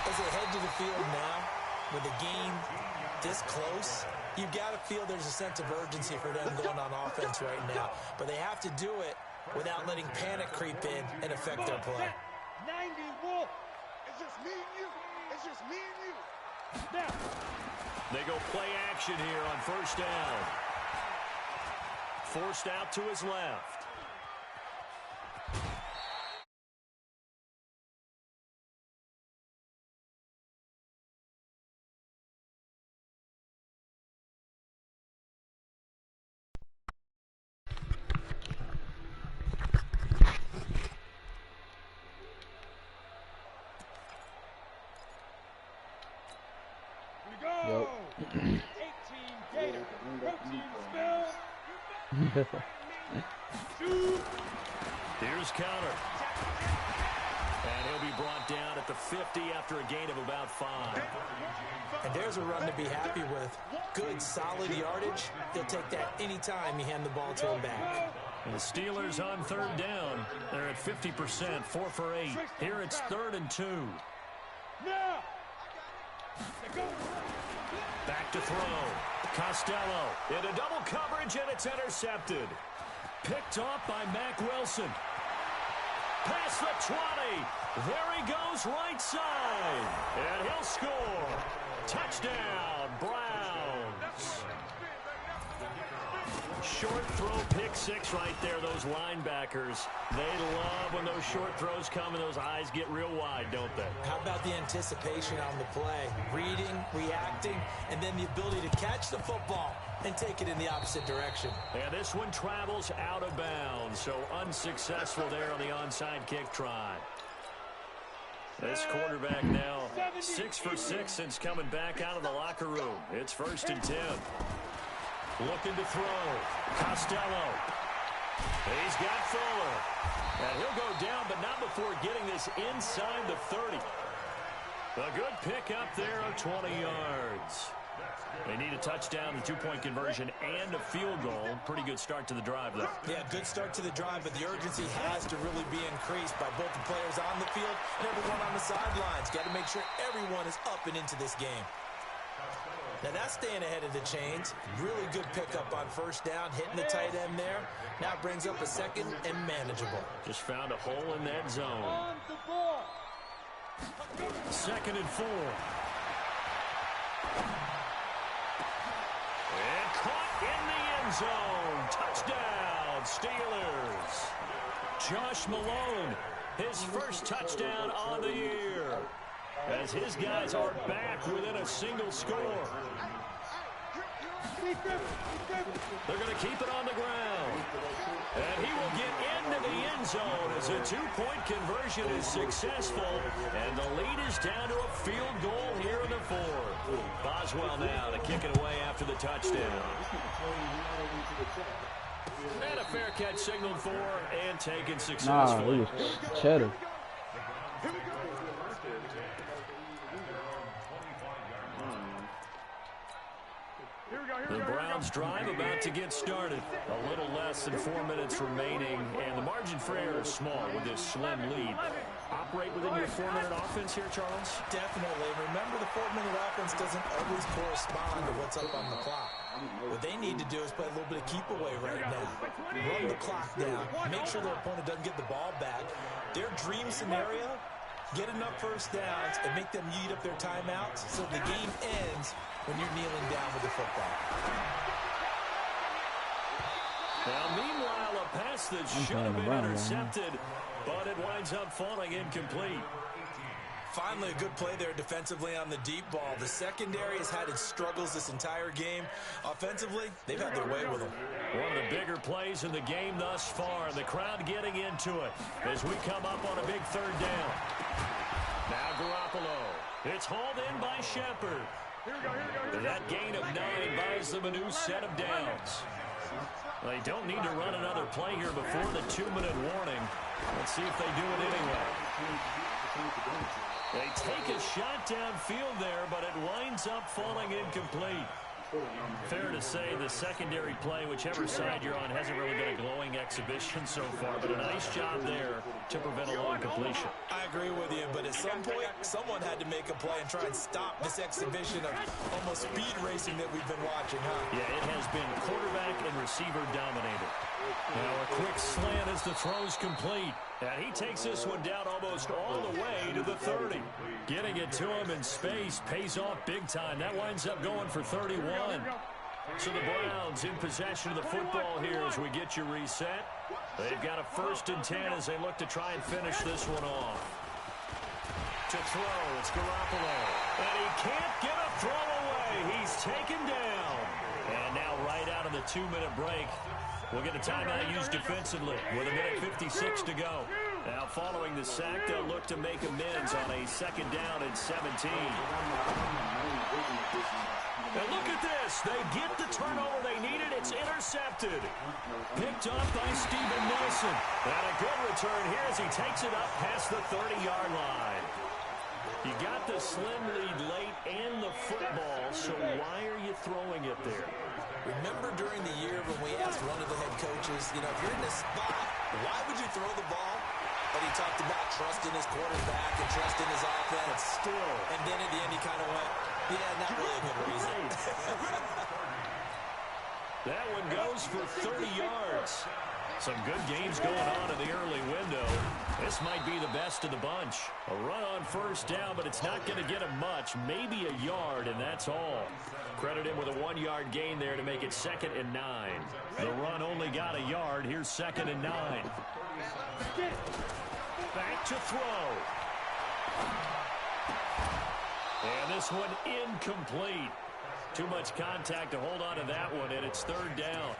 Speaker 3: As they head to the field now, with the game this close, you've got to feel there's a sense of urgency for them going on offense right now. But they have to do it without letting panic creep in and affect their play.
Speaker 5: 90 Wolf. It's just me and you. It's just me and you. Now.
Speaker 1: They go play action here on 1st down. Forced out to his left.
Speaker 2: Go! 18 Gator. Protein spill.
Speaker 1: Here's counter. And he'll be brought down at the 50 after a gain of about 5.
Speaker 3: And there's a run to be happy with. Good, solid yardage. He'll take that anytime you hand the ball to him back.
Speaker 1: And the Steelers on 3rd down. They're at 50%, 4 for 8. Here it's 3rd and 2.
Speaker 2: Now.
Speaker 1: Back to throw. Costello into double coverage, and it's intercepted. Picked off by Mack Wilson. Past the 20. There he goes right side. And he'll score. Touchdown, Browns. Short throw, pick 6 right there, those linebackers. They love when those short throws come and those eyes get real wide, don't they?
Speaker 3: How about the anticipation on the play? Reading, reacting, and then the ability to catch the football and take it in the opposite direction.
Speaker 1: And this one travels out of bounds, so unsuccessful there on the onside kick try. This quarterback now 6 for 6 since coming back out of the locker room. It's 1st and 10. Looking to throw. Costello. He's got Fuller. And he'll go down, but not before getting this inside the 30. A good pick up there of 20 yards. They need a touchdown, a 2-point conversion, and a field goal. Pretty good start to the drive, though.
Speaker 3: Yeah, good start to the drive, but the urgency has to really be increased by both the players on the field and everyone on the sidelines. Got to make sure everyone is up and into this game. Now that's staying ahead of the chains. Really good pickup on 1st down, hitting the tight end there. Now brings up a 2nd and manageable.
Speaker 1: Just found a hole in that zone.
Speaker 2: On the board.
Speaker 1: 2nd and 4. And caught in the end zone. Touchdown, Steelers. Josh Malone, his 1st touchdown on the year, as his guys are back within a single score. They're going to keep it on the ground. And he will get into the end zone as a 2-point conversion is successful. And the lead is down to a field goal here in the 4th. Boswell now to kick it away after the touchdown. And a fair catch signaled for and taken successfully.
Speaker 6: Nah, it was cheddar.
Speaker 1: The Browns drive about to get started. A little less than 4 minutes remaining, and the margin for error is small with this slim lead. operate within your 4-minute offense here, Charles?
Speaker 3: Definitely. Remember, the 4-minute offense doesn't always correspond to what's up on the clock. What they need to do is play a little bit of keep away right now. Run the clock down. Make sure their opponent doesn't get the ball back. Their dream scenario, get enough first downs and make them eat up their timeouts so the game ends when you're kneeling down with the football.
Speaker 1: Now, meanwhile, a pass that should have been intercepted, but it winds up falling incomplete.
Speaker 3: Finally, a good play there defensively on the deep ball. The secondary has had its struggles this entire game. Offensively, they've had their way with them.
Speaker 1: One of the bigger plays in the game thus far, and the crowd getting into it as we come up on a big third down. Now Garoppolo. It's hauled in by Shepard. That gain of 9 buys them a new set of downs. They don't need to run another play here before the 2-minute warning. Let's see if they do it anyway. They take a shot downfield there, but it winds up falling incomplete. Fair to say the secondary play, whichever side you're on, hasn't really been a glowing exhibition so far, but a nice job there to prevent a long completion.
Speaker 3: I agree with you, but at some point, someone had to make a play and try and stop this exhibition of almost speed racing that we've been watching, huh?
Speaker 1: Yeah, it has been quarterback and receiver dominated. Now a quick slant as the throw's complete. And he takes this one down almost all the way to the 30. Getting it to him in space pays off big time. That winds up going for 31. So the Browns in possession of the football here as we get you reset. They've got a 1st and 10 as they look to try and finish this one off. To throw, it's Garoppolo. And he can't get a throw away. He's taken down. And now right out of the 2-minute break, we'll get a timeout used defensively with 1:56 to go. Now, following the sack, they'll look to make amends on a 2nd down and 17. And look at this. They get the turnover they needed. It's intercepted. Picked up by Steven Nelson. And a good return here as he takes it up past the 30-yard line. You got the slim lead late and the football, so why are you throwing it there?
Speaker 3: Remember during the year when we asked one of the head coaches, if you're in this spot, why would you throw the ball? But he talked about trusting his quarterback and trusting his offense.
Speaker 1: Still.
Speaker 3: And then at the end, he kind of went, yeah, not really a good reason.
Speaker 1: That one goes for 30 yards. Some good games going on in the early window. This might be the best of the bunch. A run on 1st down, but it's not going to get him much. Maybe a yard, and that's all. Credit him with a 1-yard gain there to make it 2nd and 9. The run only got a yard. Here's 2nd and 9. Back to throw. And this one incomplete. Too much contact to hold on to that one, and it's 3rd down.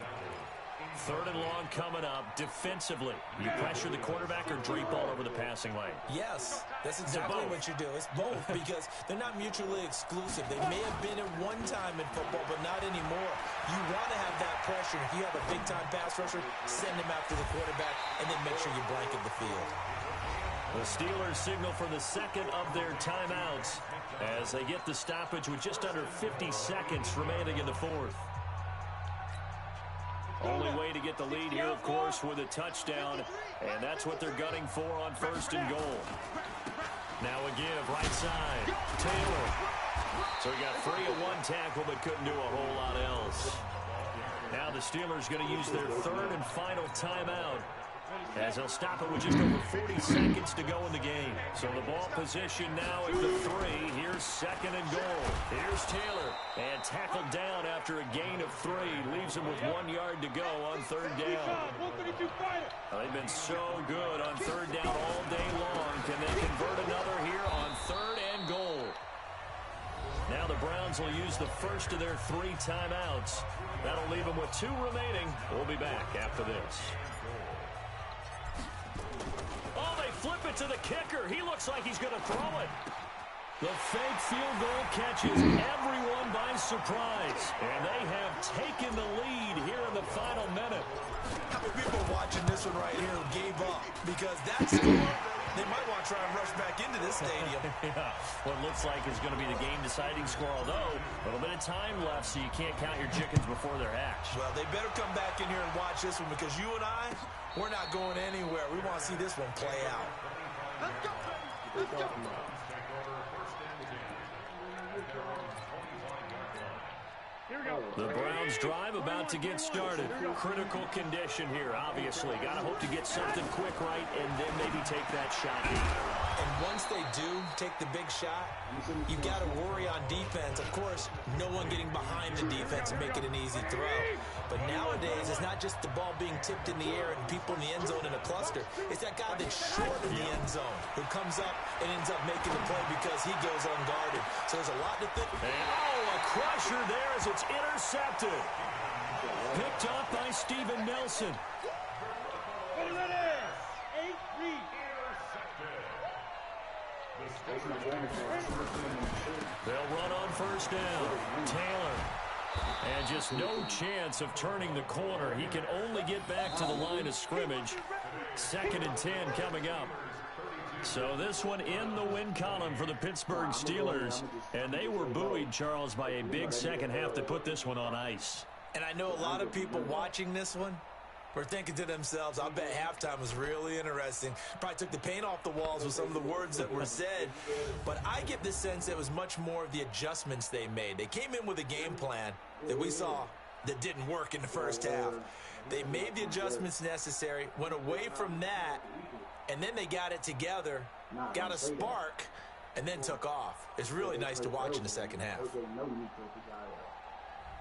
Speaker 1: 3rd and long coming up. Defensively, you pressure the quarterback or drape all over the passing lane?
Speaker 3: Yes, that's exactly what you do. It's both because they're not mutually exclusive. They may have been at one time in football, but not anymore. You want to have that pressure. If you have a big-time pass rusher, send him after the quarterback, and then make sure you blanket the field.
Speaker 1: The Steelers signal for the 2nd of their timeouts as they get the stoppage with just under 50 seconds remaining in the 4th. Only way to get the lead here, of course, with a touchdown, and that's what they're gunning for on 1st and goal. Now a give, right side, Taylor. So he got free at one tackle, but couldn't do a whole lot else. Now the Steelers going to use their 3rd and final timeout, as they'll stop it with just over 40 seconds to go in the game. So the ball position now at the 3. Here's 2nd and goal. Here's Taylor. And tackled down after a gain of 3. Leaves him with 1 yard to go on 3rd down. They've been so good on 3rd down all day long. Can they convert another here on 3rd and goal? Now the Browns will use the first of their 3 timeouts. That'll leave them with 2 remaining. We'll be back after this. Oh, they flip it to the kicker. He looks like he's going to throw it. The fake field goal catches everyone by surprise. And they have taken the lead here in the final minute.
Speaker 3: How many people watching this one right here who gave up? Because that score, they might want to try and rush back into this stadium.
Speaker 1: Yeah, what looks like is going to be the game-deciding score, although a little bit of time left, so you can't count your chickens before they're hatched.
Speaker 3: Well, they better come back in here and watch this one, because you and I, we're not going anywhere. We want to see this one play out.
Speaker 1: The Browns drive about to get started. Critical condition here, obviously. Got to hope to get something quick right and then maybe take that shot.
Speaker 3: And once they do take the big shot, you've got to worry on defense. Of course, no one getting behind the defense and making an easy throw. But nowadays, it's not just the ball being tipped in the air and people in the end zone in a cluster. It's that guy that's short of the end zone who comes up and ends up making the play because he goes unguarded. So there's a lot to think.
Speaker 1: Oh, a crusher there as it's intercepted. Picked up by Steven Nelson. They'll run on first down. Taylor. And just no chance of turning the corner. He can only get back to the line of scrimmage. 2nd and 10 coming up. So this one in the win column for the Pittsburgh Steelers. And they were buoyed, Charles, by a big second half that put this one on ice.
Speaker 3: And I know a lot of people watching this one were thinking to themselves, I bet halftime was really interesting. Probably took the paint off the walls with some of the words that were said. But I get the sense it was much more of the adjustments they made. They came in with a game plan that we saw that didn't work in the first half. They made the adjustments necessary, went away from that, and then they got it together, got a spark, and then took off. It's really nice to watch in the second half.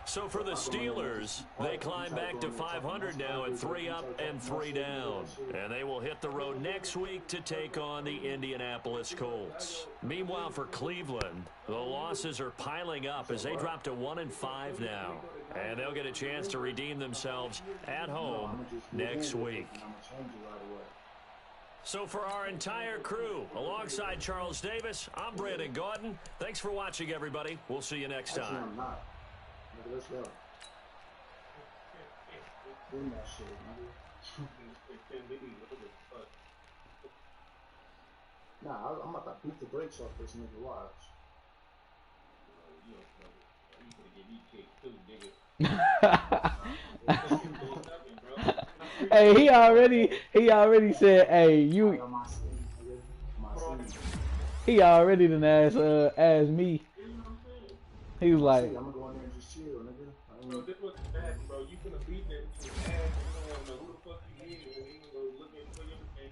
Speaker 1: So for the Steelers, they climb back to 500 now at 3 up and 3 down. And they will hit the road next week to take on the Indianapolis Colts. Meanwhile, for Cleveland, the losses are piling up as they drop to 1-5 now. And they'll get a chance to redeem themselves at home next week. So for our entire crew, alongside Charles Davis, I'm Brandon Gordon. Thanks for watching, everybody. We'll see you next time.
Speaker 7: Let's go. Doing that shit, nigga. Nah, I'm about to beat the brakes off this nigga. Watch.
Speaker 6: Hey, he already said, hey, you. He already done asked me. He was like,
Speaker 7: I'm gonna go in there and just chill, nigga.
Speaker 8: Bro, this was bad, bro. You finna beat them to ass, and you don't know who the fuck you is, and you gonna go look at everything.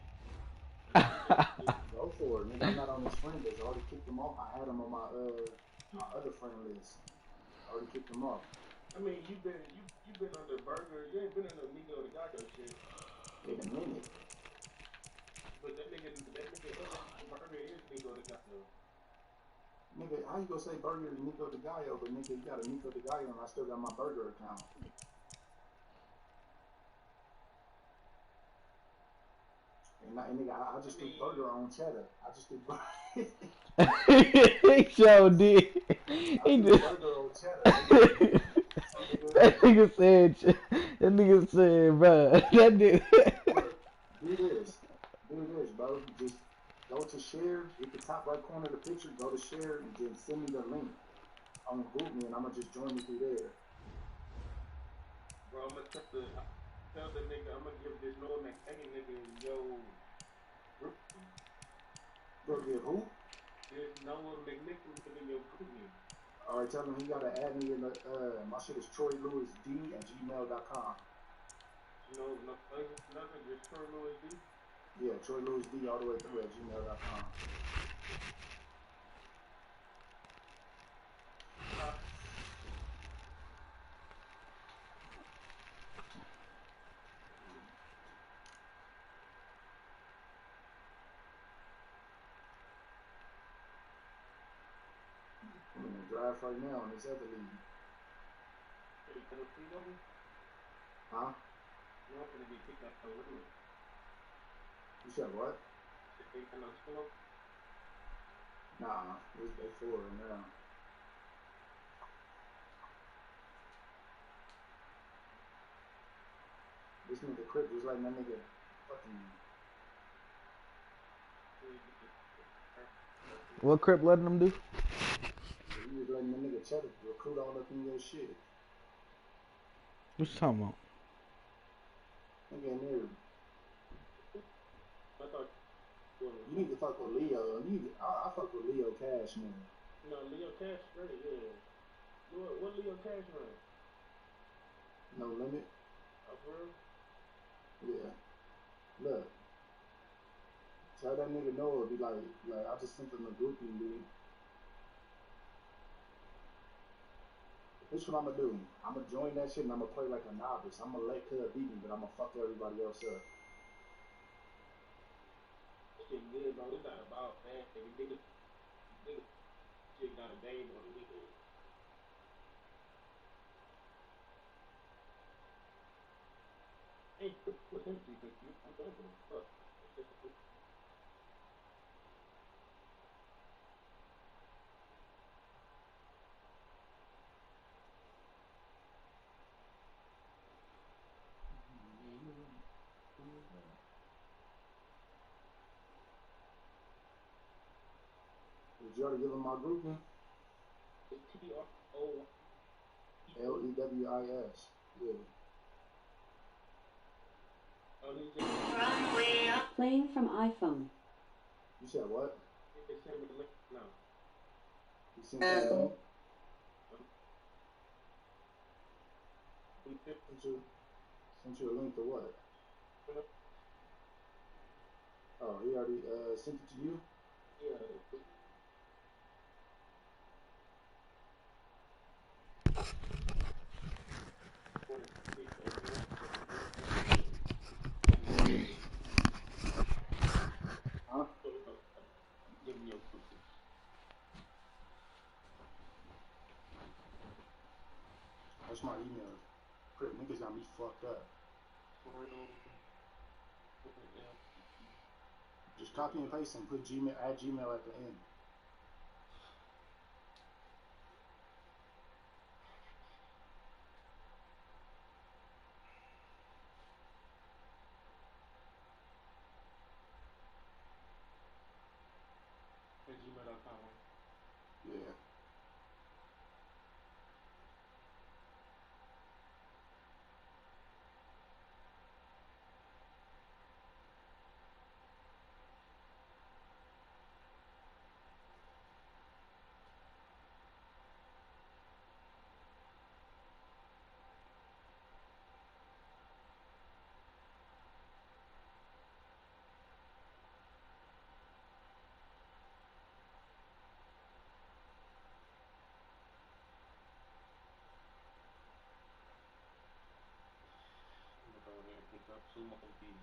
Speaker 7: Go for it, nigga. I'm not on this friend list. I already kicked them off. I had them on my other friend list. I already kicked them off.
Speaker 8: I mean, you been under Burger. You ain't been in the Nico the Gato shit.
Speaker 7: In a minute.
Speaker 8: But that nigga Burger is Nico the Gato.
Speaker 7: Nigga, how you gonna say Burger to Nico de Gallo, but nigga, you got a Nico de Gallo and I still got my Burger account. And nigga, I just do Burger on cheddar. I just do Burger.
Speaker 6: he sure did. He just.
Speaker 7: Burger on cheddar.
Speaker 6: That nigga said, bro, that nigga.
Speaker 7: Do this, bro. Just go to share, at the top right corner of the picture, go to share, and then send me the link on Google me, and I'm going to just join you through there.
Speaker 8: Bro, I'm going to tell the nigga, I'm going to give this Noah McKinney nigga, yo,
Speaker 7: Bro, give who?
Speaker 8: This Noah McNichols nigga, yo, group me.
Speaker 7: Alright, tell him he got to add me in the, my shit is troylewisd@gmail.com.
Speaker 8: You know, nothing, just Troy Lewis D?
Speaker 7: Yeah, Troy Lewis D all the way through at gmail.com. I'm in the draft right now in this other league. Huh?
Speaker 8: You're not going to be picked up for Lewis.
Speaker 7: You said what? Nah, it's day 4 right now. This nigga Crip was letting that nigga fucking.
Speaker 6: What Crip letting them do?
Speaker 7: He was letting that nigga Cheddar recruit all up in your shit.
Speaker 6: What you talking about?
Speaker 7: Nigga in there. You need to fuck with Leo. I fuck with Leo Cash, man.
Speaker 8: No, Leo Cash straight, yeah. What Leo Cash run?
Speaker 7: No Limit.
Speaker 8: Oh, for real?
Speaker 7: Yeah. Look. Tell that nigga Noah, be like I just sent him a groupie, dude. This what I'm gonna do. I'm gonna join that shit and I'm gonna play like a novice. I'm gonna let Cub beat me, but I'm gonna fuck everybody else up.
Speaker 8: Shit good, bro. It's not about that. Nigga, shit got a game on it. Nigga. Hey, with him defense, I'm going for the fuck.
Speaker 7: Did you already give him my groupie?
Speaker 8: T-R-O.
Speaker 7: Lewis. Yeah.
Speaker 8: Oh, he just
Speaker 9: Playing from iPhone.
Speaker 7: You said what?
Speaker 8: they sent me the link now.
Speaker 7: You sent that link? Sent you a link to what? Oh, he already sent it to you?
Speaker 8: Yeah.
Speaker 7: Huh?
Speaker 8: Give me your
Speaker 7: That's my email. Crip niggas got me fucked up. Just copy and paste and put Gmail, add Gmail at the end.
Speaker 8: Gmail.com.
Speaker 7: Yeah.
Speaker 8: Pick up 2 more keys.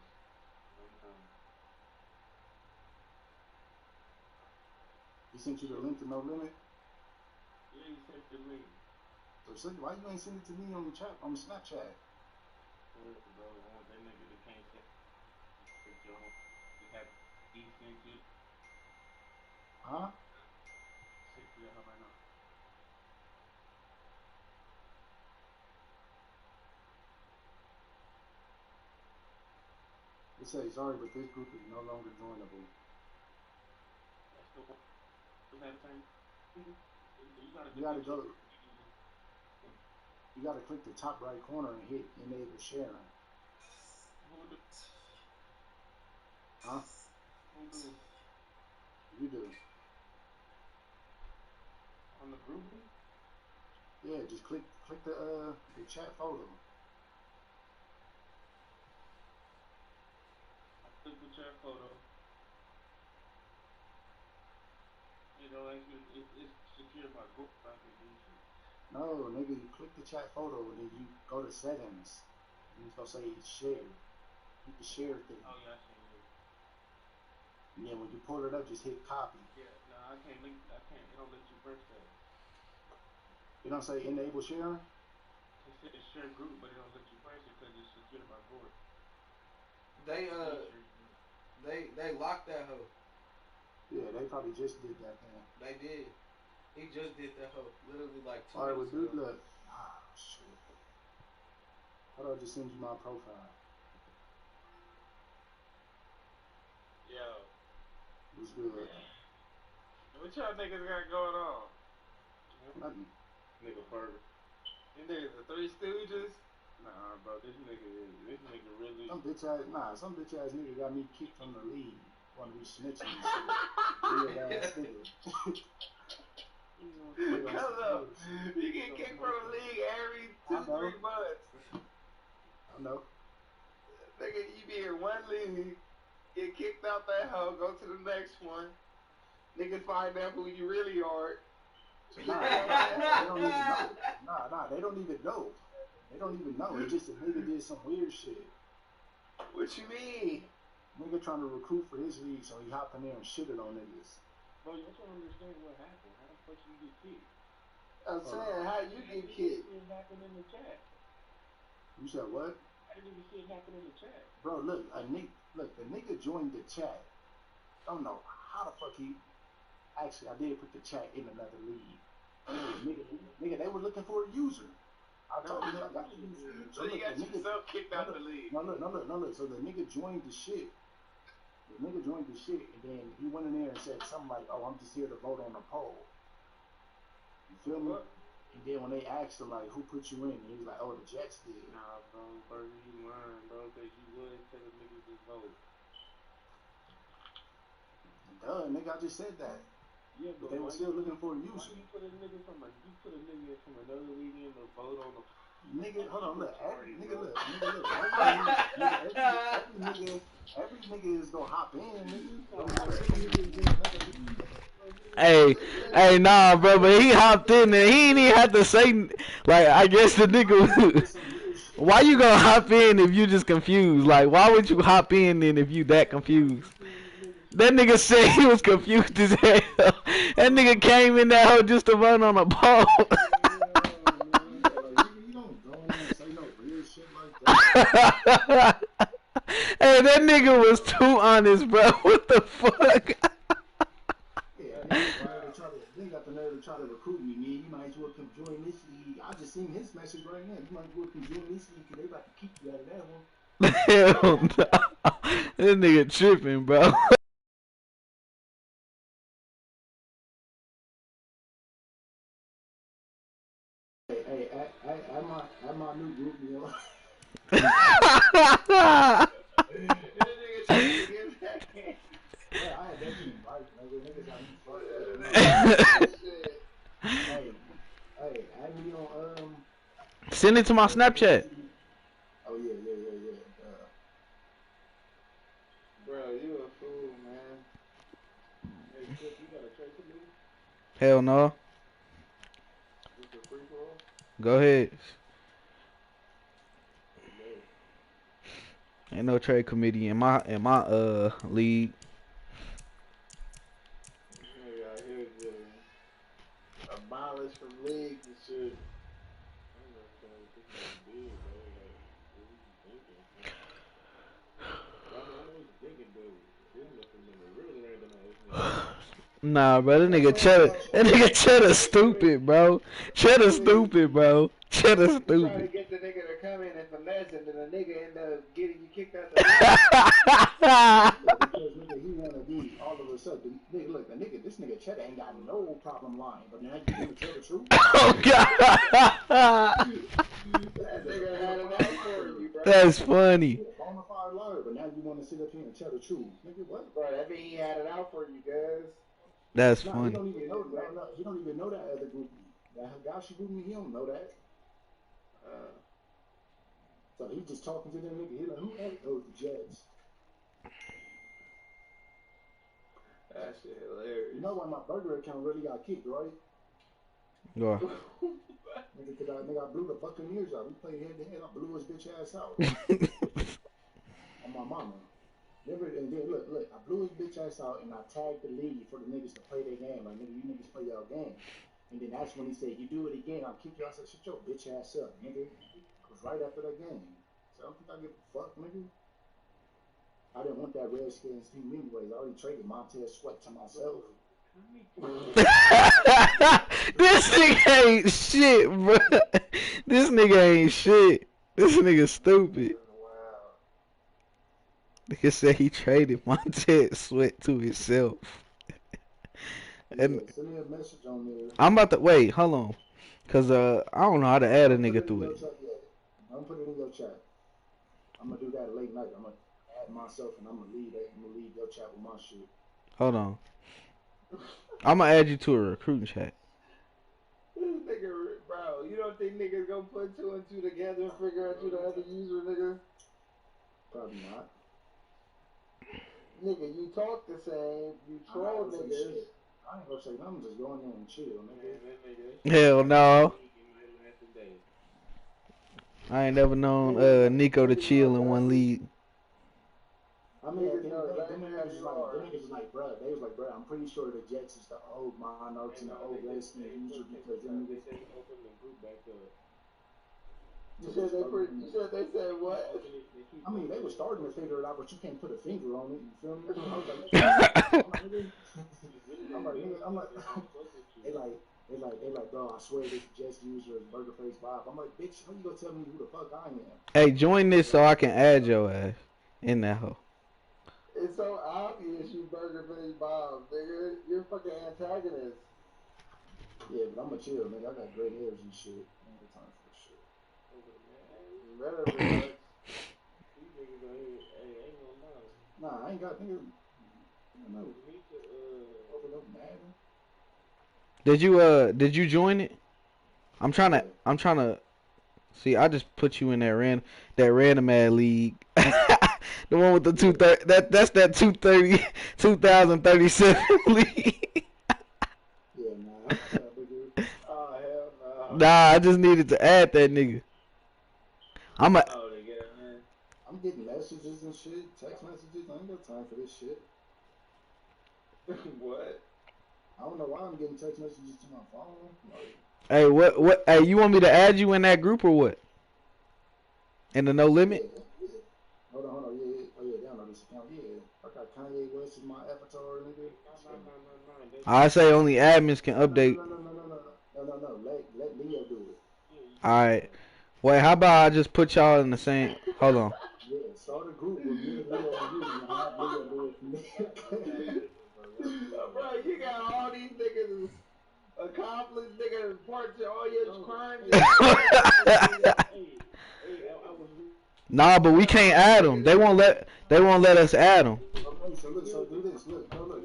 Speaker 7: He sent you the link to No Limit?
Speaker 8: Yeah, he sent the link.
Speaker 7: So why you ain't send it to me on the chat, on the Snapchat?
Speaker 8: Bro, that nigga that can't send you on. He have he sent you.
Speaker 7: Huh?
Speaker 8: Sent you that right now.
Speaker 7: It says, sorry, but this group is no longer joinable.
Speaker 8: That's the one. Was that the same?
Speaker 7: You gotta go. You gotta click the top right corner and hit enable sharing.
Speaker 8: Who do?
Speaker 7: Huh?
Speaker 8: Who do?
Speaker 7: You do.
Speaker 8: On the group?
Speaker 7: Yeah, just click the chat photo.
Speaker 8: I click the chat photo. You know, it's secured by group. I can do shit.
Speaker 7: No, nigga, you click the chat photo and then you go to settings. And it's gonna say share. Hit the share thing.
Speaker 8: Oh yeah, I see it.
Speaker 7: And then when you pull it up, just hit copy.
Speaker 8: Yeah, no, I can't link. I can't. It don't let you press that.
Speaker 7: It don't say enable sharing?
Speaker 8: It says share group, but it don't let you press it because it's secured by group.
Speaker 10: They locked that hoe.
Speaker 7: Yeah, they probably just did that thing.
Speaker 10: They did. He just did that hoe. Literally like 2
Speaker 7: Alright, well,
Speaker 10: minutes ago.
Speaker 7: dude, look. Ah, shit. How do I just send you my profile?
Speaker 8: Yo.
Speaker 7: What's good?
Speaker 8: What y'all niggas got going on?
Speaker 7: Nothing.
Speaker 8: Nigga Fergus. These niggas the Three Stooges? Nah, bro, this nigga really.
Speaker 7: Some bitch ass nigga got me kicked from the league. Want to be snitching and shit. Weird ass nigga.
Speaker 10: Hello. You get kicked from the league every 2-3 months.
Speaker 7: I know.
Speaker 10: Nigga, you be in one league, get kicked out that hoe, go to the next one. Niggas find out who you really are.
Speaker 7: Nah, they don't even know. Nah, they don't even know. They don't even know. It's just a nigga did some weird shit.
Speaker 10: What you mean?
Speaker 7: Nigga trying to recruit for his league, so he hopped in there and shitted on niggas.
Speaker 8: Bro, you don't understand what happened. How the fuck you get kicked?
Speaker 10: I'm saying, how you get kicked?
Speaker 8: It happened in the chat.
Speaker 7: You said what?
Speaker 8: I didn't even see it happen in the chat.
Speaker 7: Bro, look, the nigga joined the chat. Don't know how the fuck he. Actually, I did put the chat in another league. Nigga, they were looking for a user. I told you I got the user.
Speaker 10: So you got yourself kicked out the league.
Speaker 7: No, look. So the nigga joined the shit. And then he went in there and said something like, "Oh, I'm just here to vote on the poll." You feel me? And then when they asked him like, "Who put you in?" And he was like, "Oh, the Jets did."
Speaker 8: Nah, bro, you lying, bro, because you would tell the niggas to vote.
Speaker 7: Duh, nigga, I just said that.
Speaker 8: Yeah,
Speaker 7: but they were still looking for a user.
Speaker 8: Why you put a nigga from another league in to vote on the
Speaker 7: nigga? Hold on, look, every nigga, every nigga is gonna hop in, nigga.
Speaker 6: Hey, nah, bro, but he hopped in and he ain't even had to say, like, I guess the nigga. Why you gonna hop in if you just confused? Like, why would you hop in then if you that confused? That nigga said he was confused as hell. That nigga came in that hole just to run on a pole. Hey, that nigga was too honest, bro. What the fuck?
Speaker 7: They got the nerve to try to recruit me, man. You might as well come join this league. I just seen his message right now. You might as well come join this league because they about to kick you out of that one.
Speaker 6: Hell no. This nigga tripping, bro.
Speaker 7: Hey, at my new group, you know. Yeah, I had that team right, niggas got me fucked up. Hey, add me on,
Speaker 6: Send it to my Snapchat.
Speaker 7: Oh, yeah.
Speaker 10: Bro, you a fool, man.
Speaker 8: Hey, Chris, you got a trade for me?
Speaker 6: Hell no.
Speaker 8: This a free for all?
Speaker 6: Go ahead. Ain't no trade committee in my league.
Speaker 10: Nigga out here just abolished from leagues and shit.
Speaker 8: I don't know what this nigga did, bro. Like, what was he thinking? I know what he's thinking, but this nigga really ain't been on this nigga.
Speaker 6: Nah, bro, that nigga Cheddar stupid, bro. Cheddar stupid, bro. Cheddar
Speaker 10: You trying to
Speaker 6: stupid.
Speaker 10: get the nigga to come in and finesse, and then the nigga end up getting you kicked out the league.
Speaker 7: Because nigga, he wanna be all of a sudden. Nigga, look, this nigga Cheddar ain't got no problem lying, but now you gonna tell the truth.
Speaker 6: Oh god.
Speaker 10: That nigga had it out for you, bro.
Speaker 6: That's funny.
Speaker 7: Bonafide liar, but now you wanna sit up here and tell the truth, nigga. What?
Speaker 10: Bro, that mean he had it out for you, guys.
Speaker 6: That's
Speaker 7: Nah,
Speaker 6: funny.
Speaker 7: he don't even know that. He don't even know that other group. That guy she group me, he don't know that. So he just talking to them nigga. He like, who ate those Jets?
Speaker 10: That shit hilarious.
Speaker 7: You know why my burger account really got kicked, right?
Speaker 6: Go.
Speaker 7: Nigga, I blew the Buccaneers out. We played head to head. I blew his bitch ass out. On my mama. Remember, and then look, I blew his bitch ass out and I tagged the league for the niggas to play their game. Like, nigga, you niggas play y'all game. And then that's when he said, you do it again, I'll kick you out. I said, shut your bitch ass up, nigga. It was right after that game. So I don't think I give a fuck, nigga. I didn't want that Redskins team anyways. I already traded Montez Sweat to myself.
Speaker 6: This nigga ain't shit, bro. This nigga ain't shit. This nigga stupid. Nigga said he traded Montez Sweat to himself. And
Speaker 7: send me a message on there.
Speaker 6: I'm about to wait, hold on. Cause I don't know how to add a nigga through it.
Speaker 7: I'm gonna put it in your chat. I'm gonna do that late night. I'm gonna add add myself, and I'm gonna leave your chat with my shit.
Speaker 6: Hold on. I'm gonna add you to a recruiting chat.
Speaker 10: This nigga, bro, you don't think niggas gonna put 2 and 2 together and figure out you the other user, nigga?
Speaker 7: Probably not.
Speaker 10: Nigga, you talk the same, you troll niggas.
Speaker 7: I ain't gonna say nothing, just go in there and chill, nigga.
Speaker 6: Hell no. I ain't never known Nico to chill in one league.
Speaker 7: I mean, at the end of the day, them niggas was like, bro, they was like, bro, I'm pretty sure the Jets is the old Monarchs and the old Redskins usually because them niggas.
Speaker 10: You said they said what?
Speaker 7: I mean, they were starting to figure it out, but you can't put a finger on it. You feel me? I'm like, they like, bro, I swear this Jets user is Burgerface Bob. I'm like, bitch, how you gonna tell me who the fuck I am?
Speaker 6: Hey, join this so I can add your ass in that hoe.
Speaker 10: It's so obvious you Burgerface Bob, nigga. You're fucking antagonist.
Speaker 7: Yeah, but I'm a chill, nigga. I got great hairs and shit. I ain't got time for this shit.
Speaker 10: Better relax.
Speaker 7: Nah, I ain't got nigga. No. Open up Madden.
Speaker 6: Did you join it? I'm trying to see. I just put you in that random ad league. The one with the 230. That's that 2037 league.
Speaker 7: Yeah, nah.
Speaker 10: Oh hell no.
Speaker 6: Nah, I just needed to add that nigga. I'm
Speaker 7: getting messages and shit, text messages. I ain't got time for this shit.
Speaker 10: What?
Speaker 7: I don't know why I'm getting text messages to my phone. Like,
Speaker 6: hey, what? Hey, you want me to add you in that group or what? In the no limit?
Speaker 7: Yeah. Hold on. Yeah. Oh yeah, download this account. Yeah, I got Kanye West as my avatar, nigga.
Speaker 6: I say only admins can update.
Speaker 7: No. Let Leo do it.
Speaker 6: All right. Wait, how about I just put y'all in the same? Hold on.
Speaker 7: Yeah, start a group with me, Leo, and you, and have Leo do it for me.
Speaker 10: Bro, you got all these niggas accomplished, niggas report to all your crimes.
Speaker 6: Nah, but we can't add them. They won't let us add them.
Speaker 7: Okay, so do this. Do this. Hold on,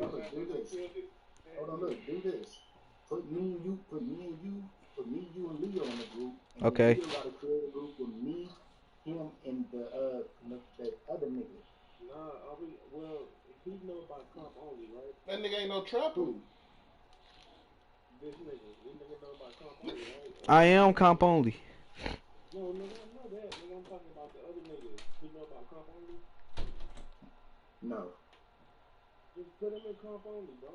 Speaker 7: look, do this. Put me, you, and Leo in the group. And
Speaker 6: okay.
Speaker 7: Leo gotta create a group with me, him, and the other nigga.
Speaker 8: Nah, he know about comp only, right?
Speaker 5: That nigga ain't no trapper.
Speaker 8: This nigga know about comp only, right?
Speaker 6: I am comp only.
Speaker 8: No, nigga, I know that. Nigga, I'm talking about the other nigga. He know about comp only?
Speaker 7: No.
Speaker 8: Just put him in comp only, bro.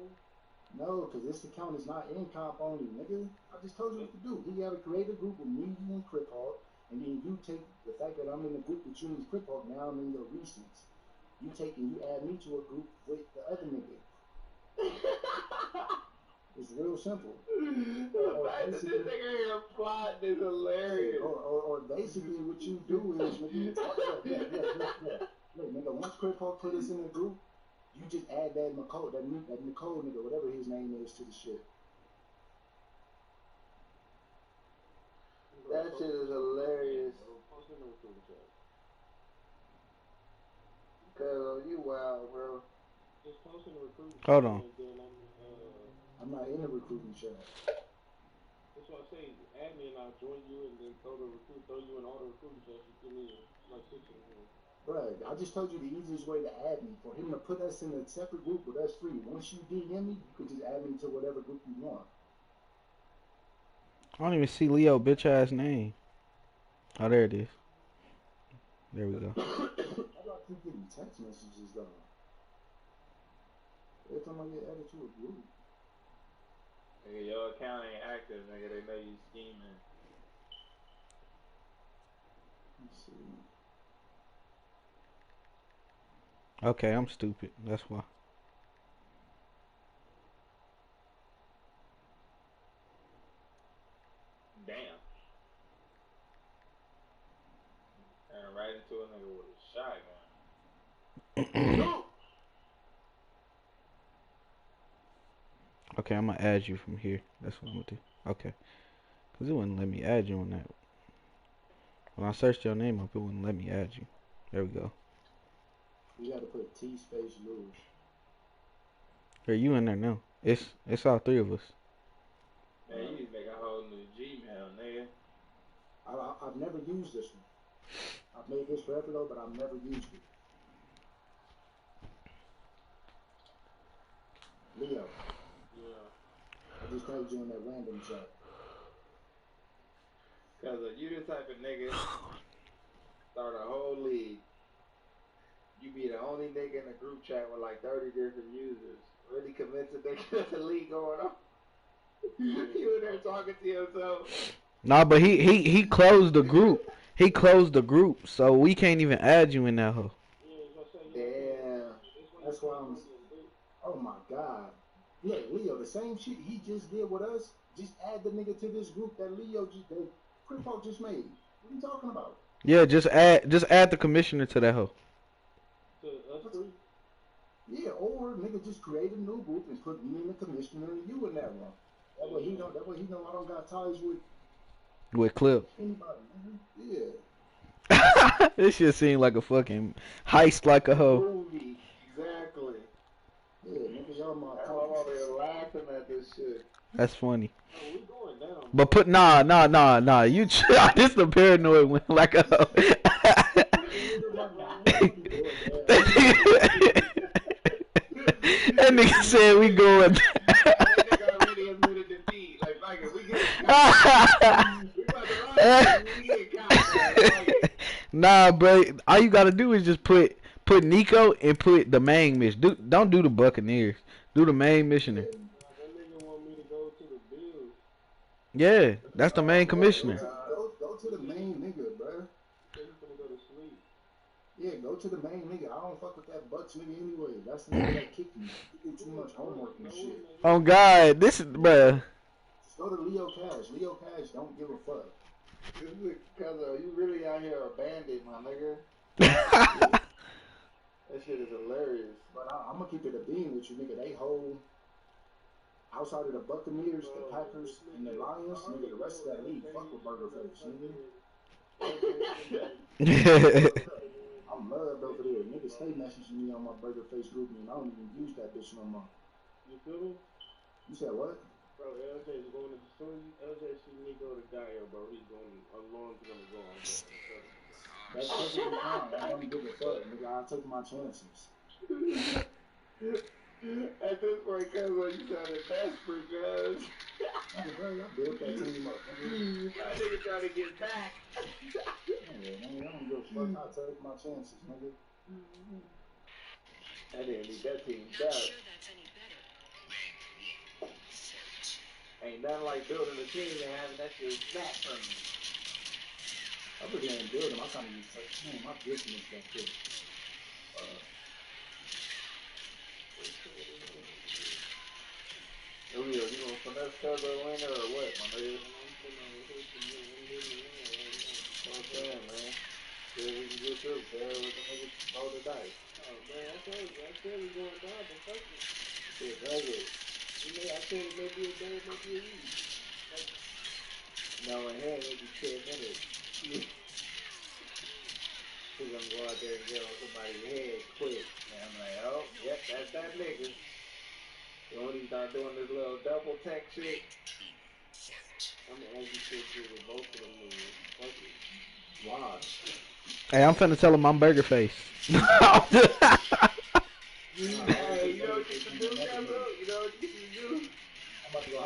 Speaker 7: No, because this account is not in comp only, nigga. I just told you what to do. He gotta create a group with me, you, and criphawk, and then you take the fact that I'm in the group with you and criphawk. Now I'm in your recents. You take and you add me to a group with the other nigga. It's real simple.
Speaker 10: The fact that this nigga here plot is hilarious.
Speaker 7: Or basically what you do is, look, nigga, once criphawk put us in a group, you just add that Nicole nigga, whatever his name is, to the shit.
Speaker 10: That shit is hilarious. Cause you wild, bro.
Speaker 8: Just post in the recruiting.
Speaker 6: Hold on.
Speaker 7: I'm not in the recruiting chat.
Speaker 8: That's why I say add me and I'll join you and then throw you in all the recruiting chats. You give me like 6 of them.
Speaker 7: Right, I just told you the easiest way to add me. For him to put us in a separate group with us free. Once you DM me, you can just add me to whatever group you want.
Speaker 6: I don't even see Leo bitch ass name. Oh, there it is. There we go.
Speaker 7: How do I keep getting text messages though? Every time I get added to a group.
Speaker 9: Nigga, your account ain't active, nigga. They know you scheming.
Speaker 7: Let's see.
Speaker 6: Okay, I'm stupid. That's why.
Speaker 9: Damn. And right into a nigga with a shotgun.
Speaker 6: Okay, I'm gonna add you from here. That's what I'm gonna do. Okay. Because it wouldn't let me add you on that. When I searched your name up, it wouldn't let me add you. There we go.
Speaker 7: You got to put T space Lewis.
Speaker 6: Are you in there now? It's all three of us.
Speaker 9: Man, you need to make a whole new Gmail, nigga.
Speaker 7: I've never used this one. I've made this forever though, but I've never used it. Leo.
Speaker 9: Yeah.
Speaker 7: I just told you in that random chat.
Speaker 9: Cause you the type of nigga start a whole league. You be the only nigga in the group chat with like 30 different users. Really convinced that there's a league going on. You in there talking to yourself.
Speaker 6: Nah, but he closed the group. He closed the group, so we can't even add you in that hole.
Speaker 7: Damn. That's why I'm. Oh my God. Look, Leo, the same shit he just did with us. Just add the nigga to this group that criphawk just made. What are you talking about?
Speaker 6: Yeah, just add the commissioner to that hole.
Speaker 7: Yeah, or nigga just create a new group and put me and the commissioner and you in that one. That way he know I don't got ties
Speaker 6: With Clip.
Speaker 7: anybody, man. Yeah.
Speaker 6: This shit seemed like a fucking heist like a hoe.
Speaker 9: Movie. Exactly.
Speaker 7: Yeah, nigga, y'all my
Speaker 9: I'm over here laughing at this shit.
Speaker 6: That's funny.
Speaker 9: Oh, we going down.
Speaker 6: But put nah. You this the paranoid one like a hoe. That nigga said we going.
Speaker 9: That nigga already admitted defeat. Like, we get
Speaker 6: Nah, bro. All you gotta do is just put Nico and put the main mission. Don't do the Buccaneers. Do the main missioner.
Speaker 8: That nigga want me to go to the Bills.
Speaker 6: Yeah, that's the main commissioner.
Speaker 7: Go to the main nigga, bro.
Speaker 8: He's gonna go to sleep.
Speaker 7: Yeah, go to the main nigga. I don't fuck with that Bucks nigga anyway. That's the nigga that kicked me. He did too much homework and shit.
Speaker 6: Oh God, this is bruh.
Speaker 7: Just go to Leo Cash. Leo Cash don't give a fuck.
Speaker 9: This is because you really out here a bandit, my nigga. That shit is hilarious.
Speaker 7: But I'm gonna keep it a bean with you, nigga. They hold outside of the Buccaneers, the Packers, and the Lions, nigga. The rest of that league, fuck with Burger Face, nigga. I'm loved over there. Niggas stay messaging me on my Burger Face group, and I don't even use that bitch no more.
Speaker 8: You feel me?
Speaker 7: You said what?
Speaker 8: Bro, LJ's going to, as soon as LJ see me go to Gaio, bro, he's going, Alon's going to go on, bro.
Speaker 7: That's perfectly fine. I don't give a fuck, nigga. I'll take my chances.
Speaker 9: At this point, cuz, you sounded desperate, cuz.
Speaker 7: Bro, I built that team up, nigga.
Speaker 9: That nigga trying to get back.
Speaker 7: Yeah, man, I don't give a fuck. I'll take my chances, nigga.
Speaker 9: I didn't need that team down. Ain't nothing like building a team and having that shit snap from you.
Speaker 7: I really ain't building. I'm trying to use my business that shit.
Speaker 9: Julio, you gonna finesse cover a winner or what, my nigga? What I'm saying, man. See if we can get through. See if we can roll the dice.
Speaker 8: Oh, man, I said we going down, but fuck it.
Speaker 9: Shit, fuck it.
Speaker 8: I said it may be a day, it may be a week.
Speaker 9: No, in here, maybe 10 minutes. He's gonna go out there and get on somebody's head quick. And I'm like, oh, yep, that's that nigga. So when he start doing this little double tech shit,
Speaker 8: I'm gonna argue shit with both of them niggas. Fuck it.
Speaker 7: Why?
Speaker 6: Hey, I'm finna tell him I'm Burger Face.
Speaker 9: hey, you know what you can do, Kevin? You know what you can do?
Speaker 7: I'm about to go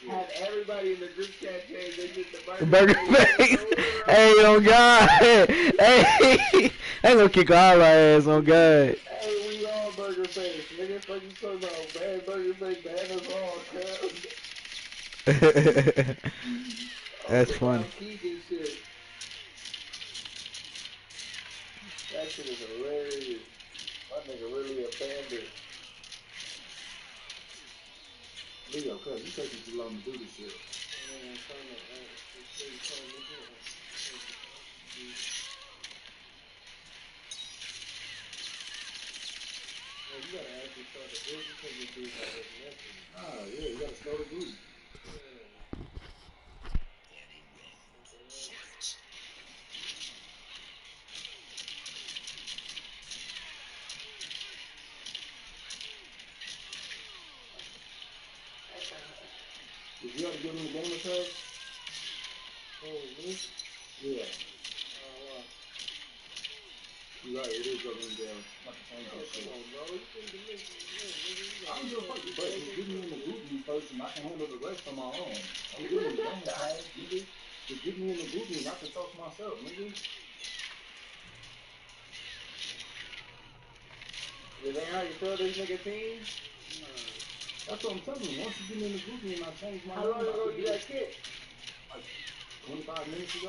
Speaker 9: Have everybody in the group chat change they get the
Speaker 6: Burger Face. Hey, oh God. Hey, ain't gonna kick all our ass on God.
Speaker 9: Hey, we all Burger Face. Nigga, fuck you talking about bad Burger Face, bad us all, cuz.
Speaker 6: That's funny.
Speaker 9: Shit. That shit is hilarious. My nigga really a bandit.
Speaker 7: Leo, cuz you taking too long to do this shit.
Speaker 8: You gotta actually start the group because you do have a message.
Speaker 7: Yeah, you gotta slow the group. Did you have to give him the gamer tag?
Speaker 8: Oh, me?
Speaker 7: Yeah.
Speaker 8: Wow.
Speaker 7: You're right, it is going down. Not the same shit.
Speaker 8: Oh, bro, you think the nigga,
Speaker 7: I don't give a fuck, but just give me in the group me first and I can handle the rest on my own. I'm giving the gamer tag, nigga. Just give me in the group me and I can talk myself, nigga.
Speaker 9: Is that how you tell this nigga team?
Speaker 7: That's what I'm telling you. Once you get me in the group me and I change my
Speaker 9: How long ago you got kicked?
Speaker 7: Like 25 minutes ago.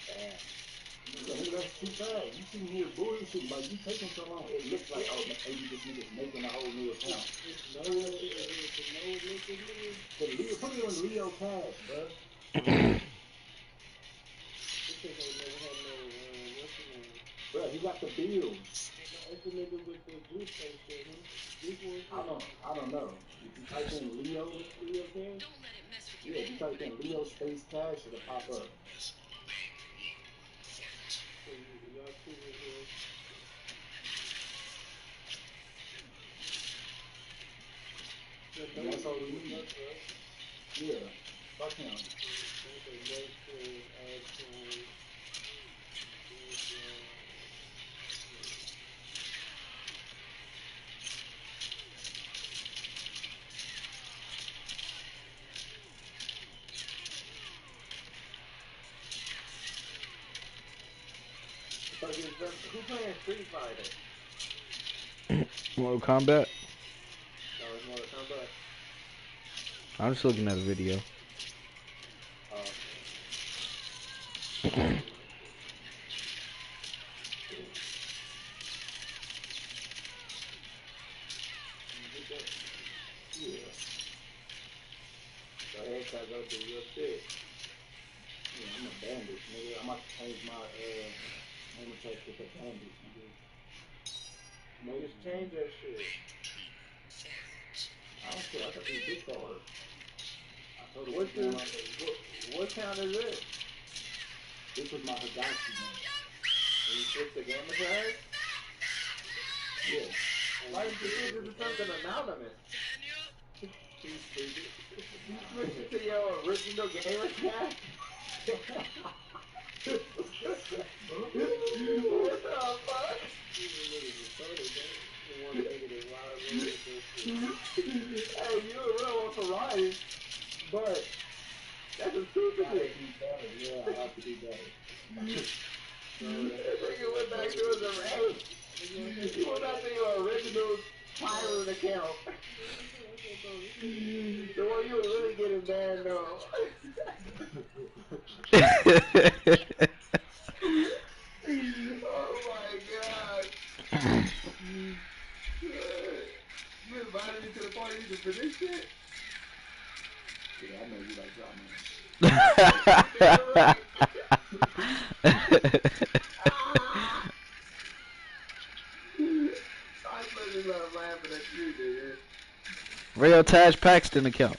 Speaker 9: Damn.
Speaker 7: Yeah, nigga, that's too fast. You see me here bullshit, like you taking so long, it looks like, oh, maybe this nigga's making a whole new account.
Speaker 8: no one making me.
Speaker 7: Put it on Leo Cash, bro.
Speaker 8: This nigga ain't never had no, what's the name?
Speaker 7: Bro, he got the bills.
Speaker 8: That's the nigga with the juice face shit, huh?
Speaker 7: I don't know. If you type in Leo
Speaker 8: Cash?
Speaker 7: yeah, if you type in Leo Space Cash, it'll pop up.
Speaker 8: So y'all two in here.
Speaker 7: And that's all we need. Yeah, fuck him.
Speaker 9: Who playing Street Fighter?
Speaker 6: Mortal Kombat?
Speaker 9: No, it's Mortal Kombat.
Speaker 6: I'm just looking at a video.
Speaker 7: Yeah.
Speaker 9: Go ahead, cuz go do your shit.
Speaker 7: Yeah, I'm a bandit, nigga. I'm about to change my name tag to the bandit, nigga.
Speaker 9: No, just change that shit.
Speaker 7: I don't care. I got these big stars. I told her
Speaker 9: What count is it?
Speaker 7: this was my Higashi name.
Speaker 9: And you switch the gamer tag?
Speaker 7: Yeah.
Speaker 9: Why did you do this something anonymous? You switch it to your original gamer tag? What the fuck? Hey, you a real one for lying, but that's a stupid thing.
Speaker 7: Yeah, I have to do better.
Speaker 9: That nigga went back to his array. He went back to your original pirate account. The one you were really getting banned on. Oh my god. You invited me to the party to for this shit?
Speaker 7: Yeah, I know you like drama.
Speaker 9: I really love laughing at you, dude.
Speaker 6: Real Taj Paxton account.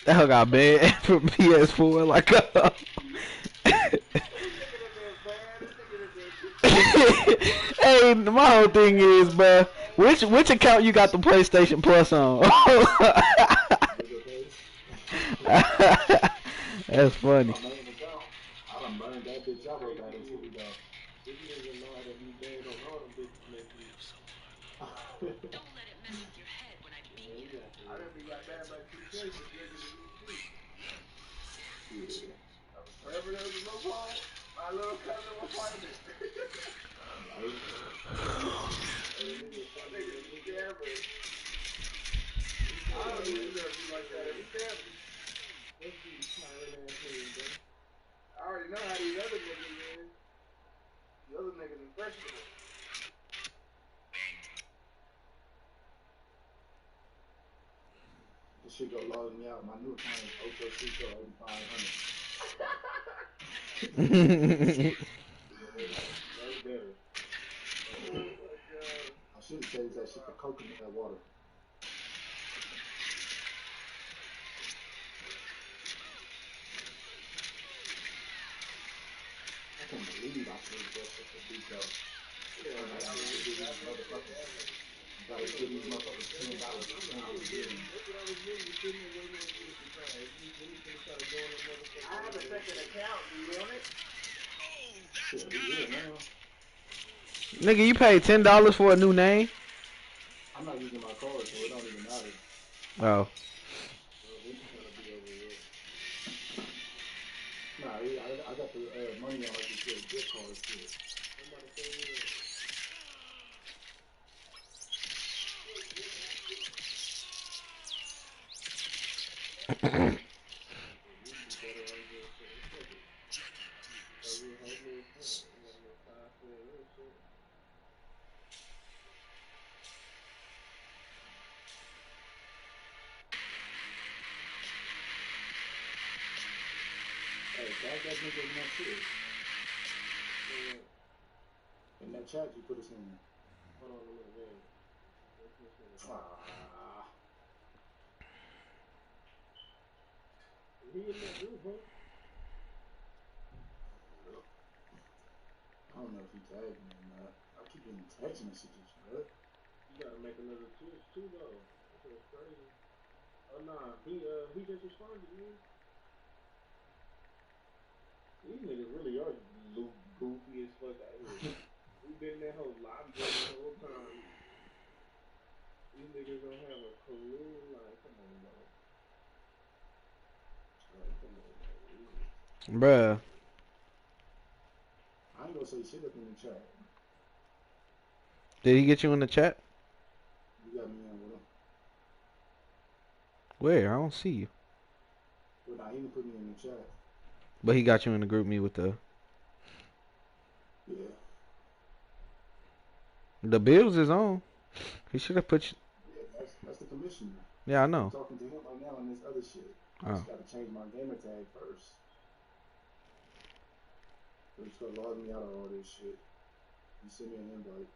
Speaker 6: That hoe got banned from PS4 like Hey, my whole thing is, bruh, which account you got the PlayStation Plus on? That's funny.
Speaker 7: I done burned that bitch out with that until we go.
Speaker 8: This nigga know how to be bad on all them bitches make you.
Speaker 11: Don't let it mess with your head when I beat you.
Speaker 9: I didn't be got banned by 2K for drinking the EC. Wherever there was a loophole, my little cousin was fighting it. Niggas be scammers. I don't even know if you like that. Every family.
Speaker 8: Let's see the pirate ass nigga, bro.
Speaker 9: I already know how these other niggas is. The other niggas is questionable.
Speaker 7: This shit go log me out. My new account is Ocho Cinco 8500. Way better.
Speaker 9: Oh my god.
Speaker 7: I should have changed that shit to coconut water. I can't believe I changed that shit to Rico. Yeah, I do these motherfuckers Gotta give these motherfuckers $10 to change the game.
Speaker 10: I have a second account. Do you want it?
Speaker 7: Shit, we good now.
Speaker 6: Nigga, you paid $10 for a new name?
Speaker 7: I'm not using my card, so it don't even matter.
Speaker 6: Oh.
Speaker 7: Nah, I got the money on like this little gift card shit. Hey, tag that nigga in that shit. In that chat you put us in.
Speaker 8: Hold on a minute, man. He in that group, huh?
Speaker 7: I don't know if he tagged me or not. I keep getting text messages, bro.
Speaker 8: You gotta make another Twitch too, though. That's crazy. Oh nah, he just responded, man. These niggas really are goofy as fuck out here. We've been in that whole lobby the whole time. These niggas don't have a clue. Like, come on, bro. Like, come on, bro.
Speaker 6: Bruh.
Speaker 7: I ain't gonna say shit up in the chat.
Speaker 6: Did he get you in the chat?
Speaker 7: You got me in with him.
Speaker 6: Where? I don't see you.
Speaker 7: Well, nah, he didn't put me in the chat.
Speaker 6: But he got you in the group me with the...
Speaker 7: Yeah.
Speaker 6: The bills is on. He should have put you...
Speaker 7: Yeah, that's the commissioner.
Speaker 6: Yeah, I know.
Speaker 7: I'm talking to him right now on this other shit. I just gotta change my gamer tag first. So he's gonna log me out of all this shit. You send me an invite.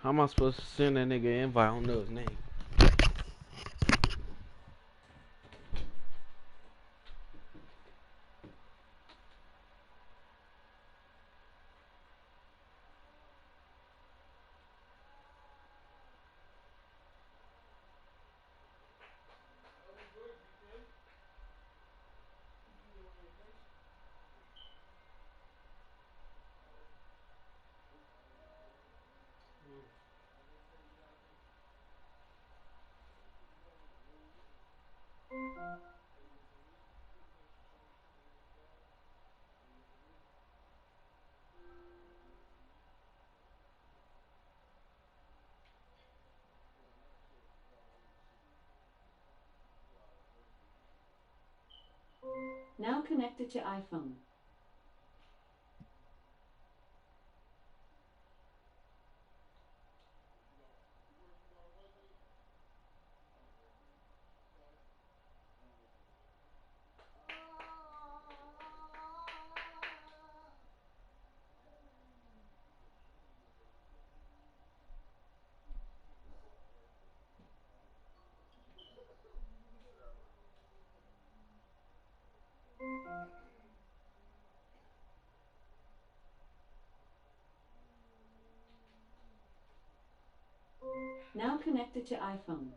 Speaker 6: How am I supposed to send that nigga an invite? I don't know his name.
Speaker 12: Now connected to iPhone. Now connected to iPhone.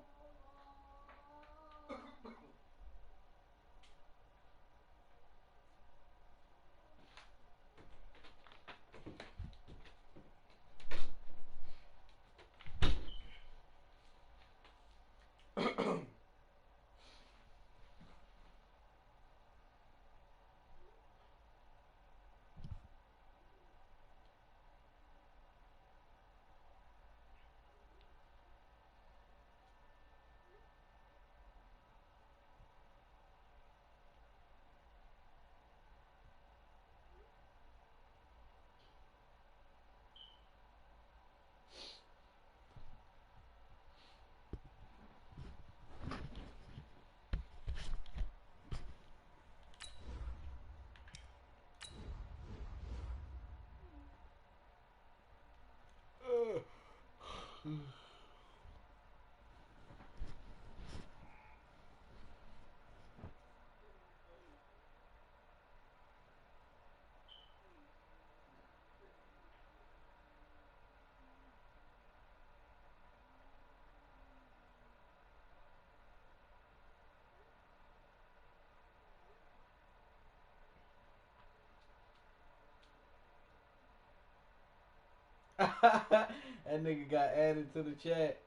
Speaker 6: That nigga got added to the chat.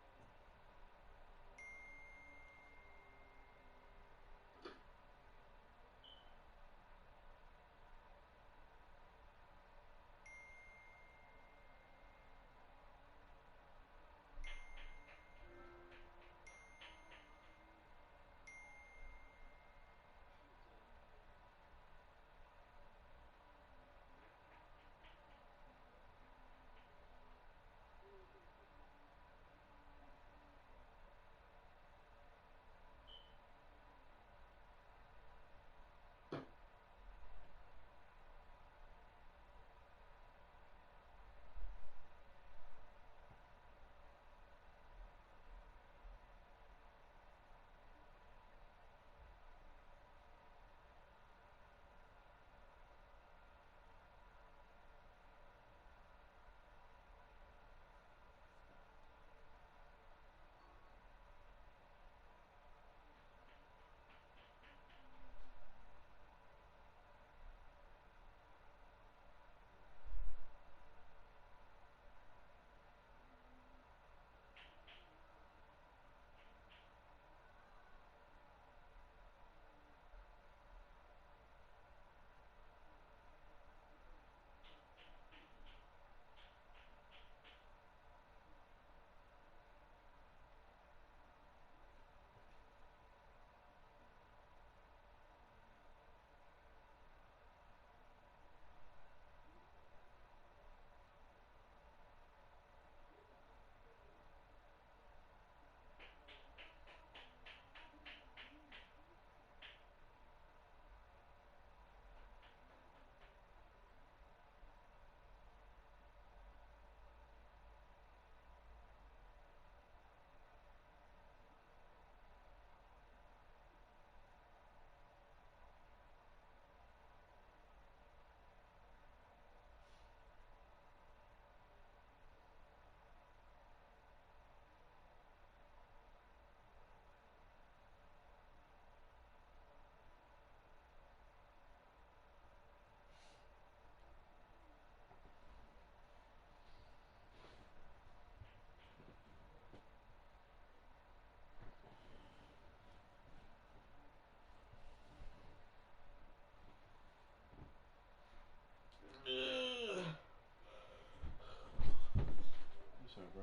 Speaker 13: What's up, bro?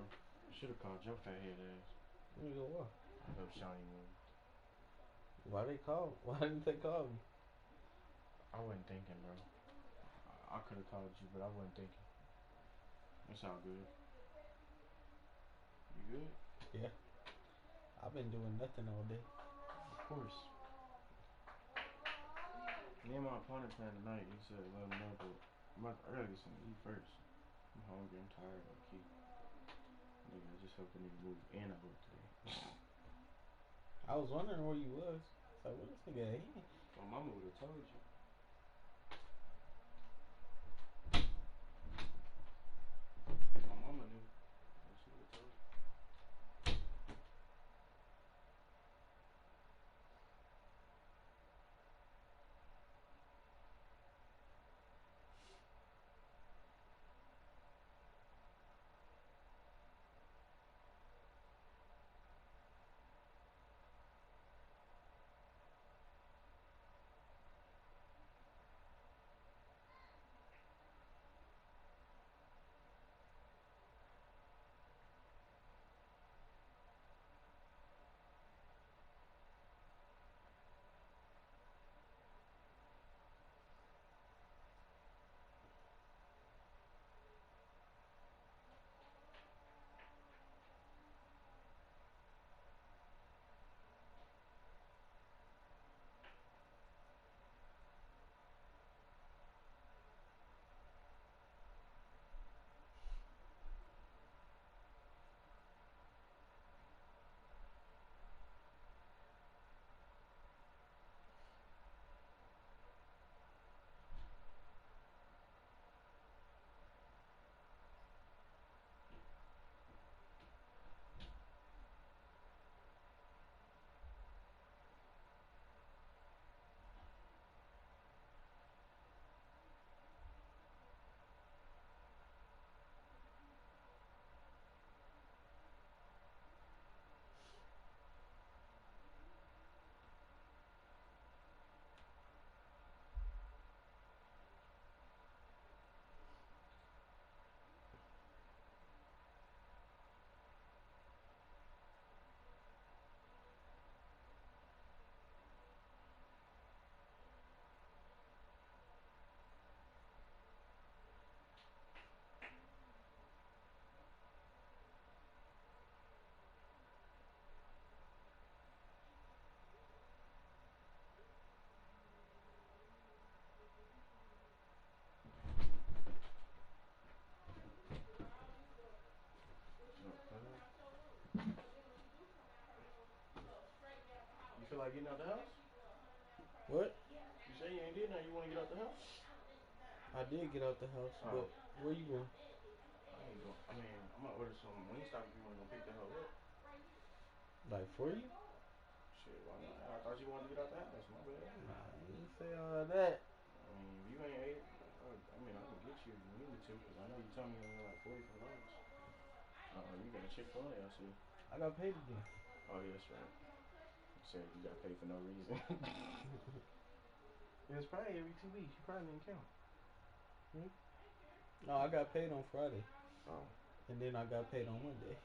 Speaker 13: Should have called your fat head ass.
Speaker 6: Nigga, what?
Speaker 13: I know Shawnee moved.
Speaker 6: Why they call? Why didn't they call me?
Speaker 13: I wasn't thinking, bro. I could have called you, but I wasn't thinking. It's all good. You good?
Speaker 6: Yeah. I've been doing nothing all day.
Speaker 13: Of course. Me and my opponent playing tonight. He said let him know, but I gotta get something to eat first. I'm hungry. I'm tired. Low key. Nigga, I just helped a nigga move and I worked today.
Speaker 6: I was wondering where you was. So what this nigga at?
Speaker 13: My mama would have told you. My mama knew. She would have told you. You feel like getting out the house?
Speaker 6: What?
Speaker 13: You say you ain't did nothing. You want to get out the house?
Speaker 6: I did get out the house, but where you going?
Speaker 13: I ain't going. I mean, I'm gonna order some Wingstop if you want to go pick the hell up.
Speaker 6: Like for you?
Speaker 13: Shit, why not? I thought you wanted to get out the house. My bad.
Speaker 6: Nah, I didn't say all that.
Speaker 13: I mean, if you ain't ate, I mean, I can get you if you need me to, because I know you told me you only got like $44. You got a Chick-fil-A, I see.
Speaker 6: I got paid again.
Speaker 13: Oh, yeah, that's right. You said you got paid for no reason. It was probably every 2 weeks. You probably didn't count.
Speaker 6: No, I got paid on Friday.
Speaker 13: Oh.
Speaker 6: And then I got paid on Monday.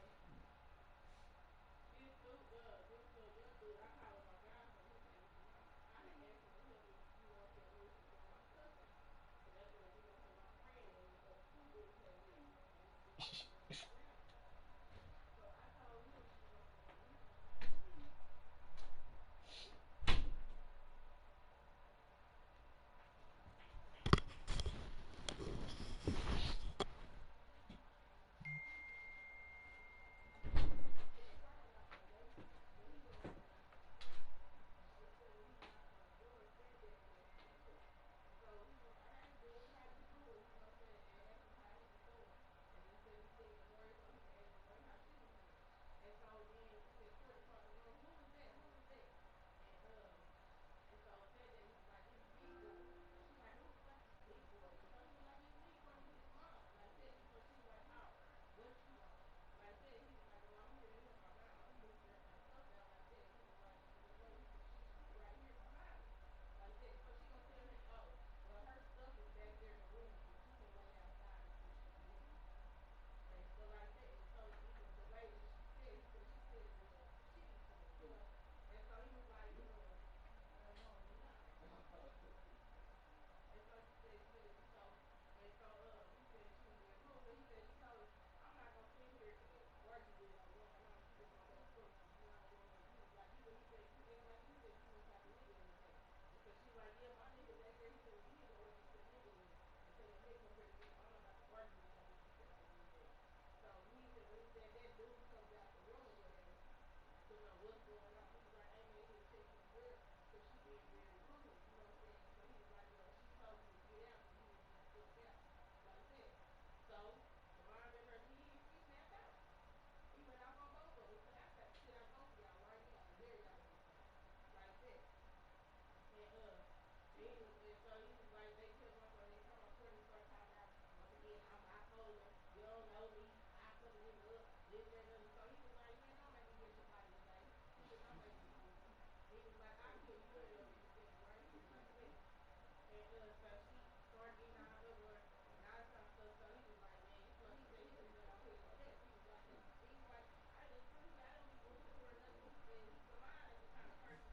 Speaker 14: So she started getting all up with her and all this kind of stuff. So he was like, man, so he said he just went on ahead and left. He was like, cause he was like, I just really, he said, I don't be going to her or nothing. He said, Saman is the kind of person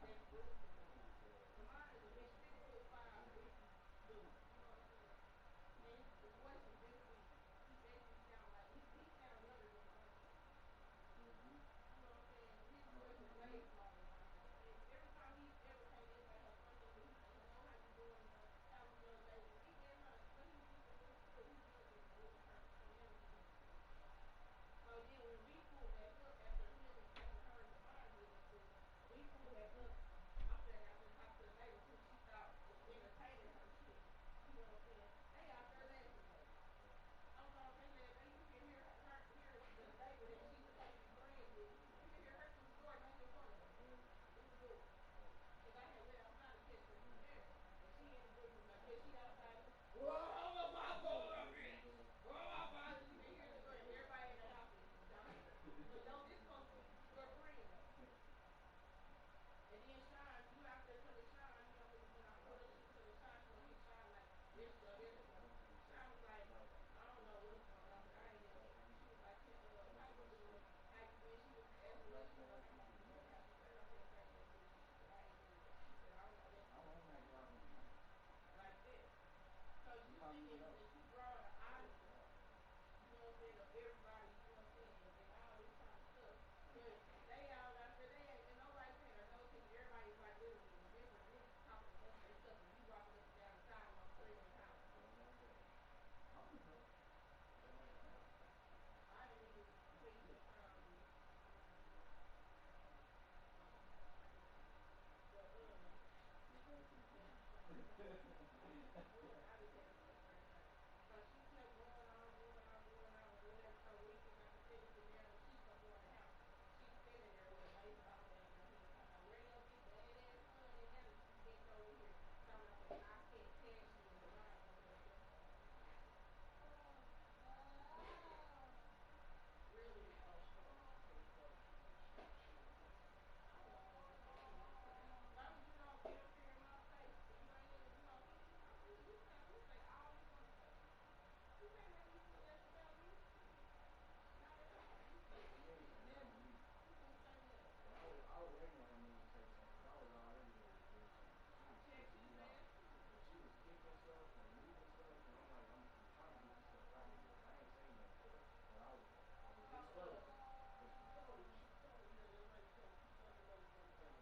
Speaker 14: that's rude to me. Saman is a big 6'5" big dude. You know what I'm saying? And his voice is basically, he basically sound like he sound younger than Devontae. You know what I'm saying? His voice is way smaller than Devontae. And every time he ever came to anybody, her first thing he do, he say, hello, how you doing? You know, how was your day? When he gave her when he used to go to school, he never gave a rude person. He never did anything like that. So then when we pulled back up after him and taking her and Devon getting in school, we pulled back up. I'm standing out there talking to the neighbors who she thought was entertaining her shit. You know what I'm saying? They out there laughing at her. Oh God, they laugh. You can hear the neighbor that she supposed to be friends with. You can hear her through the door making fun of her through the door. Cause I had went outside to catch her some air, and she in the door. I guess she outside. Oh my God, bitch! Oh my God! You can hear the door. Everybody in the house is dying. So this supposed to be your friend though. And then Sean, you out there telling Sean, you know, when I pulled up, she was telling Sean she gonna hit Sean like, there she go. Sean was like, I don't know what's going on, but I ain't never. She was like, how you doing? How you been? She was asking what she know happened to me and how she turned out that same little bullshit. She said, I ain't never. She said, I don't know what's going on. Like that. Cause you thinking that you drawing an audience, you know what I'm saying, of everybody, you know what I'm saying, and all this kind of stuff. But they all out there, they ain't, and nobody paying her no attention. Everybody's like literally in different groups talking amongst themselves, and you walking up and down the sidewalk screaming and hollering. I didn't even take the time to. But I just had so much crazy things. So she kept going on or whatever. So we got to sitting down and she come more in the house. She's standing there with a baseball bat in her hand, talking about where your big bad ass son and now that she's bent over here, talking about some I can't cash you and Devon over there fucking with her. Really emotional. I don't understand either. As long as you don't interfere in my space and you ain't in, you say all you want to say. You can't make me feel less about you. Not at all. You can't say nothing.
Speaker 13: I was waiting on me to say something because I was already ready to bullshit.
Speaker 14: I checked his ass too.
Speaker 13: And she was kicking stuff and moving stuff, and I'm like, I'm trying to get this stuff out of here. I ain't saying nothing to her, but I was exposed.
Speaker 14: She told you that this lady told you something that lady told you.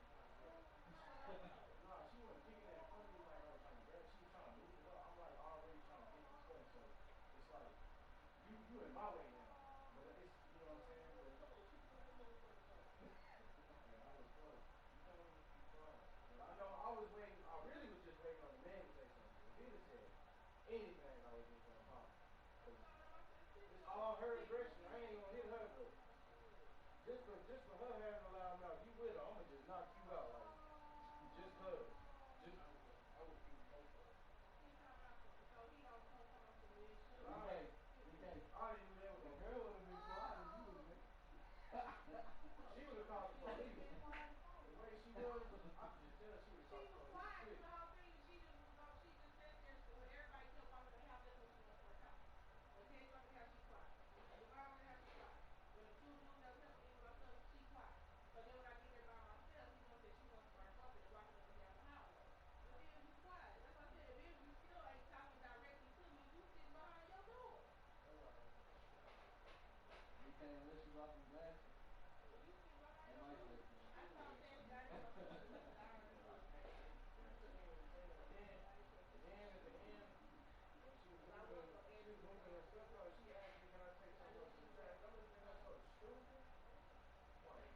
Speaker 13: Nah, she wasn't kicking that in front of me like I was trying to grab. She was trying to move it up. I'm like already trying to get the stuff, so it's like you in my way now. But it's, you know what I'm saying? But hey, I was close. You told me to be quiet. But I know I was waiting. I really was just waiting on the man to say something. If he'd have said anything, I was just gonna pop. Cause it's all her aggression. I ain't gonna hit her, but just for her having a loud mouth, you with her, I'ma just knock you out like just cause. Just
Speaker 8: I would beat both of them.
Speaker 14: He talking about so he don't come out some man shut
Speaker 13: up. You can't. I already knew that was gonna girl would have been quiet if you was there. She would have called the police. The way she was, I could just tell she would have called the police. She was
Speaker 14: quiet through the whole thing, and she just sat there. When everybody kept walking in the house, that's when she gonna start talking. When Teddy walking in the house, she quiet. When Devon walking in the house, she quiet. When the two dudes that was helping me with my stuff, she quiet. So then when I get there by myself, he gonna say she gonna start talking and walking up and down the hallway. But then you quiet. That's what I said. If you still ain't talking directly to me, you sitting behind your door.
Speaker 6: You can't unless you got them glasses.
Speaker 14: You sitting behind your door. I told Teddy I ain't gonna put you in the darn room.
Speaker 13: And then at the end, when she was moving her stuff out, she asked me, can I take some of some trash? I'm looking at her so stupid. Like,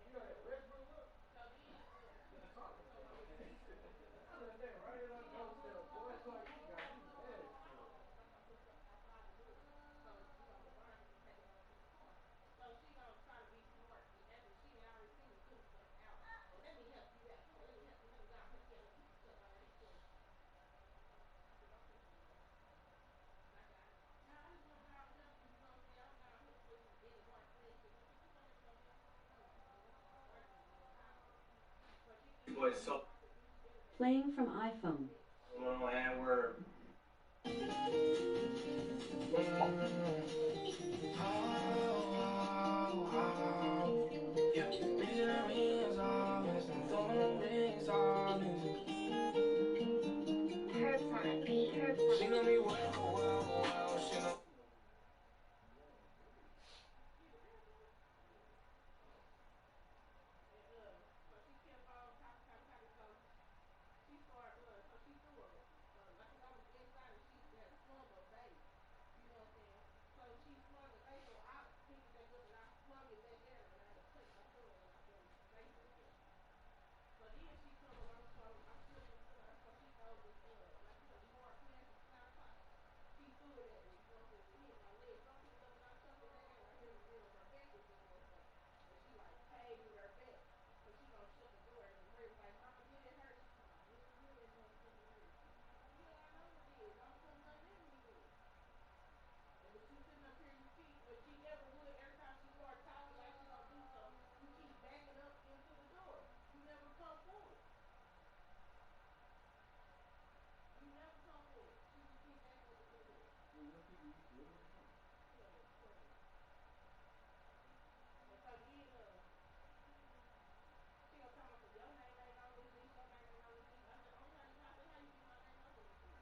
Speaker 13: you know that Westbrook look?
Speaker 14: So then,
Speaker 13: talking to her. I was standing right at her doorstep, boy. It's like she got me mad as fuck.
Speaker 14: Like I put something outside the door. So, Devon can take it on to the car. So she gonna try to be smart after she done already seen me putting stuff out. Well, let me help you out. Come on, let me help you. Let me go and help you out. Let me put some stuff out here for you. I said, don't touch me, girl. I said, no, I just want to go and help you. You know what I'm saying? I'm going to help with some Eddie Hart friendship. I said, you don't have no help. No, you start arguing with me and hollering. So she can
Speaker 12: Playing from iPhone.
Speaker 13: going on, Antwerp?
Speaker 14: She know me well, she know.
Speaker 15: So she kept on talking. So she started, so she threw like, cause I was inside and she had slung a vase. You know what I'm saying? So she slung a vase, so I picked it back up and I slung it back at her, and I had touched my tongue when I flung the vase back at her. So then she come up, I'm slipping, so she throws this, like, the hard plastic flower pot. She threw it at me, you know what I'm saying? It hit my leg. So I picked it up and I chucked it back at her. I held it still on her back and then and she like paid with her back. So she gonna shut the door and Marie was like, Mama, did it hurt? She talking about, hell yeah, that motherfucker hurt. I'm like, yeah, I know it did. Don't come nothing at me then. And but you sitting up here, you keep, what G never would, every time she started talking like she gonna do something, you keep backing up into the door. You never come forward. You never come forward. She just keep backing up into the door.
Speaker 13: Well, young people used to it. What you talking?
Speaker 15: Yeah, it's crazy. And so then, she gonna tell me, so your name ain't on this list, your name ain't on this list. I said, I said, how you get my name off of this list?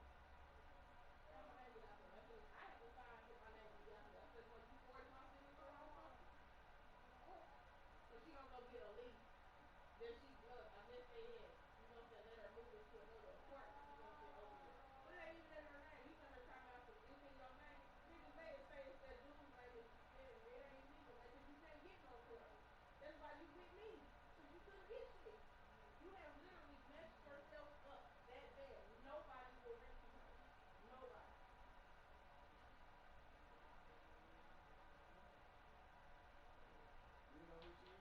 Speaker 15: How my name get out there? I said, I have to sign for my name to be out there. I said, so you forged my signature on something? So she gonna go get a lease. Then she, I guess they had, you know what I'm saying, let her move into another apartment, you know what I'm saying, over there. But it ain't even in her name. You sitting here talking about some, it's in your name. Niggas say it's that dude's name, but it ain't in your name because you can't get no apartment. That's why you with me, because you couldn't get shit. You have literally messed yourself up that bad. Nobody will rent you out. Nobody.
Speaker 13: You know who she is?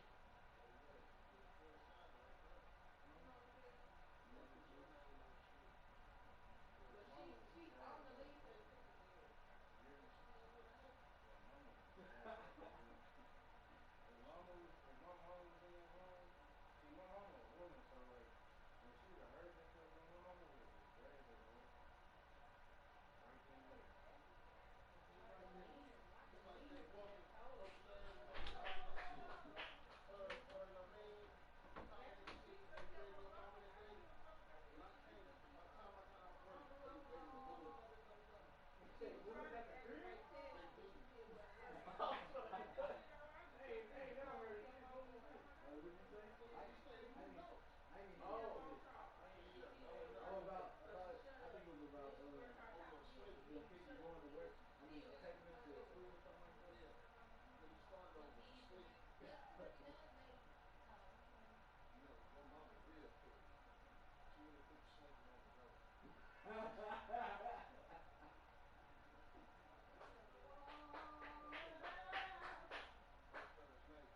Speaker 8: Oh yeah, she on the side right there.
Speaker 15: You know what I'm saying?
Speaker 8: Yeah, what's her name on shit?
Speaker 13: Yeah,
Speaker 15: But
Speaker 13: her mama was
Speaker 15: she's
Speaker 13: bad
Speaker 15: on the
Speaker 13: though.
Speaker 15: lease at Trinidad.
Speaker 13: You hear me?
Speaker 15: Mm-hmm.
Speaker 13: Yeah, her mama was bad though, for real. If my mama was in that room, see my mama a woman, so like when she would have heard that stuff going on, my mama would have just grabbed her though. Right then
Speaker 15: They
Speaker 13: and
Speaker 15: would
Speaker 13: there.
Speaker 15: have grabbed her.
Speaker 8: Just
Speaker 15: Not
Speaker 8: like
Speaker 15: the
Speaker 8: that,
Speaker 15: lease. Not the
Speaker 8: just like
Speaker 15: lease.
Speaker 8: that
Speaker 15: She
Speaker 8: woman
Speaker 15: just told her.
Speaker 8: upstairs in the house and shit. Heard I mean, talking
Speaker 15: That's
Speaker 8: that
Speaker 15: what
Speaker 8: shit
Speaker 15: she
Speaker 8: and
Speaker 15: said. Yeah,
Speaker 8: bringing
Speaker 15: well,
Speaker 8: your mama that
Speaker 15: I don't
Speaker 8: day.
Speaker 15: give a fuck about that
Speaker 8: When I
Speaker 15: shit. That's
Speaker 8: came,
Speaker 15: what she
Speaker 8: by the time
Speaker 15: told
Speaker 8: I
Speaker 15: her.
Speaker 8: got off work, they was bullets da da da da da.
Speaker 15: She was
Speaker 13: Wait,
Speaker 15: trying
Speaker 13: bullets
Speaker 15: to
Speaker 13: at the crib?
Speaker 15: aggravate Teddy
Speaker 8: Straight
Speaker 15: because she
Speaker 8: bullets.
Speaker 15: did wasn't working.
Speaker 13: I'm sorry.
Speaker 15: You know, I just
Speaker 13: Hey,
Speaker 15: kept
Speaker 13: hey, never heard
Speaker 15: kept
Speaker 13: shit.
Speaker 15: on
Speaker 13: Bullets
Speaker 15: going.
Speaker 13: at the
Speaker 15: I'm
Speaker 13: crib.
Speaker 15: like, I
Speaker 13: Like,
Speaker 15: don't
Speaker 13: what'd
Speaker 15: give a
Speaker 13: you
Speaker 15: fuck
Speaker 13: say?
Speaker 15: about that
Speaker 8: Nigga,
Speaker 15: shit.
Speaker 8: he stayed in his house.
Speaker 13: I ain't
Speaker 15: She
Speaker 13: even hear
Speaker 15: kept
Speaker 13: that
Speaker 15: on
Speaker 13: shit.
Speaker 15: talking.
Speaker 8: Yeah,
Speaker 15: She
Speaker 8: yeah,
Speaker 15: did.
Speaker 8: no doubt.
Speaker 13: Oh, about
Speaker 15: So she shut
Speaker 13: I
Speaker 15: up.
Speaker 13: think it was
Speaker 15: Then
Speaker 13: about
Speaker 15: she just started
Speaker 8: Oh
Speaker 15: talking
Speaker 8: no,
Speaker 15: to me
Speaker 8: slavery.
Speaker 15: again.
Speaker 13: them
Speaker 15: You
Speaker 13: people
Speaker 15: shut up.
Speaker 13: going to work. I mean,
Speaker 15: Yeah, she
Speaker 13: taking
Speaker 15: was
Speaker 13: them
Speaker 15: telling
Speaker 13: to
Speaker 15: me
Speaker 13: school or something like that.
Speaker 8: Yeah. Nigga started over slavery. You know, your mama real petty. She wouldn't put the smoking on the door. That first night,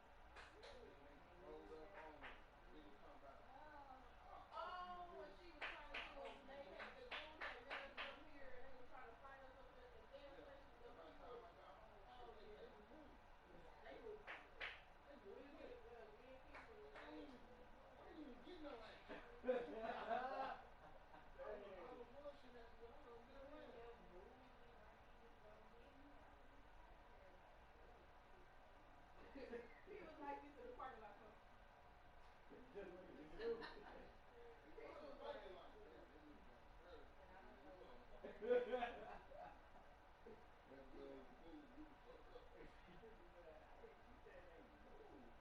Speaker 8: they rolled up on her. Nigga talking about, I'll off you,
Speaker 15: Oh, and
Speaker 8: bitch.
Speaker 15: she was trying to
Speaker 8: I'll
Speaker 15: do it.
Speaker 8: off you,
Speaker 15: They
Speaker 8: bitch.
Speaker 15: had the dudes had met us up here, and they was trying to fight us up at the gas
Speaker 8: Yeah.
Speaker 15: station. The
Speaker 8: And by the
Speaker 15: people.
Speaker 8: time I got home, shit,
Speaker 15: Oh
Speaker 8: they
Speaker 15: yeah,
Speaker 8: removed.
Speaker 15: they moved quick.
Speaker 8: They
Speaker 15: We
Speaker 8: moved
Speaker 15: didn't
Speaker 8: quick.
Speaker 15: we didn't keep them.
Speaker 8: Nigga,
Speaker 15: They
Speaker 8: I ain't even get no ass. I
Speaker 13: Dang.
Speaker 8: don't know what shit happened, but I don't get
Speaker 15: But
Speaker 8: no
Speaker 15: he
Speaker 8: ass.
Speaker 15: kept moving like he was gonna get me out. And they was pissed. He was like this in the parking lot. So
Speaker 13: Just looking at you.
Speaker 8: He
Speaker 15: he
Speaker 8: probably
Speaker 15: was
Speaker 8: was
Speaker 15: like,
Speaker 8: thinking like, damn, that nigga going crazy.
Speaker 15: and I
Speaker 8: Here
Speaker 15: don't
Speaker 8: he
Speaker 15: know what
Speaker 8: come.
Speaker 15: the fuck I did.
Speaker 8: That man moved the fuck up.
Speaker 13: You said they moved.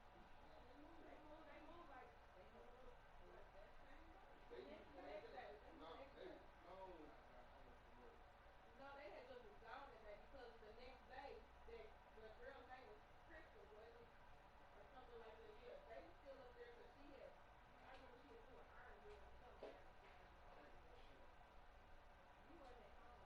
Speaker 8: Yeah, they moved.
Speaker 15: They moved like they moved up like that same day. The
Speaker 8: They
Speaker 15: next
Speaker 8: moved
Speaker 15: the
Speaker 8: right
Speaker 15: next
Speaker 8: there.
Speaker 15: day. They moved the
Speaker 8: Nah,
Speaker 15: next
Speaker 8: they
Speaker 15: day.
Speaker 8: was gone when I got home from work.
Speaker 15: No, they had just was gone that day because the next day that the girl's name was Crystal, wasn't it? Or something like that. Yeah, they was still up there because she had. I remember she had threw an iron board or something down.
Speaker 8: I ain't know shit.
Speaker 15: You wasn't at home.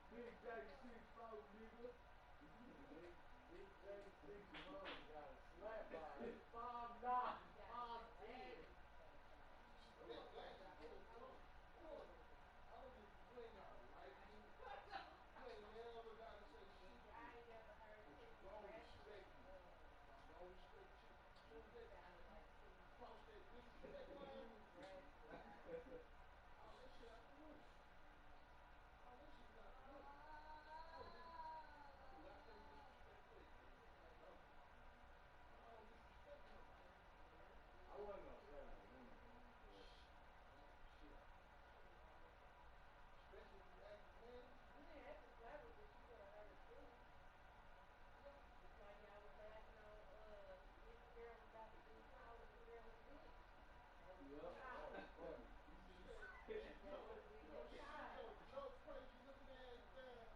Speaker 13: Big J6-4, nigga. Big J6-4 got a slap by. It's 5'9", 5'10".
Speaker 5: But that glass is full of junk. All them niggas, you ain't gotta like me. You ain't never gotta say shit to me.
Speaker 15: I ain't never heard
Speaker 5: But you
Speaker 15: Timmy
Speaker 5: gon'
Speaker 15: ratchet.
Speaker 5: respect me. You gon' respect you. As soon as that you cross that disrespect line, all that shit out the window. All that shit is out the window. No, I do not take disrespect lightly. I don't. I don't disrespect nobody.
Speaker 13: I wasn't gonna say no woman though, but
Speaker 5: Shit. Especially if you acting manly.
Speaker 15: You didn't have to slap her, but you could have hurt her feelings.
Speaker 5: Yeah.
Speaker 15: Just like y'all was laughing on if a girl was about to do calling the girl a bitch. That was your
Speaker 13: that was
Speaker 15: child.
Speaker 13: funny.
Speaker 15: That would have been your child.
Speaker 5: Your crazy looking ass down.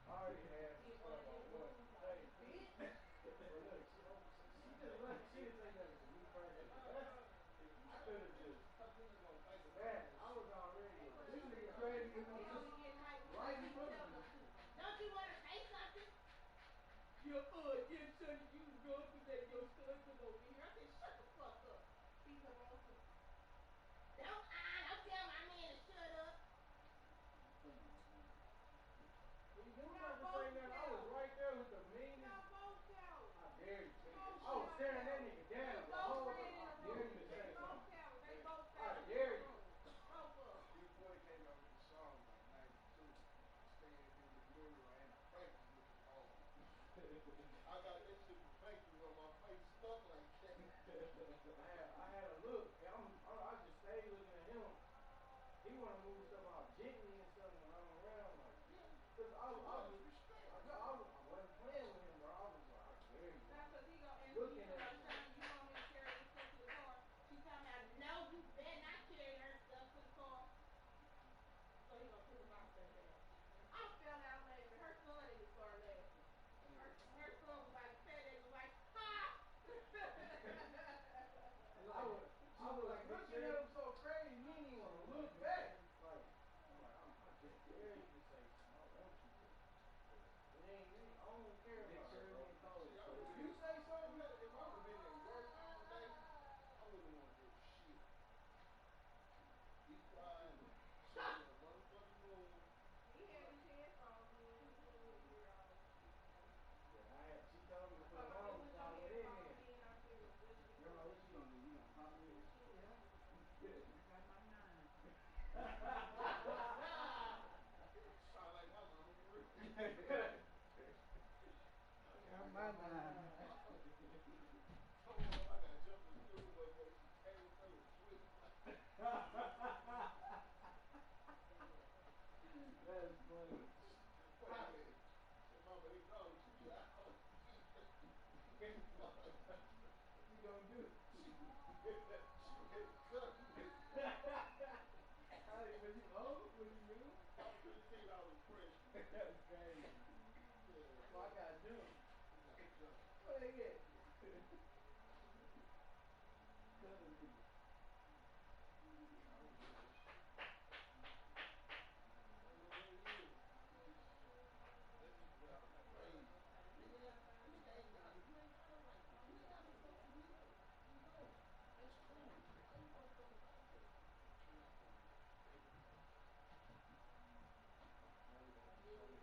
Speaker 13: I already had some
Speaker 15: Hit one
Speaker 13: stuff
Speaker 15: of
Speaker 13: I
Speaker 15: them
Speaker 13: wanted
Speaker 15: moves
Speaker 13: to
Speaker 15: like
Speaker 13: say.
Speaker 15: a bitch.
Speaker 13: But look, she just lucky she didn't say nothing to me personally.
Speaker 5: If you
Speaker 13: I
Speaker 5: say
Speaker 13: could have
Speaker 5: that,
Speaker 13: just
Speaker 5: cause niggas gonna think of
Speaker 13: that.
Speaker 5: that
Speaker 13: I
Speaker 5: shit.
Speaker 13: was already
Speaker 15: He
Speaker 13: like,
Speaker 15: was
Speaker 13: this
Speaker 15: over
Speaker 13: nigga
Speaker 15: there.
Speaker 13: crazy
Speaker 15: He
Speaker 13: enough
Speaker 15: only getting hyped because
Speaker 13: right in
Speaker 15: he
Speaker 13: front of
Speaker 15: tell
Speaker 13: me.
Speaker 15: her, don't you want to say something? Sonny, you was going through that. Your son come over here. I said, shut the fuck up. He come on to, don't tell my man to shut up.
Speaker 13: You was about to say that. I was right there with the meanest.
Speaker 15: Y'all both cowards.
Speaker 13: I dare you.
Speaker 15: Both
Speaker 13: I was staring that
Speaker 15: cowards.
Speaker 13: nigga down
Speaker 15: They
Speaker 13: the
Speaker 15: both
Speaker 13: whole
Speaker 15: ran
Speaker 13: time.
Speaker 15: in the
Speaker 13: I dare
Speaker 15: room.
Speaker 13: you to
Speaker 15: They
Speaker 13: say
Speaker 15: both
Speaker 13: something.
Speaker 15: cowards. They both
Speaker 13: I
Speaker 15: fell into
Speaker 13: dare
Speaker 15: the
Speaker 13: you.
Speaker 15: room. Both of them.
Speaker 5: Big boy came out with the song like 92. I'm standing in the mirror and I practice looking hard. I got that shit from factory where my face stuck like that.
Speaker 13: I had a look. I just stayed looking at him. He want to move stuff out gently and stuff when I'm around, like, cause I wasn't playing with him, bro. I was like, I dare you.
Speaker 15: Now, cause he gonna ask me,
Speaker 13: Looking
Speaker 15: he talking
Speaker 13: at
Speaker 15: about,
Speaker 13: you.
Speaker 15: Sean, you want me to carry this stuff to the car? She talking about, no, you better not carry her stuff to the car. So he gonna put the box back down. I fell out laughing. Her son in the start laughing. Her son was like, Teddy was like, ha!
Speaker 13: I was looking at him so crazy, he didn't even want to look back. Like, I'm like, I just dare you to say something. I want you to. I don't care about her, bro. But if you say something,
Speaker 5: If I would have been at work all day, I wouldn't want to hear shit. Be quiet, sit in your motherfucking room.
Speaker 15: He had his headphones in. He couldn't really hear all that shit.
Speaker 13: she told me to put them
Speaker 15: I said,
Speaker 13: on
Speaker 15: put
Speaker 13: before I
Speaker 15: your
Speaker 13: went in
Speaker 15: headphones
Speaker 13: there.
Speaker 15: in. I said, let's get
Speaker 16: Grandma, what you gonna do? You gonna pop me?
Speaker 17: I got my 9.
Speaker 5: Sound like my mama for real.
Speaker 16: Got my 9.
Speaker 5: Told her I got jumped in school one day. She came through and twitched like
Speaker 16: That's funny.
Speaker 5: what I said, Mama, they gone too loud.
Speaker 16: What you gonna do?
Speaker 5: She ready to cut me.
Speaker 16: Was you old? Was you new?
Speaker 5: I was 15, I was a freshman.
Speaker 16: That's crazy. So I got jumped.
Speaker 5: You got jumped.
Speaker 16: Where they at? Cousin nigga.
Speaker 5: I don't know that shit. I don't know what it is. That's just the way I was raised. Nigga ain't got if you ain't gotta like me, if you ain't gotta fuck with me, then don't. That's cool. Why you motherfucking talk to me? I'm not gonna baby.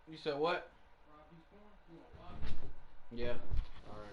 Speaker 6: You said what? Yeah. All right.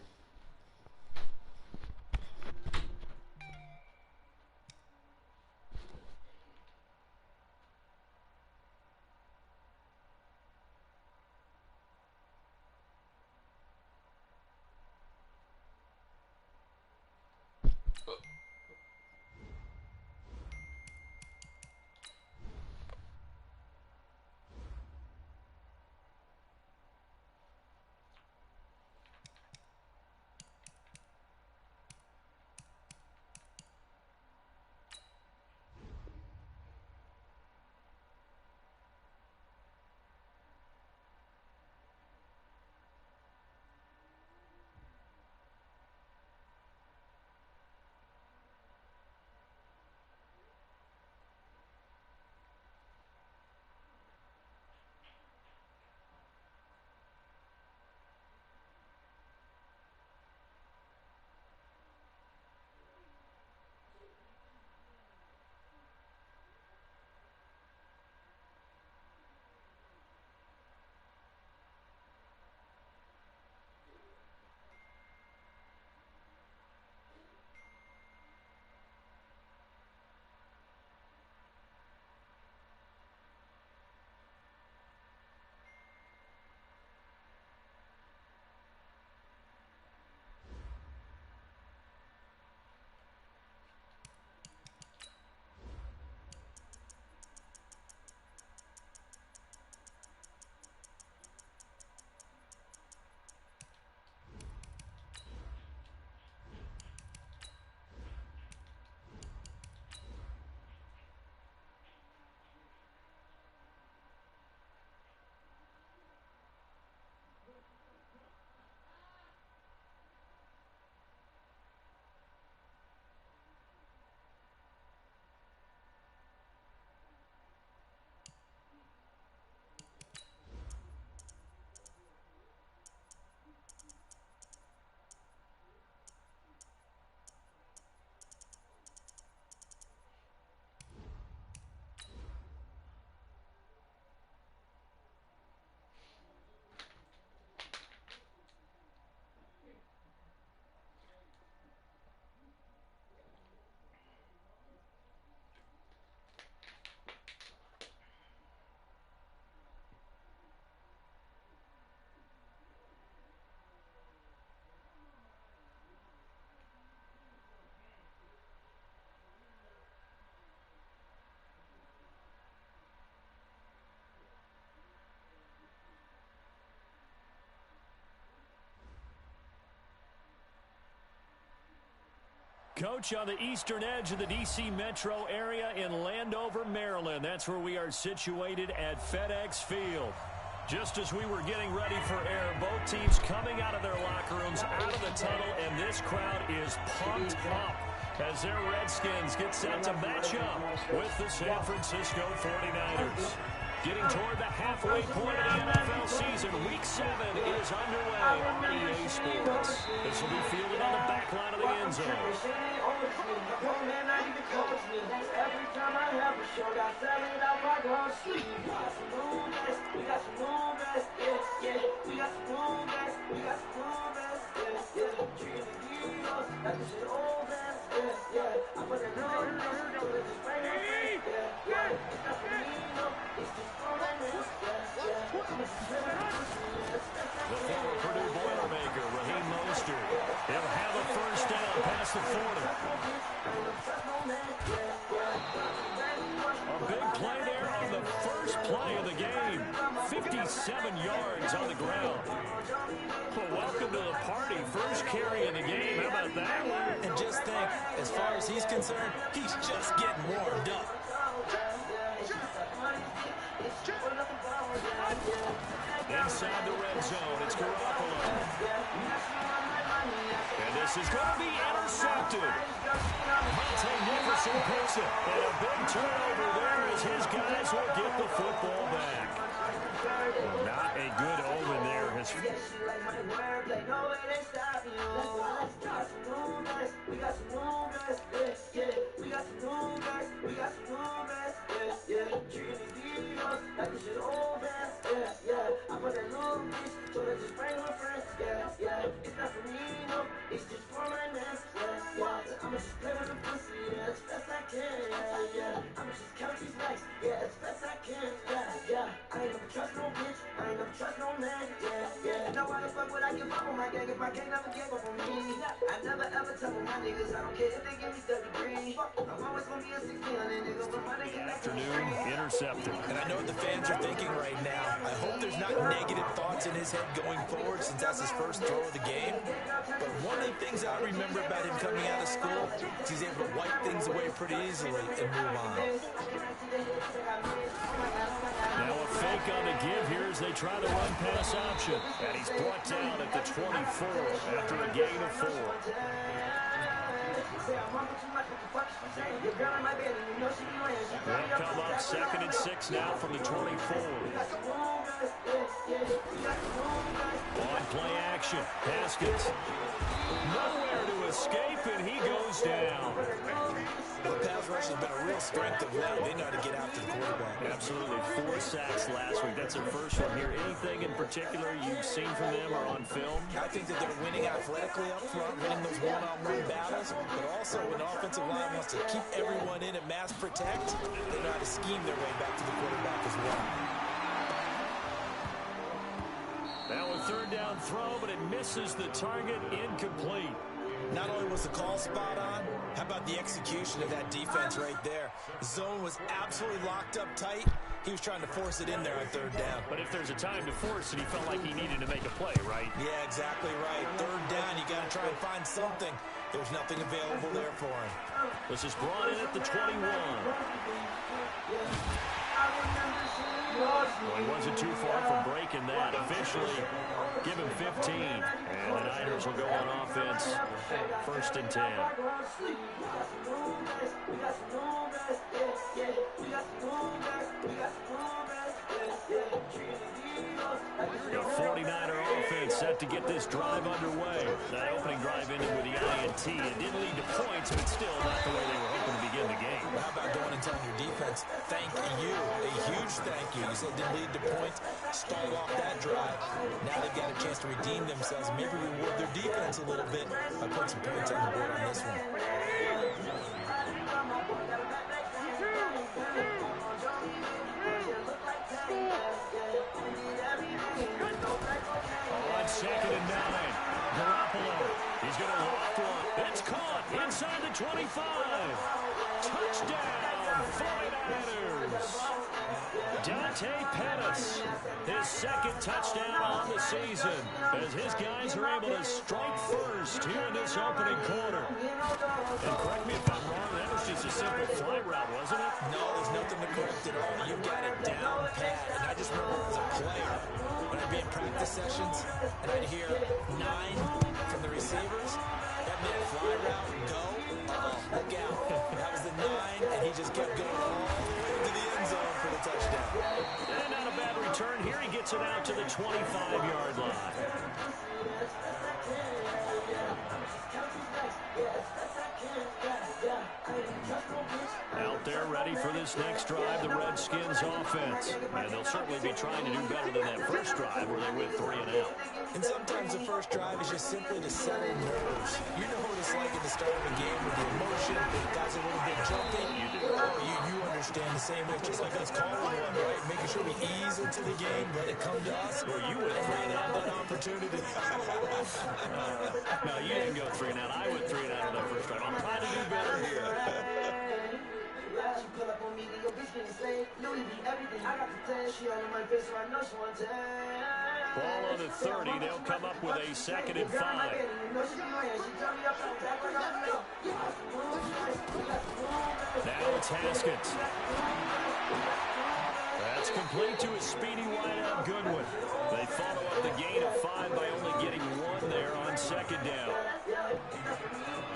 Speaker 1: Coach, on the eastern edge of the D.C. metro area in Landover, Maryland. That's where we are situated at FedEx Field. Just as we were getting ready for air, both teams coming out of their locker rooms, out of the tunnel, and this crowd is pumped up as their Redskins get set to match up with the San Francisco 49ers. Getting toward the halfway point of the NFL season, Week 7 is underway on EA Sports. This will be fielded on the back line of the end zone.
Speaker 18: Every time I have a show, I sell it out my girl's sleeve. We got some movements, we got some movements, yeah. We got some movements, we got some movements, yeah. Treating the heroes like this shit over, yeah. I put it on, put it just right in my face, yeah. It's not for me, no, it's just for my miss, yeah.
Speaker 1: The former Purdue Boilermaker, Raheem Mostert. He'll have a first down past the 40. A big play there on the first play of the game. 57 yards on the ground. Well, welcome to the party. First carry of the game. How about that?
Speaker 3: And just think, as far as he's concerned, he's just getting warmed up.
Speaker 1: Inside the red zone, it's Garoppolo. And this is going to be intercepted. Monte Nicholson picks it. And a big turnover there as his guys will get the football back. Not a good omen there.
Speaker 18: if I can't never give up on me. I never ever tell my niggas I don't care if they give me 30 degrees. I'm always gonna be a 1600 nigga with my nigga.
Speaker 1: Afternoon intercepted.
Speaker 3: And I know what the fans are thinking right now. I hope there's not negative thoughts in his head going forward since that's his first throw of the game. But one of the things I remember about him coming out of school is he's able to wipe things away pretty easily and move on.
Speaker 1: Now a fake on the give here as they try the run pass option. And he's brought down at the 24 after a gain of 4. They'll come up 2nd and 6 now from the 24. On play action, Haskins. Nowhere to escape, and he goes down.
Speaker 3: The pass rush has been a real strength of late. They know how to get after the quarterback.
Speaker 1: Absolutely. 4 sacks last week. That's their first one here. Anything in particular you've seen from them or on film?
Speaker 3: I think that they're winning athletically up front, winning those one-on-one battles, but also when the offensive line wants to keep everyone in and mass protect, they know how to scheme their way back to the quarterback as well.
Speaker 1: Now a 3rd down throw, but it misses the target, incomplete.
Speaker 3: Not only was the call spot on, how about the execution of that defense right there? The zone was absolutely locked up tight. He was trying to force it in there on 3rd down.
Speaker 1: But if there's a time to force it, he felt like he needed to make a play, right?
Speaker 3: Yeah, exactly right. 3rd down, you got to try and find something. There's nothing available there for him.
Speaker 1: This is brought in at the 21. Well, he wasn't too far from breaking that. Officially, give him 15. And the Niners will go on offense. 1st and 10. The 49er offense set to get this drive underway. That opening drive ended with the INT. It didn't lead to points, but still not the way they were hoping to begin the game.
Speaker 3: How about going and telling your defense, thank you, a huge thank you. You said it didn't lead to points, start off that drive. Now they've got a chance to redeem themselves and maybe reward their defense a little bit by putting some points on the board on this one.
Speaker 1: On 2nd and 9, Garoppolo. He's going to loft one. It's caught inside the 25. Touchdown, 49ers. Dante Pettis, his 2nd touchdown on the season, as his guys are able to strike first here in this opening quarter. And correct me if I'm wrong, that was just a simple fly route, wasn't it?
Speaker 3: No, there's nothing to correct at all. You've got it down pat. And I just remember as a player, when I'd be in practice sessions, and I'd hear 9 from the receivers, that meant fly route, go, look out. That was the 9, and he just kept going all the way to the end zone for the touchdown.
Speaker 1: And not a bad return here. He gets it out to the 25-yard line. Out there ready for this next drive, the Redskins offense. And they'll certainly be trying to do better than that first drive where they went 3 and out.
Speaker 3: And sometimes the first drive is just simply to settle nerves. You know what it's like at the start of a game with the emotion, guys a little bit jumpy. You understand the same way, just like us calling one, right? Making sure we ease into the game, let it come to us.
Speaker 1: Or you would
Speaker 3: have that opportunity.
Speaker 1: No, you didn't go 3 and out. I went 3 and out on that first drive. I'm trying to do better here. Ball on the 30. They'll come up with a 2nd and 5. Now it's Haskins. That's complete to his speedy wideout Goodwin. They follow up the gain of 5 by only getting 1 there on 2nd down.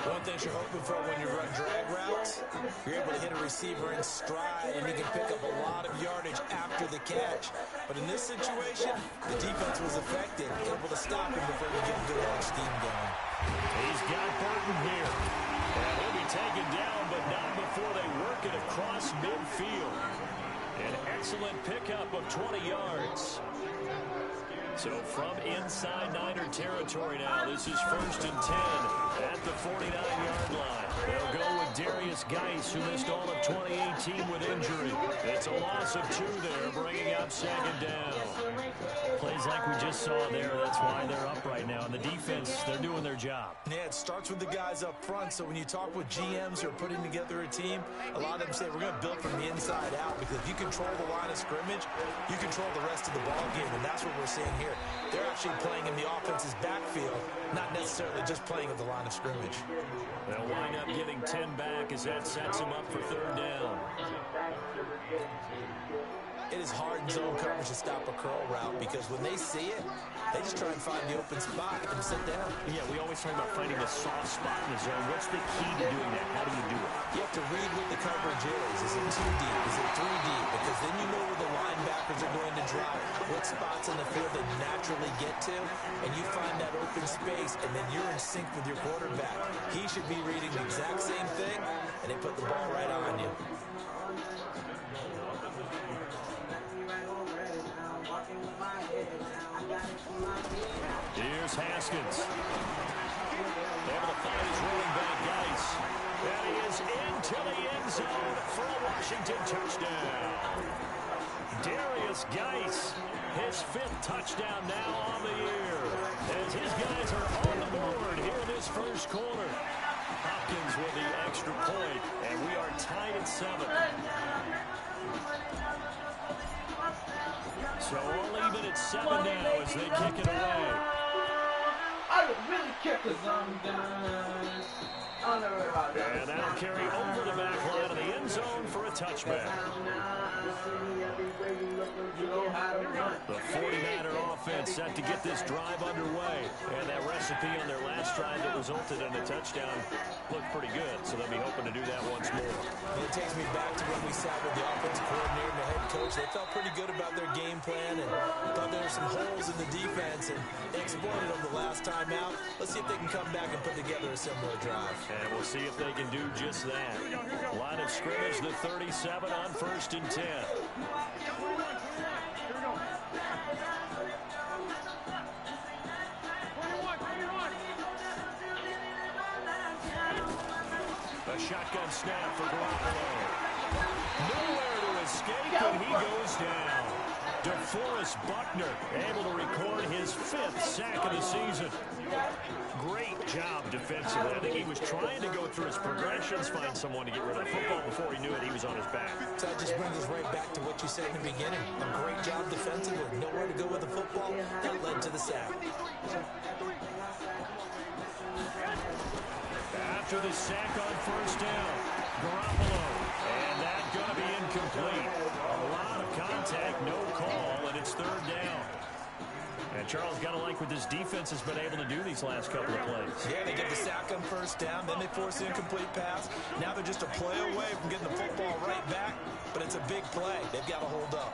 Speaker 3: One thing you're hoping for when you run drag routes, you're able to hit a receiver in stride, and he can pick up a lot of yardage after the catch. But in this situation, the defense was effective, able to stop him before he get a good long steam going.
Speaker 1: He's got Burton here. And he'll be taken down, but not before they work it across midfield. An excellent pickup of 20 yards. So from inside Niner territory now, this is 1st and 10 at the 49-yard line. They'll go with Darius Geis, who missed all of 2018 with injury. It's a loss of 2 there, bringing up 2nd down. Plays like we just saw there. That's why they're up right now. And the defense, they're doing their job.
Speaker 3: Yeah, it starts with the guys up front. So when you talk with GMs who are putting together a team, a lot of them say we're going to build from the inside out, because if you control the line of scrimmage, you control the rest of the ball game, and that's what we're seeing here. They're actually playing in the offense's backfield, not necessarily just playing at the line of scrimmage.
Speaker 1: They'll wind up getting 10 back as that sets them up for 3rd down.
Speaker 3: It is hard in zone coverage to stop a curl route, because when they see it, they just try and find the open spot and sit down.
Speaker 1: Yeah, we always talk about finding a soft spot in the zone. What's the key to doing that? How do you do it?
Speaker 3: You have to read what the coverage is. Is it 2 deep? Is it 3 deep? Because then you know where the linebackers are going to drop, what spots in the field they naturally get to, and you find that open space, and then you're in sync with your quarterback. He should be reading the exact same thing, and they put the ball right on you.
Speaker 1: Here's Haskins. Able to find his running back, Geis. And he is into the end zone for a Washington touchdown. Darius Geis, his 5th touchdown now on the year, as his guys are on the board here in this first quarter. Hopkins with the extra point, and we are tied at 7. So all even at 7 now as they kick it away.
Speaker 13: I would really kick the zone down. I'll never worry about that.
Speaker 1: And that'll carry over the back line of the end zone for a touchback. The 49er offense set to get this drive underway. And that recipe on their last drive that resulted in a touchdown looked pretty good. So they'll be hoping to do that once more.
Speaker 3: It takes me back to when we sat with the offensive coordinator and the head coach. They felt pretty good about their game plan and thought there were some holes in the defense, and they exploited them the last time out. Let's see if they can come back and put together a similar drive.
Speaker 1: And we'll see if they can do just that. Line of scrimmage, the 37 on 1st and 10. A shotgun snap for Garoppolo. Nowhere to escape, and he goes down. DeForest Buckner able to record his 5th sack of the season. Great job defensively. I think he was trying to go through his progressions, find someone to get rid of the football. Before he knew it, he was on his back.
Speaker 3: So that just brings us right back to what you said in the beginning. A great job defensively. Nowhere to go with the football. That led to the sack.
Speaker 1: After the sack on 1st down, Garoppolo. And that's going to be incomplete. A lot of contact, no call, and it's 3rd down. And Charles, got to like what this defense has been able to do these last couple of plays.
Speaker 3: Yeah, they get the sack on 1st down, then they force the incomplete pass. Now they're just a play away from getting the football right back, but it's a big play. They've got to hold up.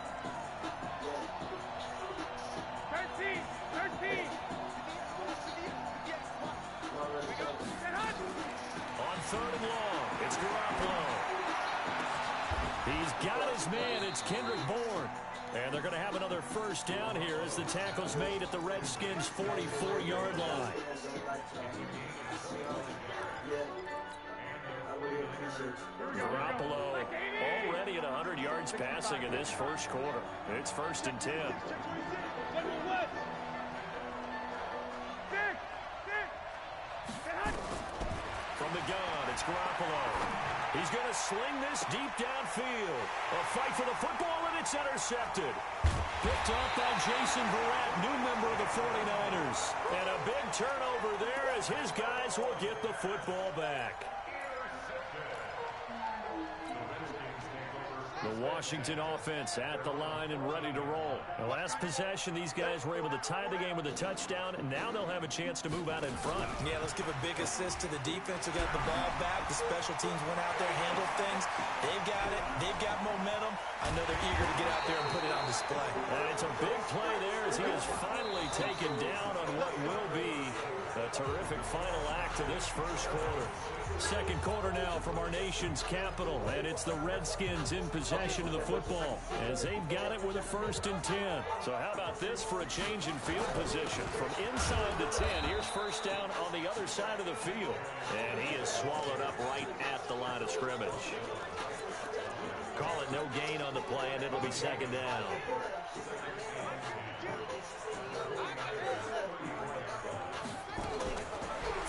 Speaker 2: 13.
Speaker 1: On 3rd and long, it's Garoppolo. He's got his man. It's Kendrick Bourne. And they're going to have another 1st down here as the tackle's made at the Redskins' 44-yard line. Garoppolo already at 100 yards passing in this first quarter. It's 1st and 10. From the gun, it's Garoppolo. He's going to sling this deep downfield. A fight for the football, and it's intercepted. Picked up by Jason Verrett, new member of the 49ers. And a big turnover there as his guys will get the football back. The Washington offense at the line and ready to roll. The last possession, these guys were able to tie the game with a touchdown, and now they'll have a chance to move out in front.
Speaker 3: Yeah, let's give a big assist to the defense who got the ball back. The special teams went out there, handled things. They've got it. They've got momentum. I know they're eager to get out there and put it on display.
Speaker 1: And it's a big play there as he is finally taken down on what will be A terrific final act to this first quarter. Second quarter now from our nation's capital, and it's the Redskins in possession of the football as they've got it with a 1st and 10. So how about this for a change in field position? From inside the 10, here's first down on the other side of the field. And he is swallowed up right at the line of scrimmage. Call it no gain on the play, and it'll be 2nd down.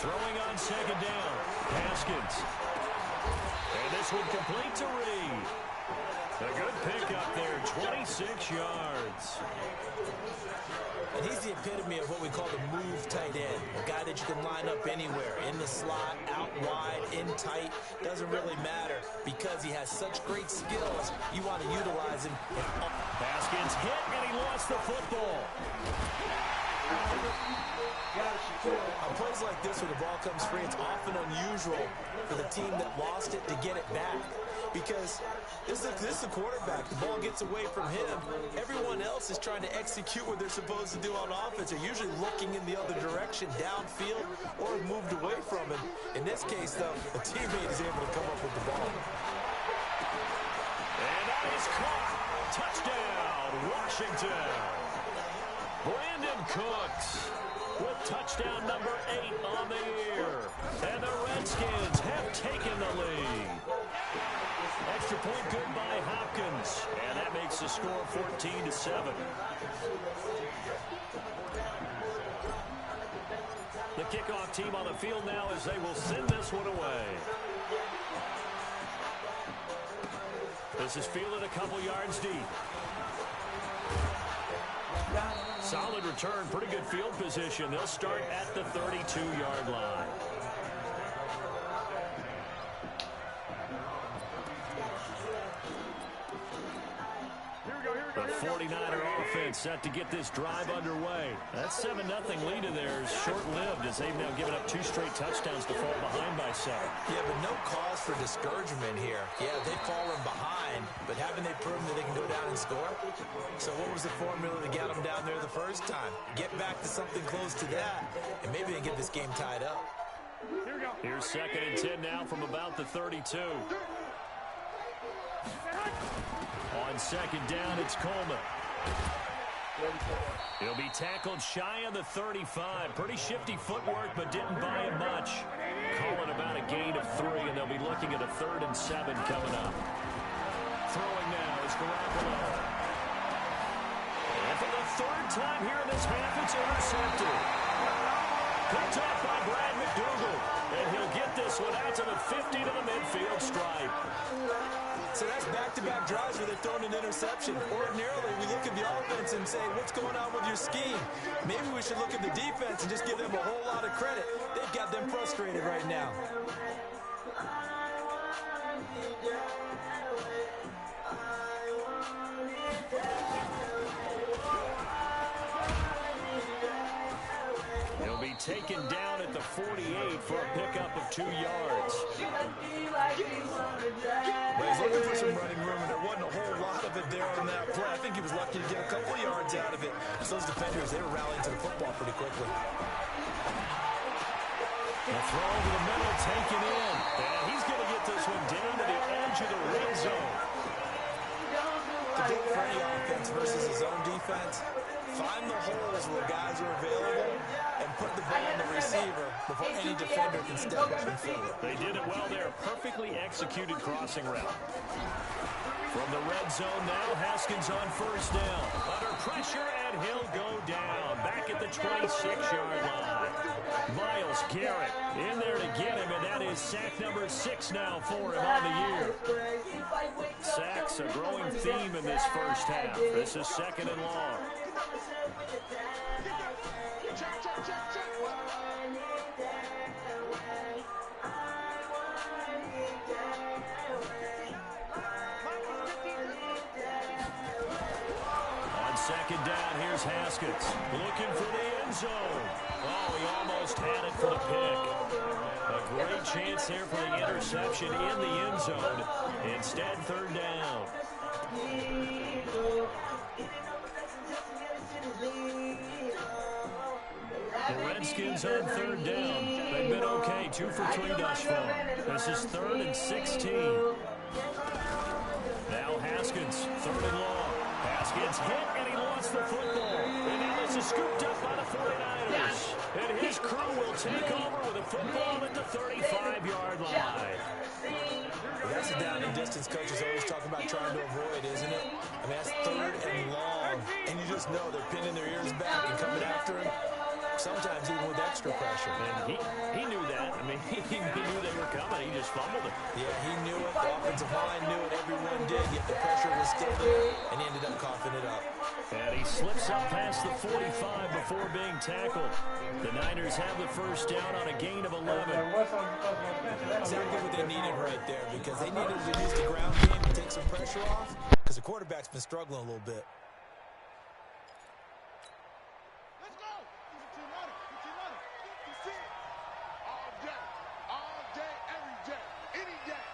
Speaker 1: Throwing on 2nd down, Haskins. And this one complete to Reed. A good pickup there, 26 yards.
Speaker 3: And he's the epitome of what we call the move tight end. A guy that you can line up anywhere, in the slot, out wide, in tight. Doesn't really matter because he has such great skills. You want to utilize him.
Speaker 1: Haskins hit, and he lost the football.
Speaker 3: On plays like this where the ball comes free, it's often unusual for the team that lost it to get it back. Because this is the quarterback. The ball gets away from him. Everyone else is trying to execute what they're supposed to do on offense. They're usually looking in the other direction, downfield, or moved away from him. In this case, though, a teammate is able to come up with the ball.
Speaker 1: And that is caught. Touchdown, Washington. Brandon Cooks with touchdown number 8 on the year. And the Redskins have taken the lead. Extra point good by Hopkins. And that makes the score 14-7. The kickoff team on the field now as they will send this one away. This is fielded a couple yards deep. Solid return, pretty good field position. They'll start at the 32-yard line. The 49er offense set to get this drive underway. That 7-0 lead of theirs short-lived as they've now given up 2 straight touchdowns to fall behind by 7.
Speaker 3: Yeah, but no cause for discouragement here. Yeah, they've fallen behind, but haven't they proven that they can go down and score? So what was the formula to get them down there the first time? Get back to something close to that, and maybe they get this game tied up.
Speaker 1: Here's 2nd and 10 now from about the 32. On 2nd down, it's Coleman. He'll be tackled shy of the 35. Pretty shifty footwork, but didn't buy him much. Call it about a gain of 3, and they'll be looking at a 3rd and 7 coming up. Throwing now is Garoppolo. And for the 3rd time here in this half, it's intercepted. Picked up by Brad McDougal. And he'll get this one out to the 50 to the midfield stripe.
Speaker 3: So that's back-to-back drives where they've thrown an interception. Ordinarily, we look at the offense and say, what's going on with your scheme? Maybe we should look at the defense and just give them a whole lot of credit. They've got them frustrated right now.
Speaker 1: He'll be taken down at the 48 for a pickup of 2 yards.
Speaker 3: But he's looking for some running room, and there wasn't a whole lot of it there on that play. I think he was lucky to get a couple yards out of it. So those defenders, they were rallying to the football pretty quickly.
Speaker 1: The throw over the middle, taken in. And he's going to get this one down to the edge of the red zone.
Speaker 3: To build for any offense versus his own defense, find the holes where guys are available and put the ball on the receiver before any defender can step up and fill it.
Speaker 1: They did it well there. Perfectly executed crossing route. From the red zone now, Haskins on 1st down. Under pressure, and he'll go down. Back at the 26-yard line. Myles Garrett in there to get him, and that is sack number 6 now for him on the year. Sacks a growing theme in this first half. This is 2nd and long. On 2nd down, here's Haskins. Looking for the end zone. Oh, he almost had it for the pick. A great chance there for the interception in the end zone. Instead, 3rd down. The Red Redskins on third down. They've been okay, 2 for 3 thus far. This is 3rd and 16. Now Haskins, 3rd and long. Haskins hit, and he lost the football. And now this is scooped up by the 49ers. And his crew will take over with a football at the 35-yard line.
Speaker 3: That's a down and distance coach is always talking about trying to avoid, isn't it? I mean, that's 3rd and long, and you just know they're pinning their ears back and coming after him, sometimes even with extra pressure.
Speaker 1: And he knew that. I mean, he knew they were coming. He just fumbled it.
Speaker 3: Yeah, he knew it. The offensive line knew it. Everyone did, yet the pressure was still there, and he ended up coughing it up.
Speaker 1: And he slips up past the 45 before being tackled. The Niners have the first down on a gain of 11.
Speaker 3: Exactly what they needed right there, because they needed to use the ground game to take some pressure off, because the quarterback's been struggling a little bit.
Speaker 5: Let's go. All day, every day, any day.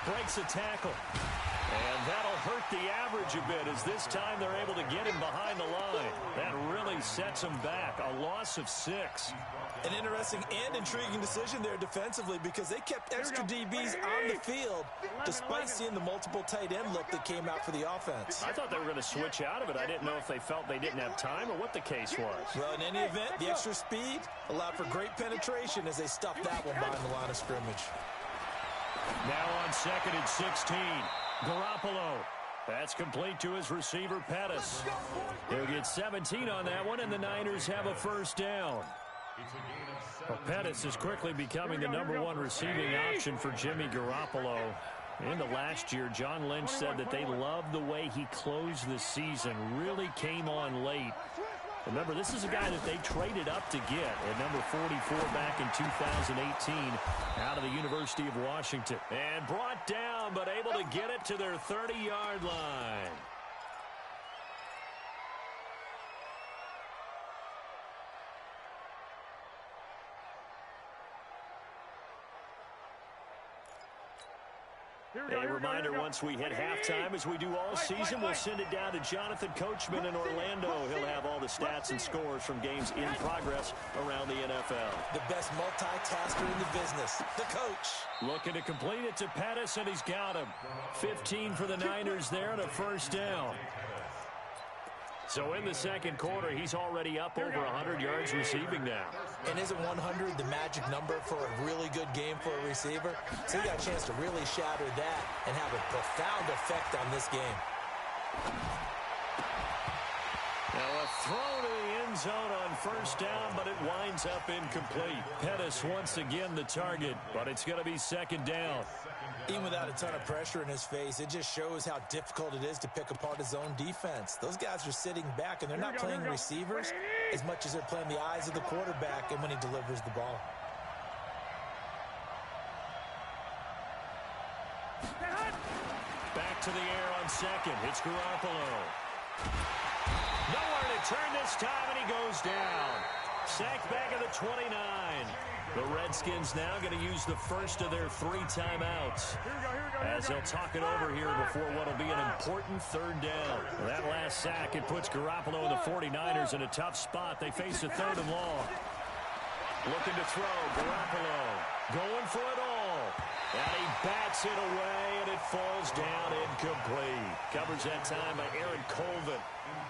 Speaker 1: Breaks a tackle. And that'll hurt the average a bit as this time they're able to get him behind the line. That really sets him back. A loss of 6.
Speaker 3: An interesting and intriguing decision there defensively, because they kept extra DBs on the field despite seeing the multiple tight end look that came out for the offense.
Speaker 1: I thought they were going to switch out of it. I didn't know if they felt they didn't have time or what the case was.
Speaker 3: Well, in any event, the extra speed allowed for great penetration as they stuffed that one behind the line of scrimmage.
Speaker 1: Now on 2nd and 16. Garoppolo. That's complete to his receiver, Pettis. He'll get 17 on that one, and the Niners have a first down. Well, Pettis is quickly becoming the #1 receiving option for Jimmy Garoppolo. Into last year, John Lynch said that they loved the way he closed the season, really came on late. Remember, this is a guy that they traded up to get at number 44 back in 2018 out of the University of Washington. And brought down, but able to get it to their 30-yard line. A reminder, once we hit halftime, as we do all season, we'll send it down to Jonathan Coachman in Orlando. He'll have all the stats and scores from games in progress around the NFL.
Speaker 3: The best multitasker in the business, the coach.
Speaker 1: Looking to complete it to Pettis, and he's got him. 15 for the Niners there and a first down. So in the second quarter, he's already up over 100 yards receiving now.
Speaker 3: And isn't 100 the magic number for a really good game for a receiver? So he got a chance to really shatter that and have a profound effect on this game.
Speaker 1: Now a throw to the end zone on first down, but it winds up incomplete. Pettis once again the target, but it's going to be second down.
Speaker 3: Even without a ton of pressure in his face, it just shows how difficult it is to pick apart his own defense. Those guys are sitting back, and they're not playing receivers as much as they're playing the eyes of the quarterback and when he delivers the ball.
Speaker 1: Back to the air on second. It's Garoppolo. Nowhere to turn this time, and he goes down. Sacked back at the 29. The Redskins now going to use the first of their 3 timeouts as they'll talk it over here before what will be an important third down. That last sack, it puts Garoppolo and the 49ers in a tough spot. They face a 3rd and long. Looking to throw. Garoppolo going for it all. And he bats it away, and it falls down incomplete. Covers that time by Aaron Colvin.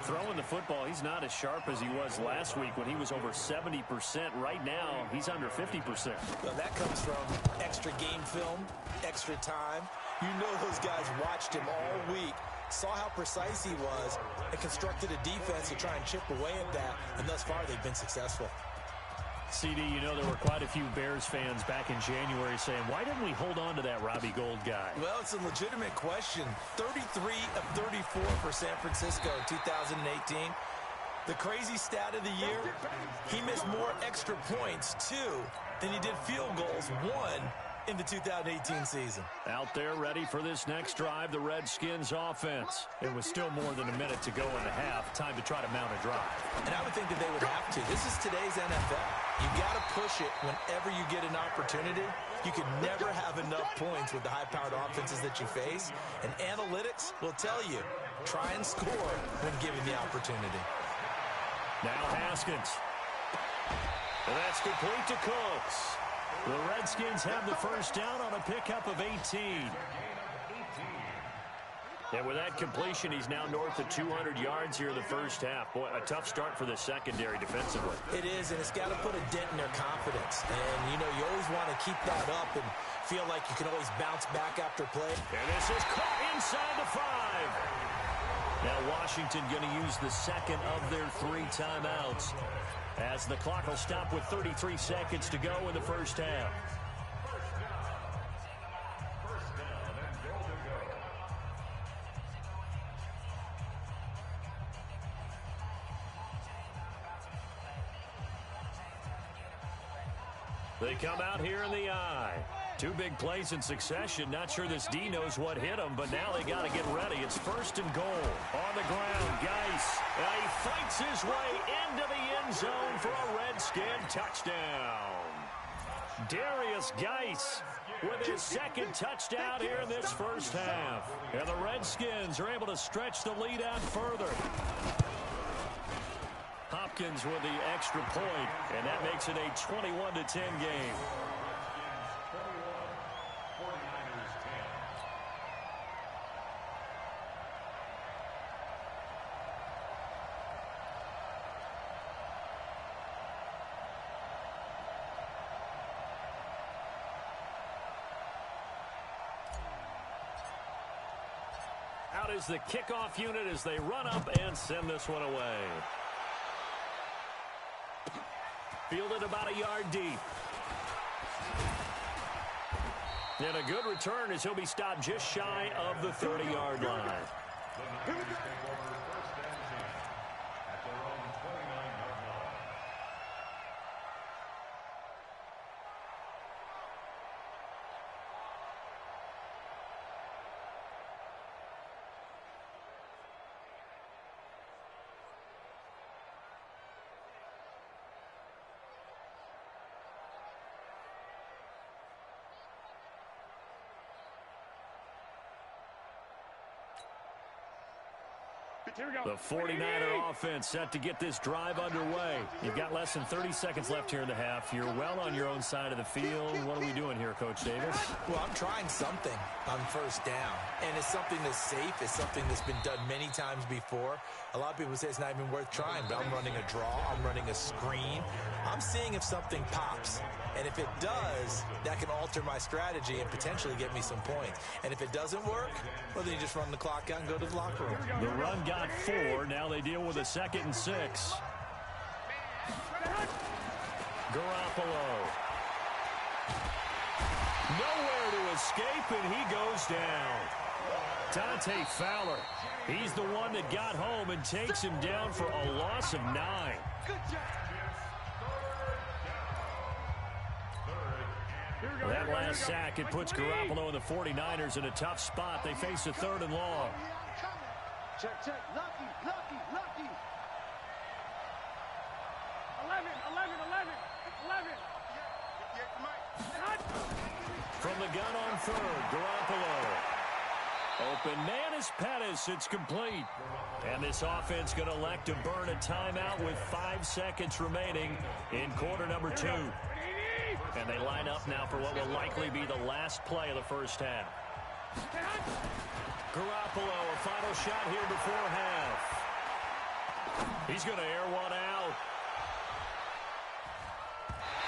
Speaker 1: Throwing the football, he's not as sharp as he was last week when he was over 70%. Right now, he's under 50%.
Speaker 3: Well, that comes from extra game film, extra time. You know those guys watched him all week, saw how precise he was, and constructed a defense to try and chip away at that, and thus far they've been successful.
Speaker 1: CD, you know there were quite a few Bears fans back in January saying, why didn't we hold on to that Robbie Gould guy?
Speaker 3: Well, it's a legitimate question. 33 of 34 for San Francisco in 2018. The crazy stat of the year, he missed more extra points, 2, than he did field goals, 1 in the 2018 season.
Speaker 1: Out there ready for this next drive, the Redskins offense. It was still more than a minute to go in the half. Time to try to mount a drive.
Speaker 3: And I would think that they would have to. This is today's NFL. You got to push it whenever you get an opportunity. You can never have enough points with the high-powered offenses that you face. And analytics will tell you, try and score when given the opportunity.
Speaker 1: Now Haskins. And that's complete to Cooks. The Redskins have the first down on a pickup of 18. And with that completion, he's now north of 200 yards here in the first half. Boy, a tough start for the secondary defensively.
Speaker 3: It is, and it's got to put a dent in their confidence. And, you know, you always want to keep that up and feel like you can always bounce back after play.
Speaker 1: And this is caught inside the 5. Now Washington going to use the second of their 3 timeouts as the clock will stop with 33 seconds to go in the first half. They come out here in the eye. 2 big plays in succession. Not sure this D knows what hit him, but now they got to get ready. It's 1st and goal. On the ground, Geis. He fights his way into the end zone for a Redskin touchdown. Darius Geis with his 2nd touchdown here in this first half. And the Redskins are able to stretch the lead out further. Hopkins with the extra point, and that makes it a 21-10 game. Out is the kickoff unit as they run up and send this one away. Fielded about a yard deep. And a good return as he'll be stopped just shy of the 30-yard line.
Speaker 4: Here we go. First and 10 at their own 29-yard line.
Speaker 1: The 49er offense set to get this drive underway. You've got less than 30 seconds left here in the half. You're well on your own side of the field. What are we doing here, Coach Davis?
Speaker 3: Well, I'm trying something on first down, and it's something that's safe. It's something that's been done many times before. A lot of people say it's not even worth trying, but I'm running a draw. I'm running a screen. I'm seeing if something pops, and if it does, that can alter my strategy and potentially get me some points. And if it doesn't work, well, then you just run the clock out and go to the locker room.
Speaker 1: The run got 4. Now they deal with a 2nd and 6. Garoppolo. Nowhere to escape, and he goes down. Dante Fowler. He's the one that got home and takes him down for a loss of 9. That last sack, it puts Garoppolo and the 49ers in a tough spot. They face a 3rd and long.
Speaker 2: Check. Lucky. 11.
Speaker 1: From the gun on 3rd, Garoppolo. Open man is Pettis. It's complete. And this offense going to elect to burn a timeout with 5 seconds remaining in quarter number 2. And they line up now for what will likely be the last play of the first half. Garoppolo, a final shot here before half. He's going to air one out.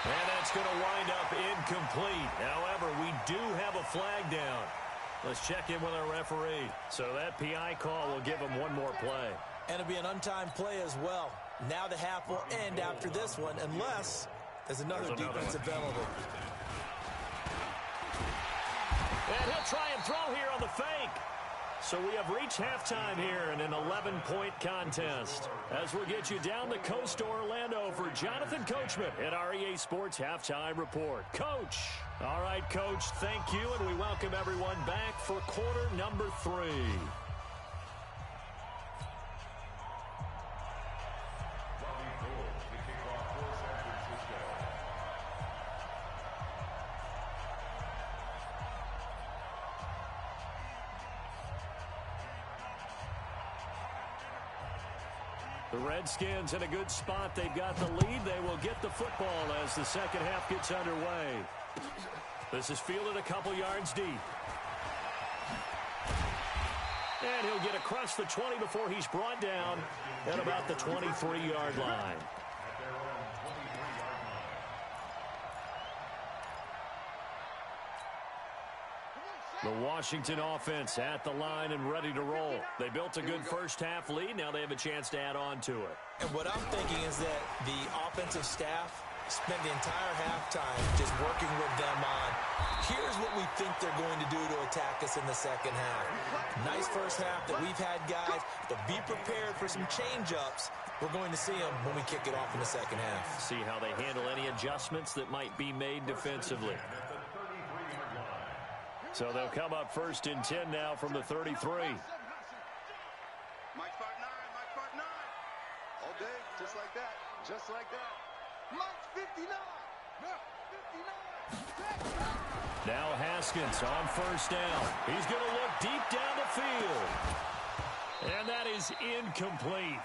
Speaker 1: And that's going to wind up incomplete. However, we do have a flag down. Let's check in with our referee. So that PI call will give him one more play.
Speaker 3: And it'll be an untimed play as well. Now the half will end after this one, unless there's another defensive penalty.
Speaker 1: And he'll try and throw here on the fake. So we have reached halftime here in an 11-point contest. As we'll get you down the coast to Orlando for Jonathan Coachman at our EA Sports Halftime Report. Coach. All right, Coach, thank you, and we welcome everyone back for quarter number 3. The Redskins in a good spot. They've got the lead. They will get the football as the second half gets underway. This is fielded a couple yards deep. And he'll get across the 20 before he's brought down at about the 23-yard line. The Washington offense at the line and ready to roll. They built a good first-half lead. Now they have a chance to add on to it.
Speaker 3: And what I'm thinking is that the offensive staff spent the entire halftime just working with them on, here's what we think they're going to do to attack us in the second half. Nice first half that we've had, guys, but be prepared for some change-ups. We're going to see them when we kick it off in the second half.
Speaker 1: See how they handle any adjustments that might be made defensively. So they'll come up first and 10 now from the 33.
Speaker 19: Mike part 9, Mike part 9. All day, just like that, just like that. Mike's 59. No, 59.
Speaker 1: Now Haskins on first down. He's going to look deep down the field. And that is incomplete.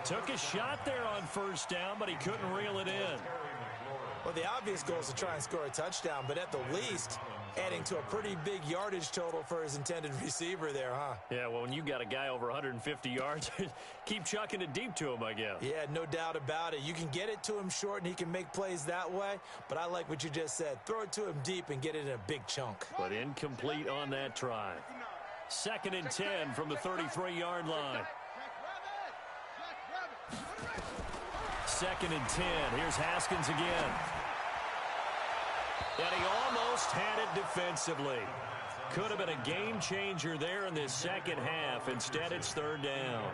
Speaker 1: Took a shot there on first down, but he couldn't reel it in.
Speaker 3: Well, the obvious goal is to try and score a touchdown, but at the least, adding to a pretty big yardage total for his intended receiver there, huh?
Speaker 1: Yeah, well, when you got a guy over 150 yards, keep chucking it deep to him, I guess.
Speaker 3: Yeah, no doubt about it. You can get it to him short, and he can make plays that way, but I like what you just said. Throw it to him deep and get it in a big chunk.
Speaker 1: But incomplete on that try. Second and 10 from the 33-yard line. Second and 10. Here's Haskins again. And he almost had it defensively. Could have been a game changer there in this second half. Instead, it's third down.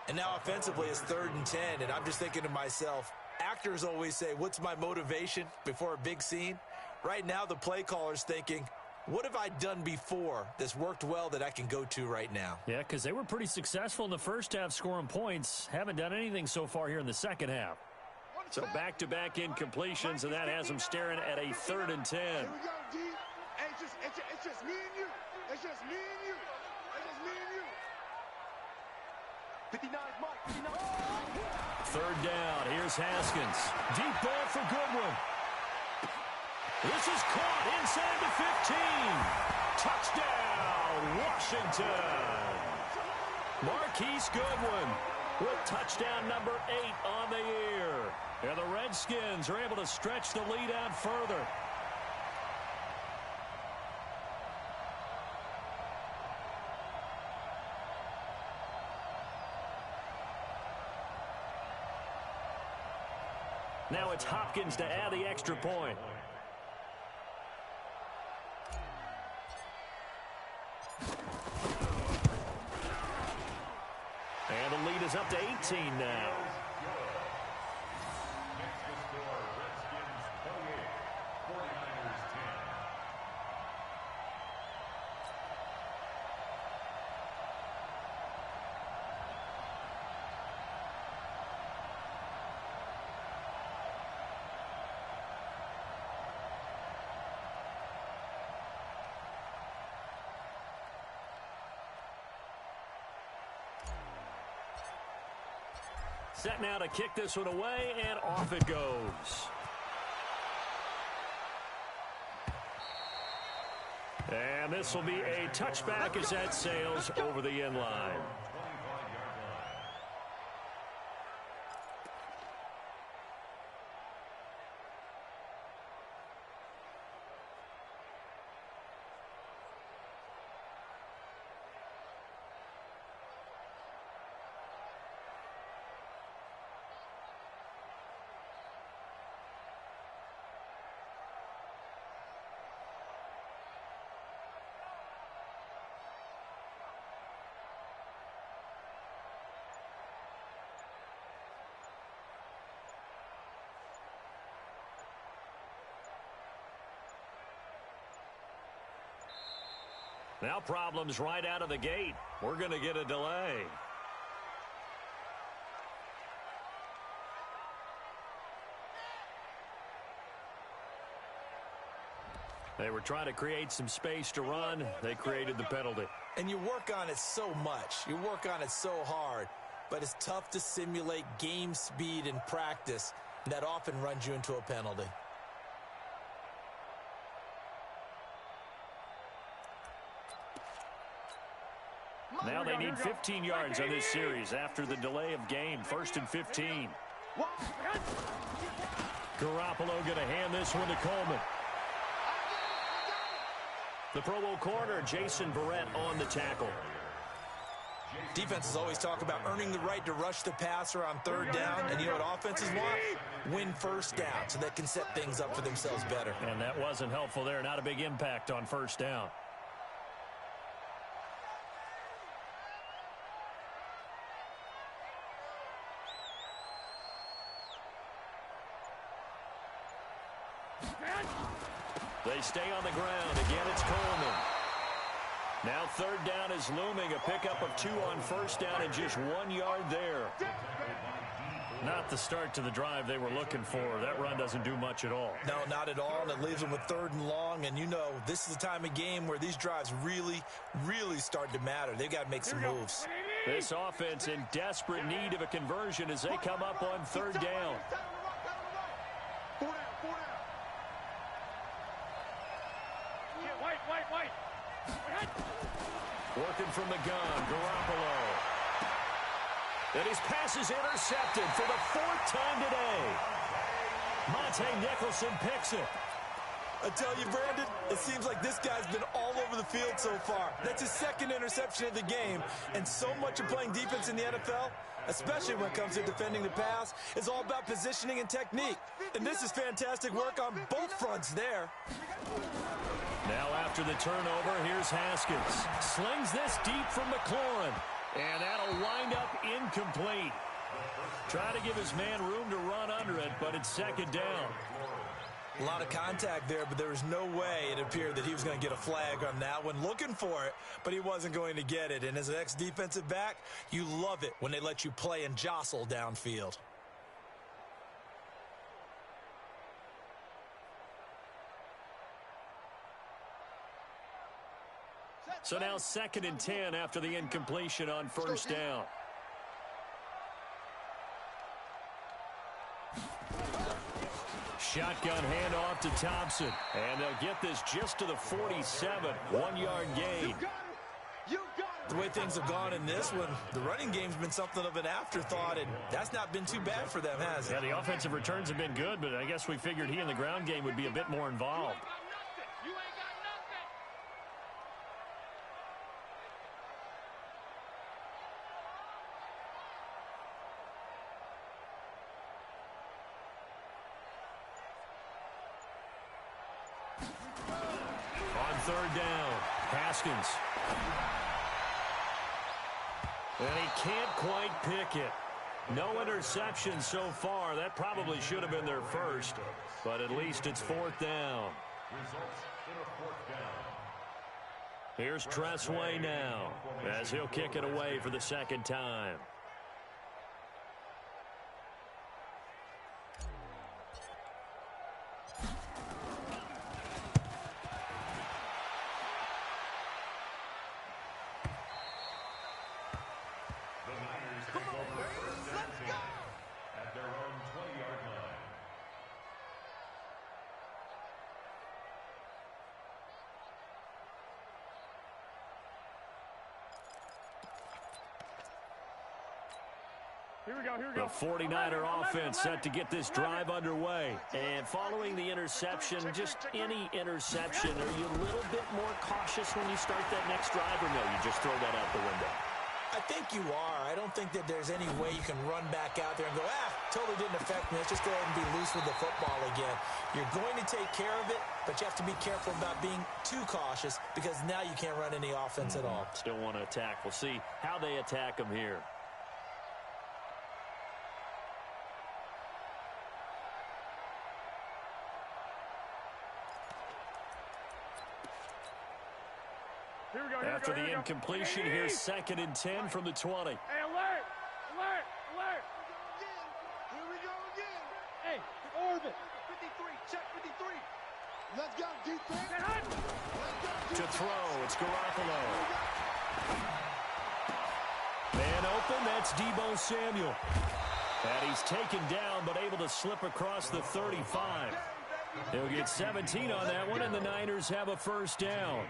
Speaker 3: And now offensively, it's 3rd and 10. And I'm just thinking to myself, actors always say, what's my motivation before a big scene? Right now, the play caller's thinking, what have I done before that's worked well that I can go to right now?
Speaker 1: Yeah, because they were pretty successful in the first half scoring points. Haven't done anything so far here in the second half. So back-to-back incompletions, and that has them staring at a 3rd and 10.
Speaker 19: Here we go, D. Hey, it's just me and you. It's just me and you. It's just me and you. 59 Mike, 59.
Speaker 1: Third down. Here's Haskins. Deep ball for Goodwin. This is caught inside the 15. Touchdown, Washington. Marquise Goodwin with touchdown number 8 on the year. And the Redskins are able to stretch the lead out further. Now it's Hopkins to add the extra point. And the lead is up to 18 now. Set now to kick this one away, and off it goes. And this will be a touchback as that sails over the end line. Now problems right out of the gate. We're going to get a delay. They were trying to create some space to run. They created the penalty.
Speaker 3: And you work on it so much. You work on it so hard. but it's tough to simulate game speed in practice. That often runs you into a penalty.
Speaker 1: Now they need 15 yards on this series after the delay of game. 1st and 15. Garoppolo going to hand this one to Coleman. The Pro Bowl corner, Jason Verrett, on the tackle.
Speaker 3: Defenses always talk about earning the right to rush the passer on 3rd down. And you know what offenses want? Win 1st down so they can set things up for themselves better.
Speaker 1: And that wasn't helpful there. Not a big impact on 1st down. They stay on the ground. Again, it's Coleman. Now 3rd down is looming. A pickup of 2 on 1st down and just 1 yard there. Not the start to the drive they were looking for. That run doesn't do much at all.
Speaker 3: No, not at all, and it leaves them with 3rd and long. And you know, this is the time of game where these drives really, really start to matter. They've got to make some moves.
Speaker 1: This offense in desperate need of a conversion as they come up on 3rd down. Working from the gun, Garoppolo. And his pass is intercepted for the 4th time today. Monte Nicholson picks it.
Speaker 3: I tell you, Brandon, it seems like this guy's been all over the field so far. That's his 2nd interception of the game. And so much of playing defense in the NFL, especially when it comes to defending the pass, is all about positioning and technique. And this is fantastic work on both fronts there.
Speaker 1: Now after the turnover, here's Haskins. Slings this deep from McLaurin. And that'll wind up incomplete. Try to give his man room to run under it, but it's 2nd down.
Speaker 3: A lot of contact there, but there was no way it appeared that he was going to get a flag on that one. Looking for it, but he wasn't going to get it. And as an ex-defensive back, you love it when they let you play and jostle downfield.
Speaker 1: So now 2nd and 10 after the incompletion on 1st down. Shotgun handoff to Thompson. And they'll get this just to the 47. 1 yard gain.
Speaker 3: The way things have gone in this one, the running game's been something of an afterthought, and that's not been too bad for them, has it?
Speaker 1: Yeah, the offensive returns have been good, but I guess we figured he in the ground game would be a bit more involved. On 3rd down, Haskins. And he can't quite pick it. No interception so far. That probably should have been their first, but at least it's 4th down. Here's Tressway now as he'll kick it away for the 2nd time. The 49er offense set to get this drive underway. And following the interception, just any interception, are you a little bit more cautious when you start that next drive, or no, you just throw that out the window?
Speaker 3: I think you are. I don't think that there's any way you can run back out there and go, totally didn't affect me. Let's just go ahead and be loose with the football again. You're going to take care of it, but you have to be careful about being too cautious because now you can't run any offense at all.
Speaker 1: Still want to attack. We'll see how they attack them here. After the incompletion, here's 2nd and 10 from the 20.
Speaker 2: Hey, alert! Alert! Alert!
Speaker 19: Here we go again.
Speaker 2: Hey, orbit.
Speaker 19: 53, check 53. Let's go, defense.
Speaker 1: To throw, it's Garoppolo. Man man open. That's Deebo Samuel. And he's taken down, but able to slip across the 35. He'll get 17 on that one, and the Niners have a first down.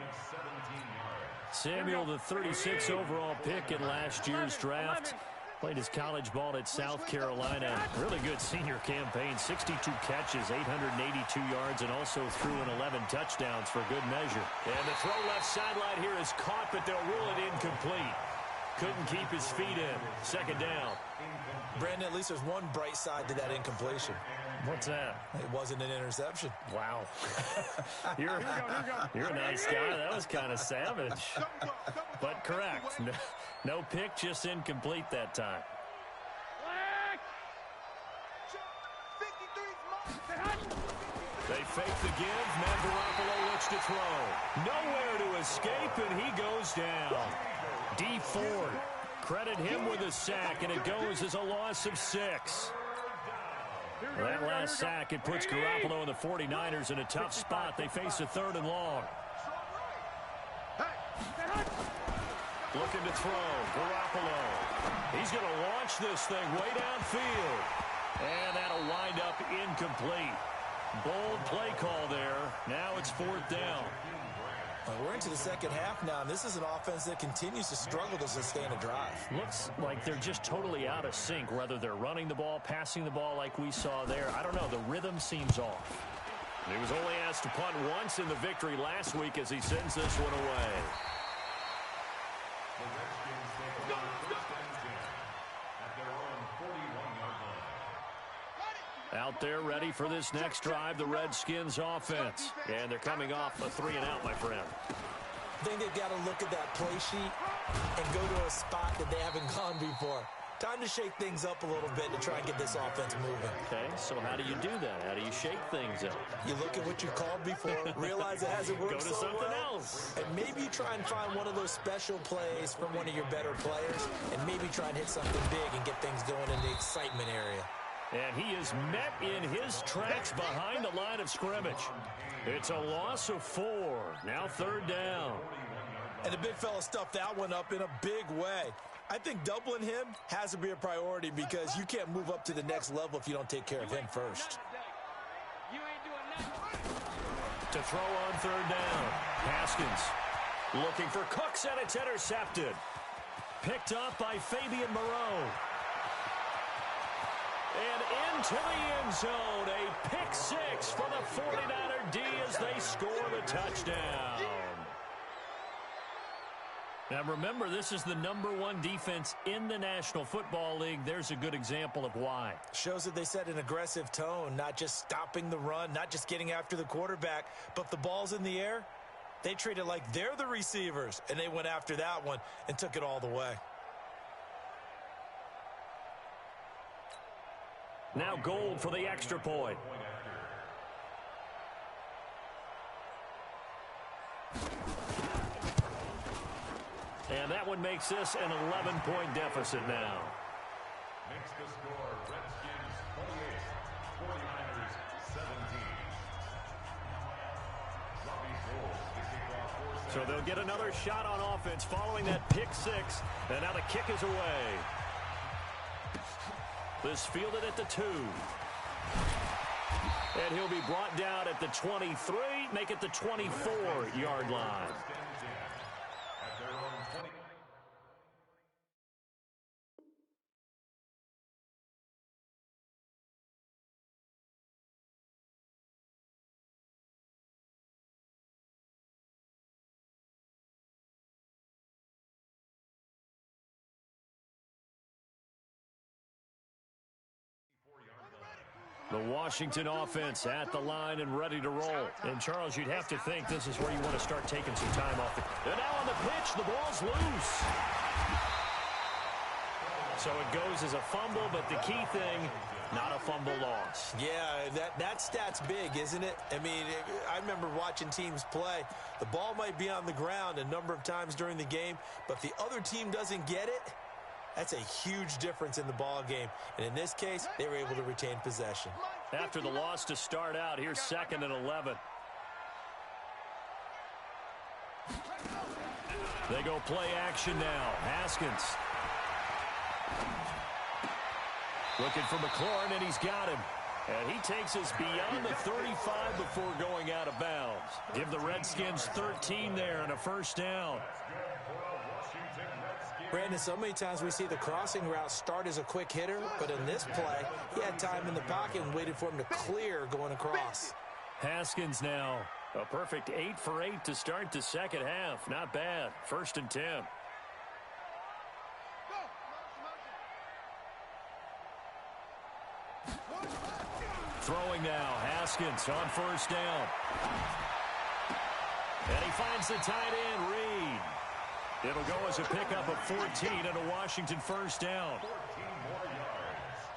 Speaker 1: Samuel, the 36 overall pick in last year's draft. Played his college ball at South Carolina. Really good senior campaign. 62 catches, 882 yards, and also threw in 11 touchdowns for good measure. And the throw left sideline here is caught, but they'll rule it incomplete. Couldn't keep his feet in. Second down.
Speaker 3: Brandon, at least there's one bright side to that incompletion.
Speaker 1: What's that?
Speaker 3: It wasn't an interception.
Speaker 1: Wow. You're a nice guy. That was kind of savage. But correct. No pick, just incomplete that time. They fake the give. Matt Garoppolo looks to throw. Nowhere to escape, and he goes down. D Ford. Credit him with a sack, and it goes as a loss of 6. That last sack, it puts Garoppolo and the 49ers in a tough spot. They face a 3rd and long. Looking to throw. Garoppolo. He's going to launch this thing way downfield. And that'll wind up incomplete. Bold play call there. Now it's 4th down.
Speaker 3: We're into the second half now, and this is an offense that continues to struggle to sustain a drive.
Speaker 1: Looks like they're just totally out of sync, whether they're running the ball, passing the ball like we saw there. I don't know. The rhythm seems off. He was only asked to punt once in the victory last week as he sends this one away.
Speaker 4: The Redskins take over first and 10 at their own 41-yard line.
Speaker 1: Out there ready for this next drive, the Redskins offense. And they're coming off a 3-and-out, my friend.
Speaker 3: I think they've got to look at that play sheet and go to a spot that they haven't gone before. Time to shake things up a little bit to try and get this offense moving.
Speaker 1: Okay, so how do you do that? How do you shake things up?
Speaker 3: You look at what you called before, realize it hasn't worked
Speaker 1: so well. Go to something else.
Speaker 3: And maybe try and find one of those special plays from one of your better players, and maybe try and hit something big and get things going in the excitement area.
Speaker 1: And he is met in his tracks behind the line of scrimmage. It's a loss of 4. Now 3rd down.
Speaker 3: And the big fella stuffed that one up in a big way. I think doubling him has to be a priority because you can't move up to the next level if you don't take care of him first.
Speaker 1: To throw on 3rd down. Haskins looking for Cooks, and it's intercepted. Picked up by Fabian Moreau. And into the end zone, a pick 6 for the 49er D as they score the touchdown. Now remember, this is the #1 defense in the National Football League. There's a good example of why.
Speaker 3: Shows that they set an aggressive tone, not just stopping the run, not just getting after the quarterback, but if the ball's in the air, they treat it like they're the receivers, and they went after that one and took it all the way.
Speaker 1: Now Gold for the extra point. And that one makes this an 11-point deficit now.
Speaker 4: Makes the score Redskins 28, 49ers 17. Robbie Gould to kick off for
Speaker 1: So they'll get another shot on offense following that pick 6. And now the kick is away. This fielded at the 2. And he'll be brought down at the 23, make it the 24-yard line.
Speaker 4: At their own 20.
Speaker 1: The Washington offense at the line and ready to roll. And, Charles, you'd have to think this is where you want to start taking some time off. And now on the pitch, the ball's loose. So it goes as a fumble, but the key thing, not a fumble loss.
Speaker 3: Yeah, that stat's big, isn't it? I mean, I remember watching teams play. The ball might be on the ground a number of times during the game, but if the other team doesn't get it, that's a huge difference in the ball game. And in this case, they were able to retain possession.
Speaker 1: After the loss to start out, here's 2nd and 11. They go play action now. Haskins Looking for McLaurin, and he's got him. And he takes us beyond the 35 before going out of bounds. Give the Redskins 13 there and a first down.
Speaker 3: Brandon, so many times we see the crossing route start as a quick hitter, but in this play, he had time in the pocket and waited for him to clear going across.
Speaker 1: Haskins now. A perfect 8 for 8 to start the second half. Not bad. 1st and 10. Throwing now. Haskins on 1st down. And he finds the tight end, Reed. It'll go as a pickup of 14 and a Washington first down.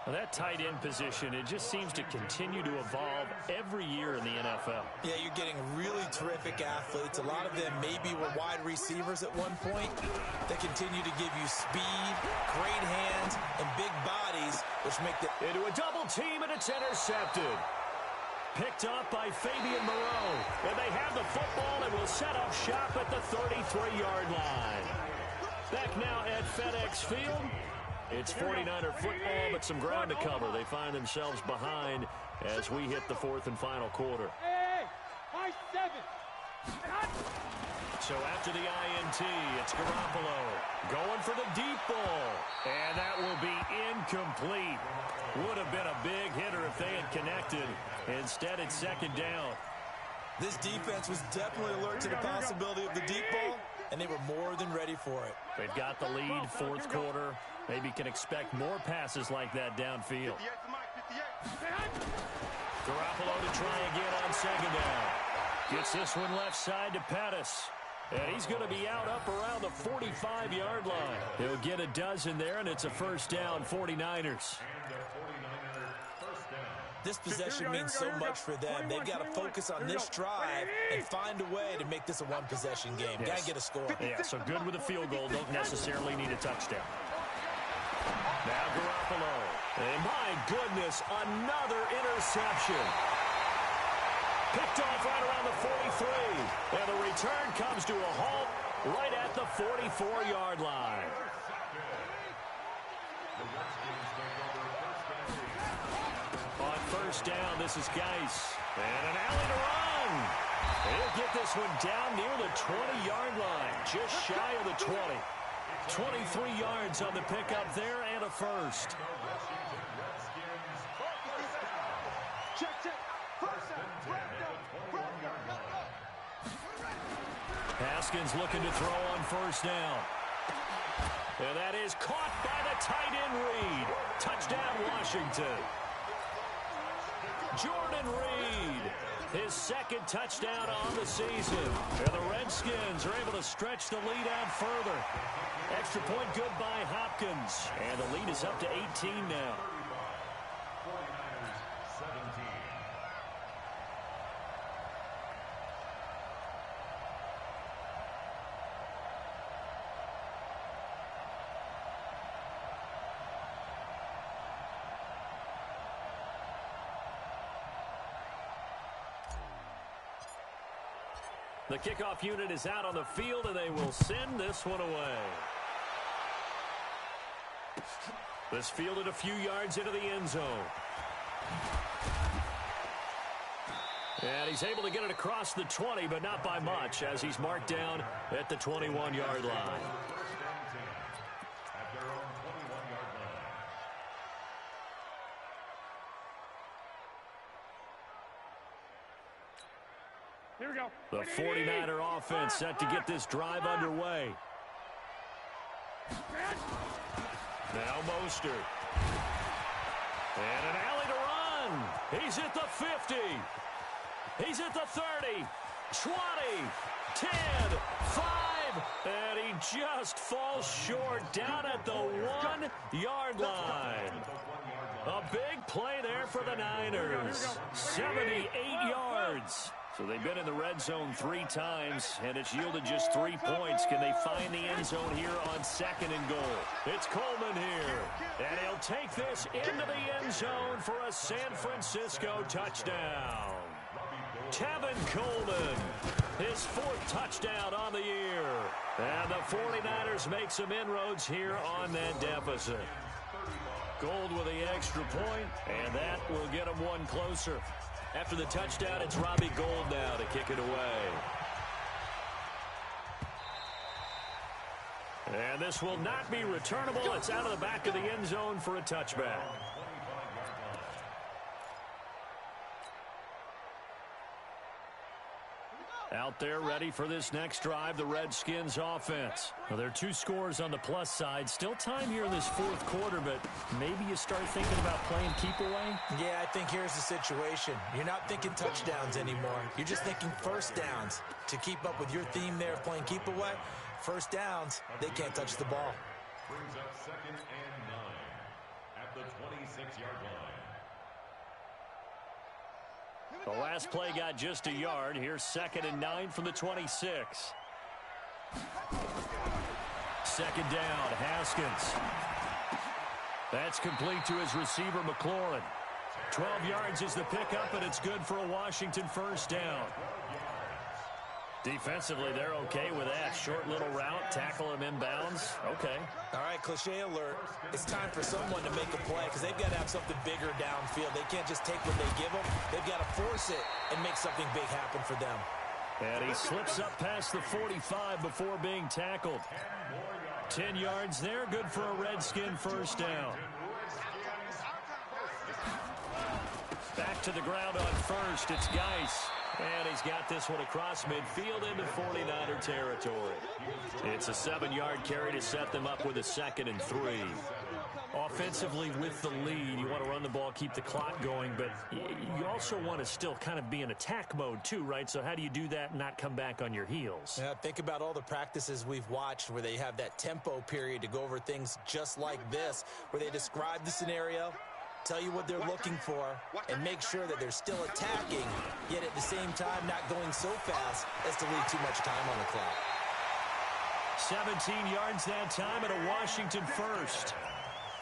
Speaker 1: Well, that tight end position, it just seems to continue to evolve every year in the NFL.
Speaker 3: Yeah, you're getting really terrific athletes. A lot of them maybe were wide receivers at one point. They continue to give you speed, great hands, and big bodies, which make the...
Speaker 1: Into a double team, and it's intercepted. Picked up by Fabian Moreau. And they have the football and will set up shop at the 33-yard line. Back now at FedEx Field. It's 49er football, but some ground to cover. They find themselves behind as we hit the 4th and final quarter.
Speaker 2: High 7.
Speaker 1: So after the INT, it's Garoppolo going for the deep ball. And that will be incomplete. Would have been a big hitter if they had connected. Instead, it's 2nd down.
Speaker 3: This defense was definitely alert to the possibility of the deep ball, and they were more than ready for it.
Speaker 1: They've got the lead, 4th quarter. Maybe can expect more passes like that downfield. Garoppolo to try again on 2nd down. Gets this one left side to Pettis. And he's going to be out up around the 45-yard line. He'll get a dozen there, and it's a first down, 49ers.
Speaker 3: This possession means so much for them. They've got to focus on this drive and find a way to make this a one-possession game.
Speaker 1: Yes.
Speaker 3: Got to get a score.
Speaker 1: Yeah, so good with a field goal. Don't necessarily need a touchdown. Now Garoppolo. And my goodness, another interception. Picked off right around the 43. And the return comes to a halt right at the 44-yard line. On 1st down, this is Geis. And an alley to run. He'll get this one down near the 20-yard line. Just shy of the 20. 23 yards on the pickup there and a first. Haskins looking to throw on 1st down. And that is caught by the tight end Reed. Touchdown Washington. Jordan Reed, his 2nd touchdown on the season. And the Redskins are able to stretch the lead out further. Extra point good by Hopkins. And the lead is up to 18 now.
Speaker 4: 49ers 17.
Speaker 1: The kickoff unit is out on the field, and they will send this one away. This fielded a few yards into the end zone. And he's able to get it across the 20, but not by much, as he's marked down at the 21-yard line.
Speaker 4: At their own 21-yard line.
Speaker 2: Here we go.
Speaker 1: The 49er offense set to get this drive underway. Now Mostert. And an alley to run. He's at the 50. He's at the 30. 20. 10. 5. And he just falls short down at the 1-yard line. A big play there for the Niners. 78 yards. So they've been in the red zone 3 times, and it's yielded just 3 points. Can they find the end zone here on 2nd and goal? It's Coleman here, and he'll take this into the end zone for a San Francisco touchdown. Tevin Coleman His 4th touchdown on the year. And the 49ers make some inroads here on that deficit. Gold with the extra point, and that will get them one closer. After the touchdown, it's Robbie Gould now to kick it away. And this will not be returnable. It's out of the back of the end zone for a touchback. Out there ready for this next drive, the Redskins offense. Well, there are 2 scores on the plus side. Still time here in this 4th quarter, but maybe you start thinking about playing keep away?
Speaker 3: Yeah, I think here's the situation. You're not thinking touchdowns anymore. You're just thinking first downs. To keep up with your theme there of playing keep away, first downs, they can't touch the ball.
Speaker 4: Brings up 2nd and 9 at the 26-yard line.
Speaker 1: The last play got just a yard. Here's 2nd and 9 from the 26. 2nd down, Haskins. That's complete to his receiver, McLaurin. 12 yards is the pickup, and it's good for a Washington first down. Defensively, they're okay with that. Short little route, tackle him inbounds. Okay.
Speaker 3: All right, cliche alert. It's time for someone to make a play because they've got to have something bigger downfield. They can't just take what they give them. They've got to force it and make something big happen for them.
Speaker 1: And he slips up past the 45 before being tackled. 10 yards there, good for a Redskin first down. Back to the ground on first, it's Geis. And he's got this one across midfield into 49er territory. It's a 7-yard carry to set them up with a 2nd and 3. Offensively with the lead, you want to run the ball, keep the clock going, but you also want to still kind of be in attack mode too, right? So how do you do that and not come back on your heels?
Speaker 3: Yeah, think about all the practices we've watched where they have that tempo period to go over things just like this, where they describe the scenario, tell you what they're looking for, and make sure that they're still attacking, yet at the same time not going so fast as to leave too much time on the clock.
Speaker 1: 17 yards that time and a Washington first.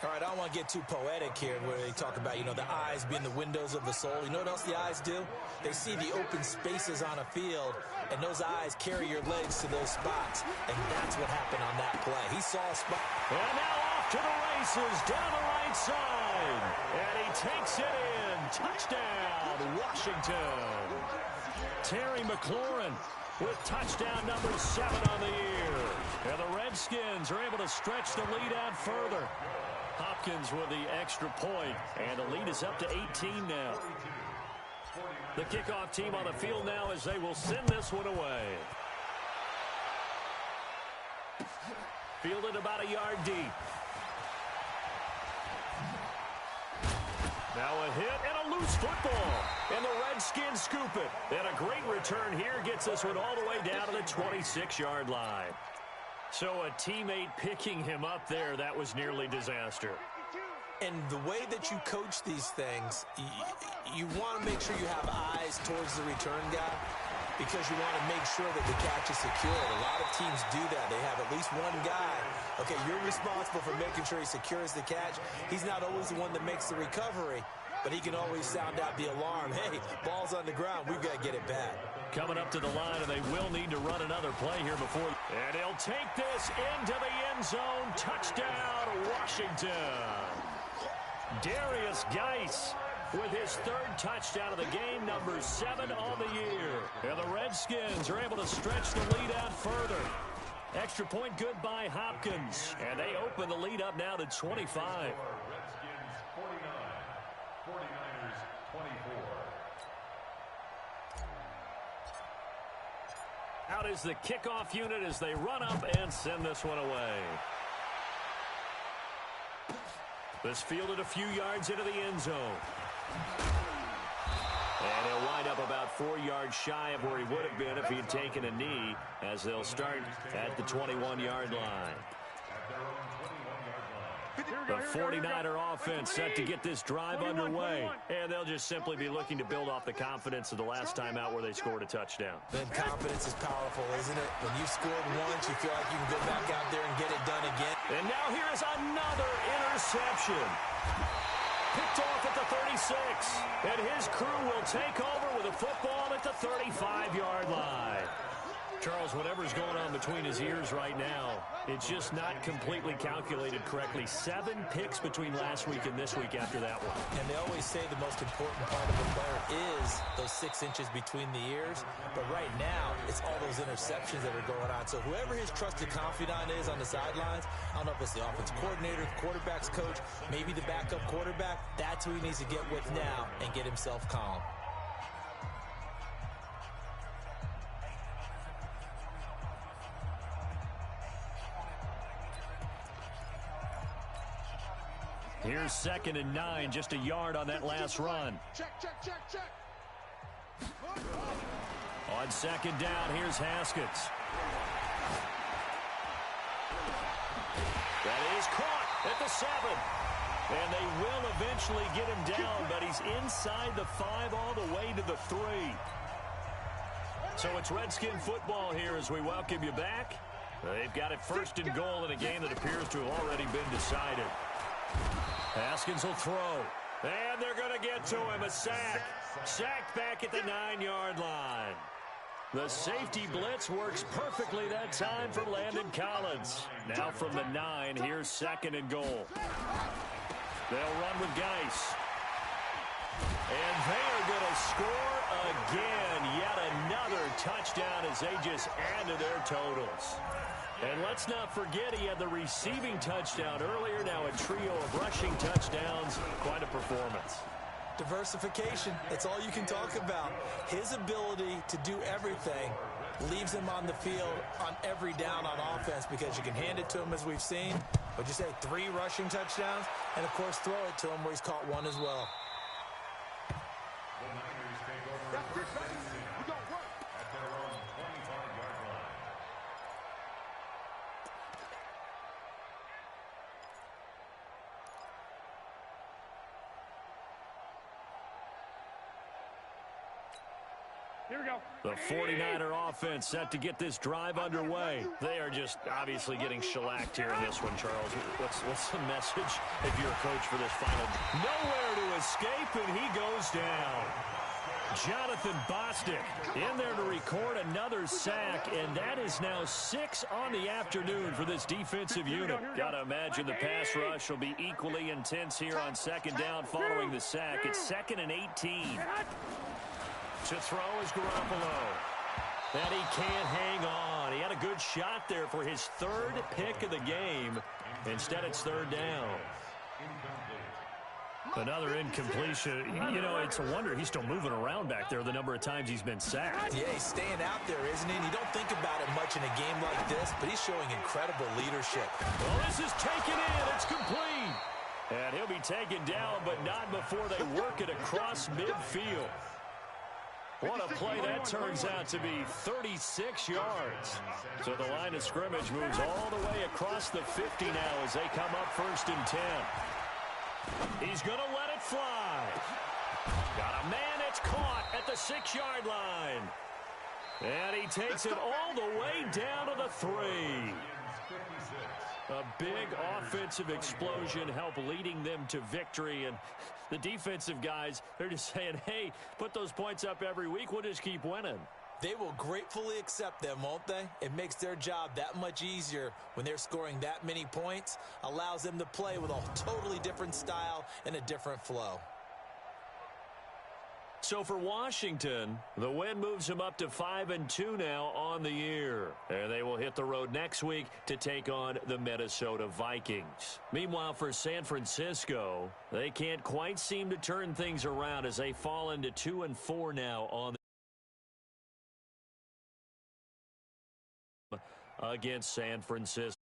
Speaker 3: All right, I don't want to get too poetic here where they talk about, the eyes being the windows of the soul. You know what else the eyes do? They see the open spaces on a field, and those eyes carry your legs to those spots, and that's what happened on that play. He saw a spot.
Speaker 1: And now off to the races down the right side, and he takes it in. Touchdown, Washington. Terry McLaurin with touchdown number 7 on the year. And the Redskins are able to stretch the lead out further. Hopkins with the extra point, and the lead is up to 18 now. The kickoff team on the field now as they will send this one away. Fielded about a yard deep. Now a hit and a loose football. And the Redskins scoop it. And a great return here gets this one all the way down to the 26-yard line. So a teammate picking him up there, that was nearly disaster.
Speaker 3: And the way that you coach these things, you want to make sure you have eyes towards the return guy because you want to make sure that the catch is secured. A lot of teams do that. They have at least one guy. Okay, you're responsible for making sure he secures the catch. He's not always the one that makes the recovery, but he can always sound out the alarm. Hey, ball's on the ground. We've got to get it back.
Speaker 1: Coming up to the line, and they will need to run another play here before. And he'll take this into the end zone. Touchdown, Washington. Darius Geis with his 3rd touchdown of the game, number 7 on the year. And the Redskins are able to stretch the lead out further. Extra point good by Hopkins. And they open the lead up now to 25.
Speaker 4: Redskins 49, 49ers 24.
Speaker 1: Out is the kickoff unit as they run up and send this one away. This fielded a few yards into the end zone. And he'll wind up about 4 yards shy of where he would have been if he had taken a knee, as they'll start at the 21-yard line. The 49er offense set to get this drive underway. And they'll just simply be looking to build off the confidence of the last time out where they scored a touchdown.
Speaker 3: Then confidence is powerful, isn't it? When you've scored once, you feel like you can go back out there and get it done again.
Speaker 1: And now here is another interception. picked off at the 36. And his crew will take over with a football at the 35-yard line. Charles, whatever's going on between his ears right now, it's just not completely calculated correctly. 7 picks between last week and this week after that one.
Speaker 3: And they always say the most important part of a player is those 6 inches between the ears. But right now, it's all those interceptions that are going on. So whoever his trusted confidant is on the sidelines, I don't know if it's the offense coordinator, the quarterback's coach, maybe the backup quarterback, that's who he needs to get with now and get himself calm.
Speaker 1: Here's 2nd and 9, just a yard on that last run.
Speaker 2: Check.
Speaker 1: On 2nd down, here's Haskins. That is caught at the 7. And they will eventually get him down, but he's inside the 5 all the way to the 3. So it's Redskin football here as we welcome you back. They've got it 1st and goal in a game that appears to have already been decided. Haskins will throw. And they're going to get to him. A sack. Sacked back at the 9-yard line. The safety blitz works perfectly that time for Landon Collins. Now from the 9, here's 2nd and goal. They'll run with Geis. And they are going to score again. Yet another touchdown as they just add to their totals. And let's not forget he had the receiving touchdown earlier. Now a trio of rushing touchdowns. Quite a performance.
Speaker 3: Diversification. It's all you can talk about. His ability to do everything leaves him on the field on every down on offense because you can hand it to him as we've seen. But you say 3 rushing touchdowns and, of course, throw it to him where he's caught 1 as well.
Speaker 4: The Niners take over first and 10 at their own 25-yard line.
Speaker 2: Here we go.
Speaker 1: The 49er offense set to get this drive underway. They are just obviously getting shellacked here in this one, Charles. What's the message if you're a coach for this final? Nowhere to escape, and he goes down. Jonathan Bostic in there to record another sack, and that is now 6 on the afternoon for this defensive unit. Got to imagine the pass rush will be equally intense here on 2nd down following the sack. It's 2nd and 18. To throw is Garoppolo. And he can't hang on. He had a good shot there for his 3rd pick of the game. Instead, it's 3rd down. Another incompletion. You know, it's a wonder he's still moving around back there the number of times he's been sacked.
Speaker 3: Yeah, he's staying out there, isn't he? And you don't think about it much in a game like this, but he's showing incredible leadership.
Speaker 1: Well, this is taken in. It's complete. And he'll be taken down, but not before they work it across midfield. What a play that turns out to be, 36 yards. So the line of scrimmage moves all the way across the 50 now as they come up 1st and 10. He's going to let it fly. Got a man that's caught at the 6-yard line. And he takes it all the way down to the 3. A big offensive explosion helped leading them to victory. And the defensive guys, they're just saying, hey, put those points up every week. We'll just keep winning.
Speaker 3: They will gratefully accept them, won't they? It makes their job that much easier when they're scoring that many points. Allows them to play with a totally different style and a different flow.
Speaker 1: So for Washington, the win moves them up to 5-2 now on the year. And they will hit the road next week to take on the Minnesota Vikings. Meanwhile, for San Francisco, they can't quite seem to turn things around as they fall into 2-4 now on against San Francisco.